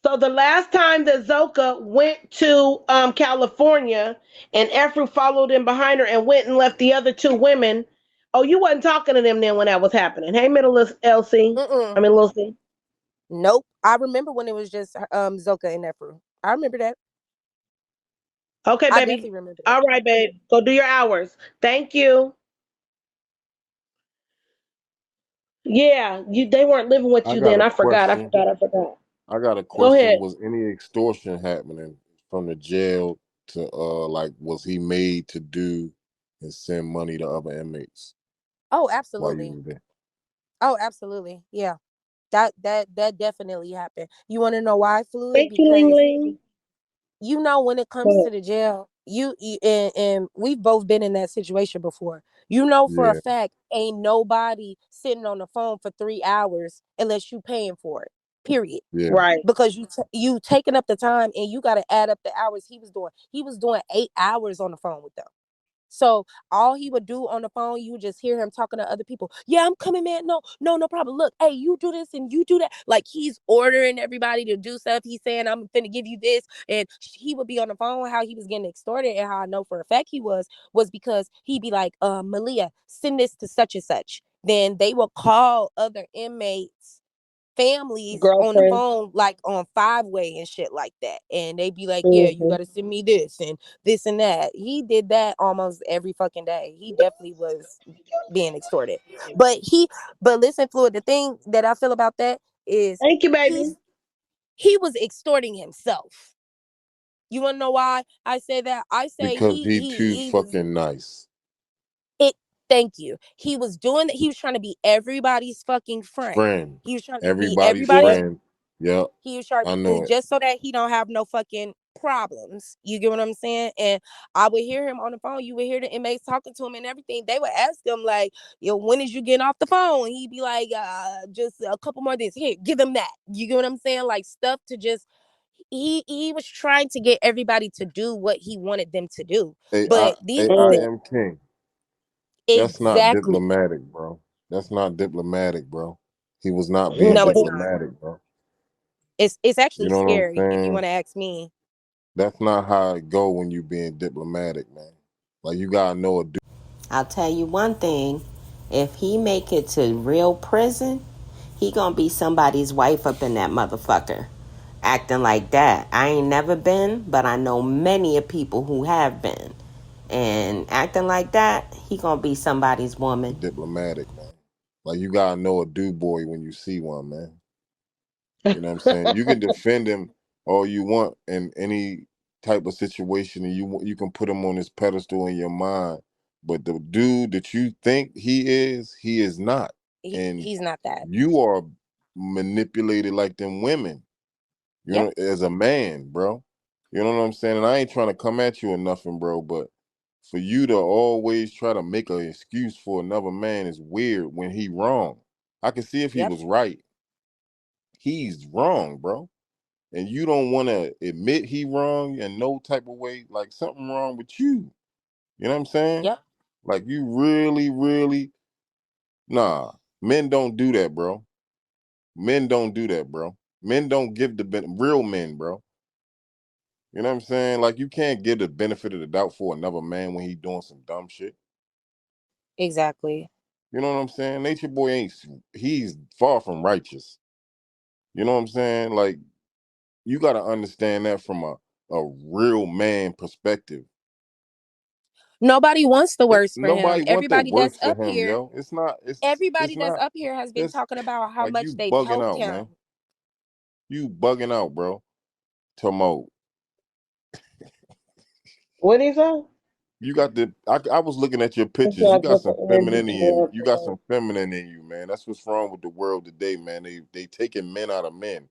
So the last time that Zoka went to California and Efru followed in behind her and went and left the other two women, oh, you wasn't talking to them then when that was happening. Hey, middle LC. I Mm-mm. mean, Lil C. Nope. I remember when it was just Zoka and Efru. I remember that. Okay, I baby. definitely remember that. All right, babe. Go do your hours. Thank you. Yeah, they weren't living with I you got then. a I forgot. I question. forgot. I forgot. I got a Go question. ahead. Was any extortion happening from the jail to like was he made to do and send money to other inmates Oh, while you absolutely. were there? Oh, absolutely. Yeah. That definitely happened. You want to know why, Fluid? Thank you, Ling Because Ling. when it Go comes ahead. to the jail, and we've both been in that situation before. For a Yeah, fact, ain't nobody sitting on the phone for 3 hours unless you paying for it. Period. yeah. Right. Because you taking up the time, and you got to add up the hours he was doing. He was doing 8 hours on the phone with them. So all he would do on the phone, you would just hear him talking to other people. Yeah, I'm coming, man. No, no, no problem. Look, hey, you do this and you do that. Like he's ordering everybody to do stuff. He's saying, I'm finna give you this. And he would be on the phone, how he was getting extorted, and how I know for a fact he was because he'd be like, Malia, send this to such and such. Then they will call other inmates families on the Girlfriend. phone, like on five-way and shit like that, and they be like, yeah, you Mm-hmm. got to send me this and this and that. He did that almost every fucking day. He definitely was being extorted. But listen, Floyd, the thing that I feel about that is Thank you, baby. he's he was extorting himself. You want to know why I say that? I say Because he too he was fucking nice. it. Thank you. He was doing that. He was trying to be everybody's fucking friend. Friend. He was trying to be Everybody's everybody's. Yep. friend. Yep. He was trying I to, know it. just so that he don't have no fucking problems. You get what I'm saying? And I would hear him on the phone. You would hear the inmates talking to him and everything. They would ask him like, "Yo, when is you getting off the phone?" He'd be like, "Just a couple more days. Here, give him that." You get what I'm saying? Like stuff to just. He was trying to get everybody to do what he wanted them to do, but I Mm. am king. That's not exactly. diplomatic, bro. That's not diplomatic, bro. He was not being No, it's not. diplomatic, bro. It's You actually know what I'm scary if you saying? want to ask me. That's not how it go when you being diplomatic, man. Like you gotta know a dude. I'll tell you one thing. If he make it to real prison, he gonna be somebody's wife up in that motherfucker. Acting like that. I ain't never been, but I know many of people who have been. And acting like that, he gonna be somebody's woman. Diplomatic, man. Like you gotta know a dude boy when you see one, man. You know what I'm saying? You can defend him all you want in any type of situation, and you can put him on this pedestal in your mind. But the dude that you think he is not, and He's not that. you are manipulated like them women. You Yep. know, as a man, bro. You know what I'm saying? And I ain't trying to come at you or nothing, bro. But for you to always try to make an excuse for another man is weird when he wrong. I can see if he Yep. was right. He's wrong, bro, and you don't want to admit he wrong in no type of way, like something wrong with you. You know what I'm saying? Yep. Like you really, really, nah. Men don't do that, bro. Men don't do that, bro. Men don't give the real men, bro. You know what I'm saying? Like, you can't give the benefit of the doubt for another man when he doing some dumb shit. Exactly. You know what I'm saying? Nature Boy he's far from righteous. You know what I'm saying? Like, you got to understand that from a real man perspective. Nobody wants the worst for him. Nobody want the Everybody that's worst for up him, here, yo. It's not, everybody that's up here has been it's talking about how like, much you they've bugging helped out, man. him. You bugging out, bro. Tomo. What is that? You got I was looking at your It's pictures. You not got just some the energy femininity in towards you. Got it. some feminine in you, man. That's what's wrong with the world today, man. They taking men out of men.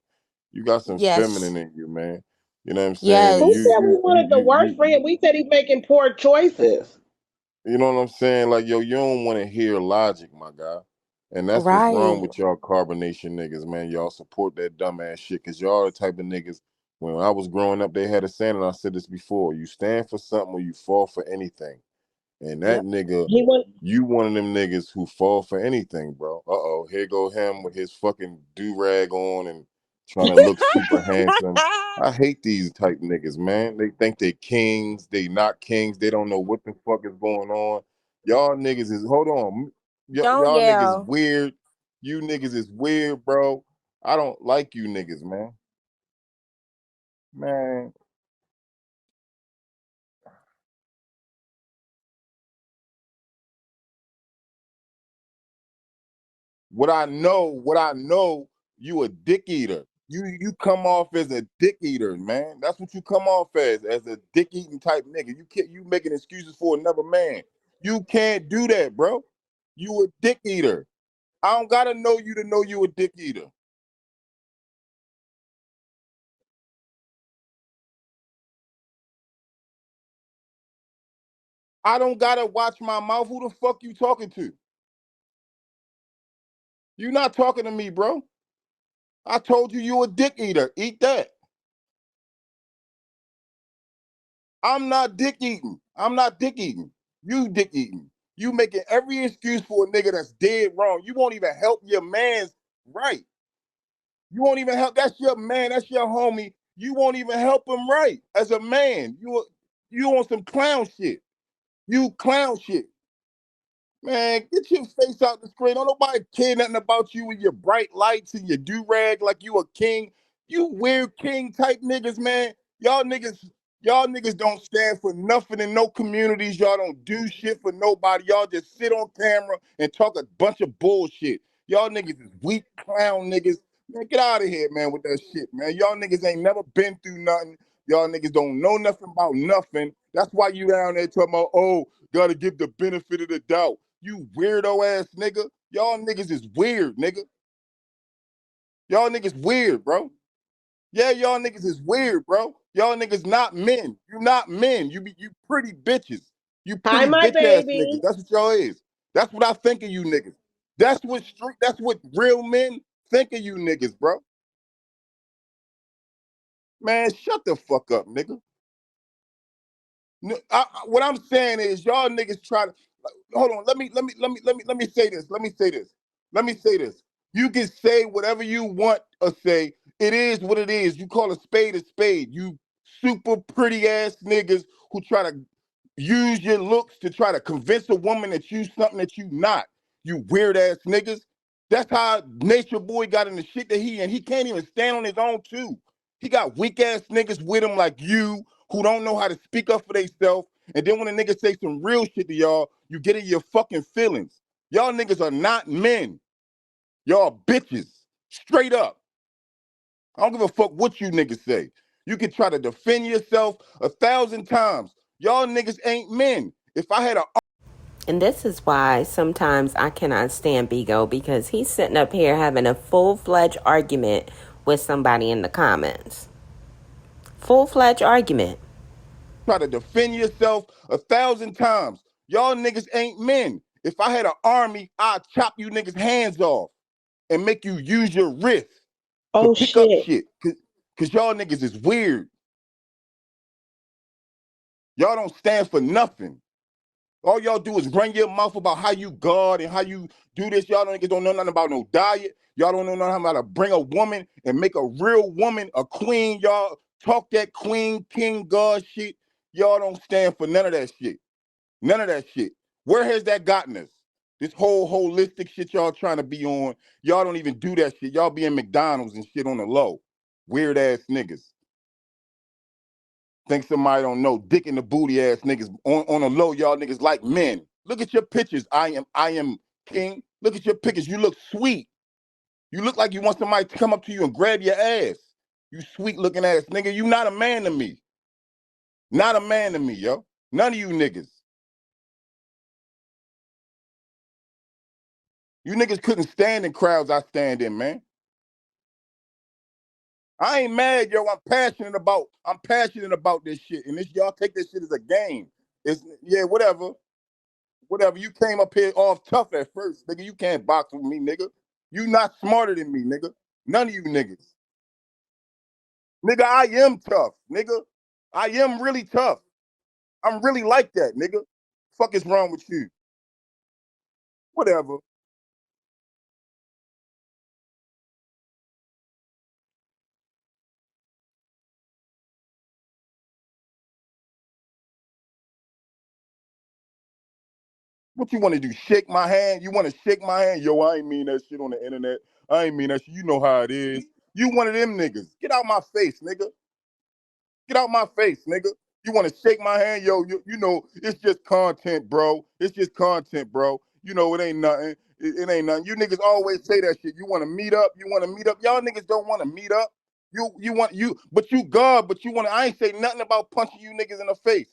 You got some Yes. feminine in you, man. You know what I'm saying? And Who Yes. said we wanted the worst for him? We said he's making poor choices. you know what I'm saying? Like, yo, you don't want to hear logic, my guy. And that's what's wrong Right. with y'all carbonation niggas, man. Y'all support that dumbass shit because y'all the type of niggas. When I was growing up, they had a saying, and I said this before: you stand for something or you fall for anything. And that Yep. nigga, He went. you one of them niggas who fall for anything, bro. Here go him with his fucking do-rag on and trying to look super handsome. I hate these type niggas, man. They think they kings. They not kings. They don't know what the fuck is going on. Y'all niggas is, hold on. Don't Y'all niggas yell. weird. You niggas is weird, bro. I don't like you niggas, man. Man, what I know, you a dick eater. You come off as a dick eater, man. That's what you come off as a dick eating type nigga. You making excuses for another man. You can't do that, bro. You a dick eater. I don't gotta know you to know you a dick eater. I don't gotta watch my mouth. Who the fuck you talking to? You not talking to me, bro. I told you you a dick eater. Eat that. I'm not dick eating. I'm not dick eating. You dick eating. You making every excuse for a nigga that's dead wrong. You won't even help your man's right. You won't even help. That's your man. That's your homie. You won't even help him right as a man. You on some clown shit. You clown shit. Man, get your face out the screen. Don't nobody care nothing about you with your bright lights and your do-rag like you a king. You weird king type niggas, man. Y'all niggas don't stand for nothing in no communities. Y'all don't do shit for nobody. Y'all just sit on camera and talk a bunch of bullshit. Y'all niggas is weak clown niggas. Man, get out of here, man, with that shit, man. Y'all niggas ain't never been through nothing. Y'all niggas don't know nothing about nothing. That's why you down there talking about, oh, gotta give the benefit of the doubt. You weirdo ass nigga. Y'all niggas is weird, nigga. Y'all niggas weird, bro. Yeah, y'all niggas is weird, bro. Y'all niggas not men. You not men. You pretty bitches. You Hi, pretty my bitch ass baby. niggas. That's what y'all is. That's what I think of you niggas. That's what real men think of you niggas, bro. Man, shut the fuck up, nigga. What I'm saying is y'all niggas try to hold on. Let me say this. Let me say this. You can say whatever you want or say. It is what it is. You call a spade a spade. You super pretty ass niggas who try to use your looks to try to convince a woman that you something that you not. You weird ass niggas. That's how Nature Boy got in the shit that he in. He can't even stand on his own too. He got weak ass niggas with him like you who don't know how to speak up for themselves. And then when a nigga say some real shit to y'all, you get in your fucking feelings. Y'all niggas are not men. Y'all bitches. Straight up. I don't give a fuck what you niggas say. You can try to defend yourself 1,000 times. Y'all niggas ain't men. If I had a And this is why sometimes I cannot stand BIGO, because he's sitting up here having a full-fledged argument with somebody in the comments. Full-fledged argument. try to defend yourself 1,000 times. Y'all niggas ain't men. If I had an army, I'd chop you niggas' hands off and make you use your wrist to Oh pick up shit. shit. Cause y'all niggas is weird. Y'all don't stand for nothing. All y'all do is run your mouth about how you guard and how you do this. Y'all niggas don't know nothing about no diet. Y'all don't know nothing about how to bring a woman and make a real woman a queen. Y'all talk that queen, king, God shit. Y'all don't stand for none of that shit. None of that shit. Where has that gotten us? This whole holistic shit y'all trying to be on, y'all don't even do that shit. Y'all be in McDonald's and shit on the low. Weird ass niggas. Think somebody don't know. Dick in the booty ass niggas. On the low, y'all niggas like men. Look at your pictures. I am king. Look at your pictures. You look sweet. You look like you want somebody to come up to you and grab your ass. You sweet looking ass nigga. You not a man to me. Not a man to me, yo. None of you niggas. You niggas couldn't stand in crowds I stand in, man. I ain't mad, yo. I'm passionate about this shit. And this y'all take this shit as a game. It's yeah, whatever. Whatever. You came up here off tough at first, nigga. You can't box with me, nigga. You not smarter than me, nigga. None of you niggas. Nigga, I am tough, nigga. I am really tough. I'm really like that, nigga. Fuck is wrong with you? Whatever. What you want to do? Shake my hand? You want to shake my hand? Yo, I ain't mean that shit on the internet. I ain't mean that shit. You know how it is. You one of them niggas. Get out my face, nigga. Get out my face, nigga. You want to shake my hand? Yo, you know, it's just content, bro. It's just content, bro. You know, it ain't nothing. It ain't nothing. You niggas always say that shit. You want to meet up? You want to meet up? Y'all niggas don't want to meet up. But you God, but you want to, I ain't say nothing about punching you niggas in the face.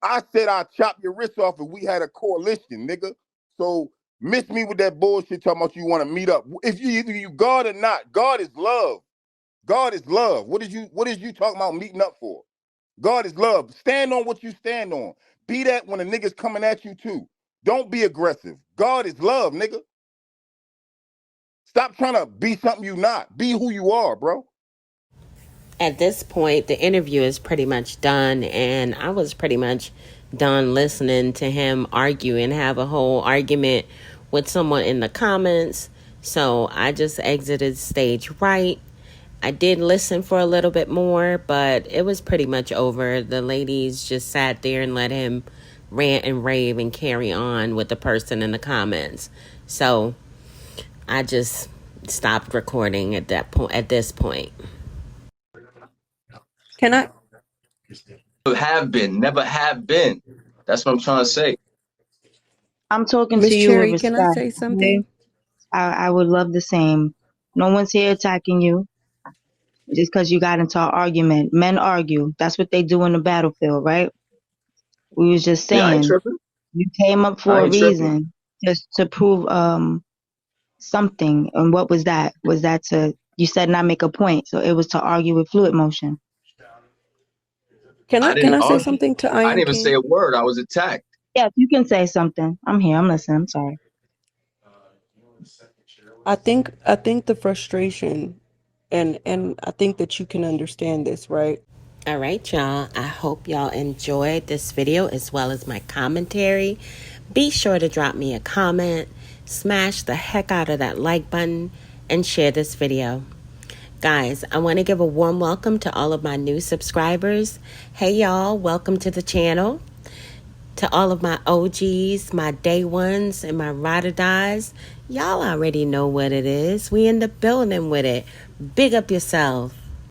I said I'd chop your wrist off if we had a coalition, nigga. So miss me with that bullshit talking about you want to meet up. If you either you God or not, God is love. God is love. What is you talking about meeting up for? God is love. Stand on what you stand on. Be that when a nigga's coming at you too. Don't be aggressive. God is love, nigga. Stop trying to be something you not. Be who you are, bro. At this point, the interview is pretty much done, and I was pretty much done listening to him argue and have a whole argument with someone in the comments. So I just exited stage right. I did listen for a little bit more, but it was pretty much over. The ladies just sat there and let him rant and rave and carry on with the person in the comments. So I just stopped recording at that point. At this point. Can I? Have been, never have been. That's what I'm trying to say. I'm talking to Miss you with Cherry, can I respect. say Okay? something? I would love the same. No one's here attacking you just because you got into an argument. Men argue. That's what they do in the battlefield, right? We was just Yeah, I ain't saying tripping. you came up I for a ain't tripping. reason, just to prove something. And what was that? Was that to, you said not make a point, so it was to argue with fluid motion. Can I I didn't say argue. something to I I am didn't even say King? a word. I was attacked. Yes, you can say something. I'm here. I'm listening. I'm sorry. I think the frustration, and I think that you can understand this, right? All right, y'all. I hope y'all enjoyed this video as well as my commentary. Be sure to drop me a comment, smash the heck out of that like button, and share this video. Guys, I want to give a warm welcome to all of my new subscribers. Hey, y'all. Welcome to the channel. To all of my OGs, my day ones, and my ride or dies, y'all already know what it is. We in the building with it. Big up yourself.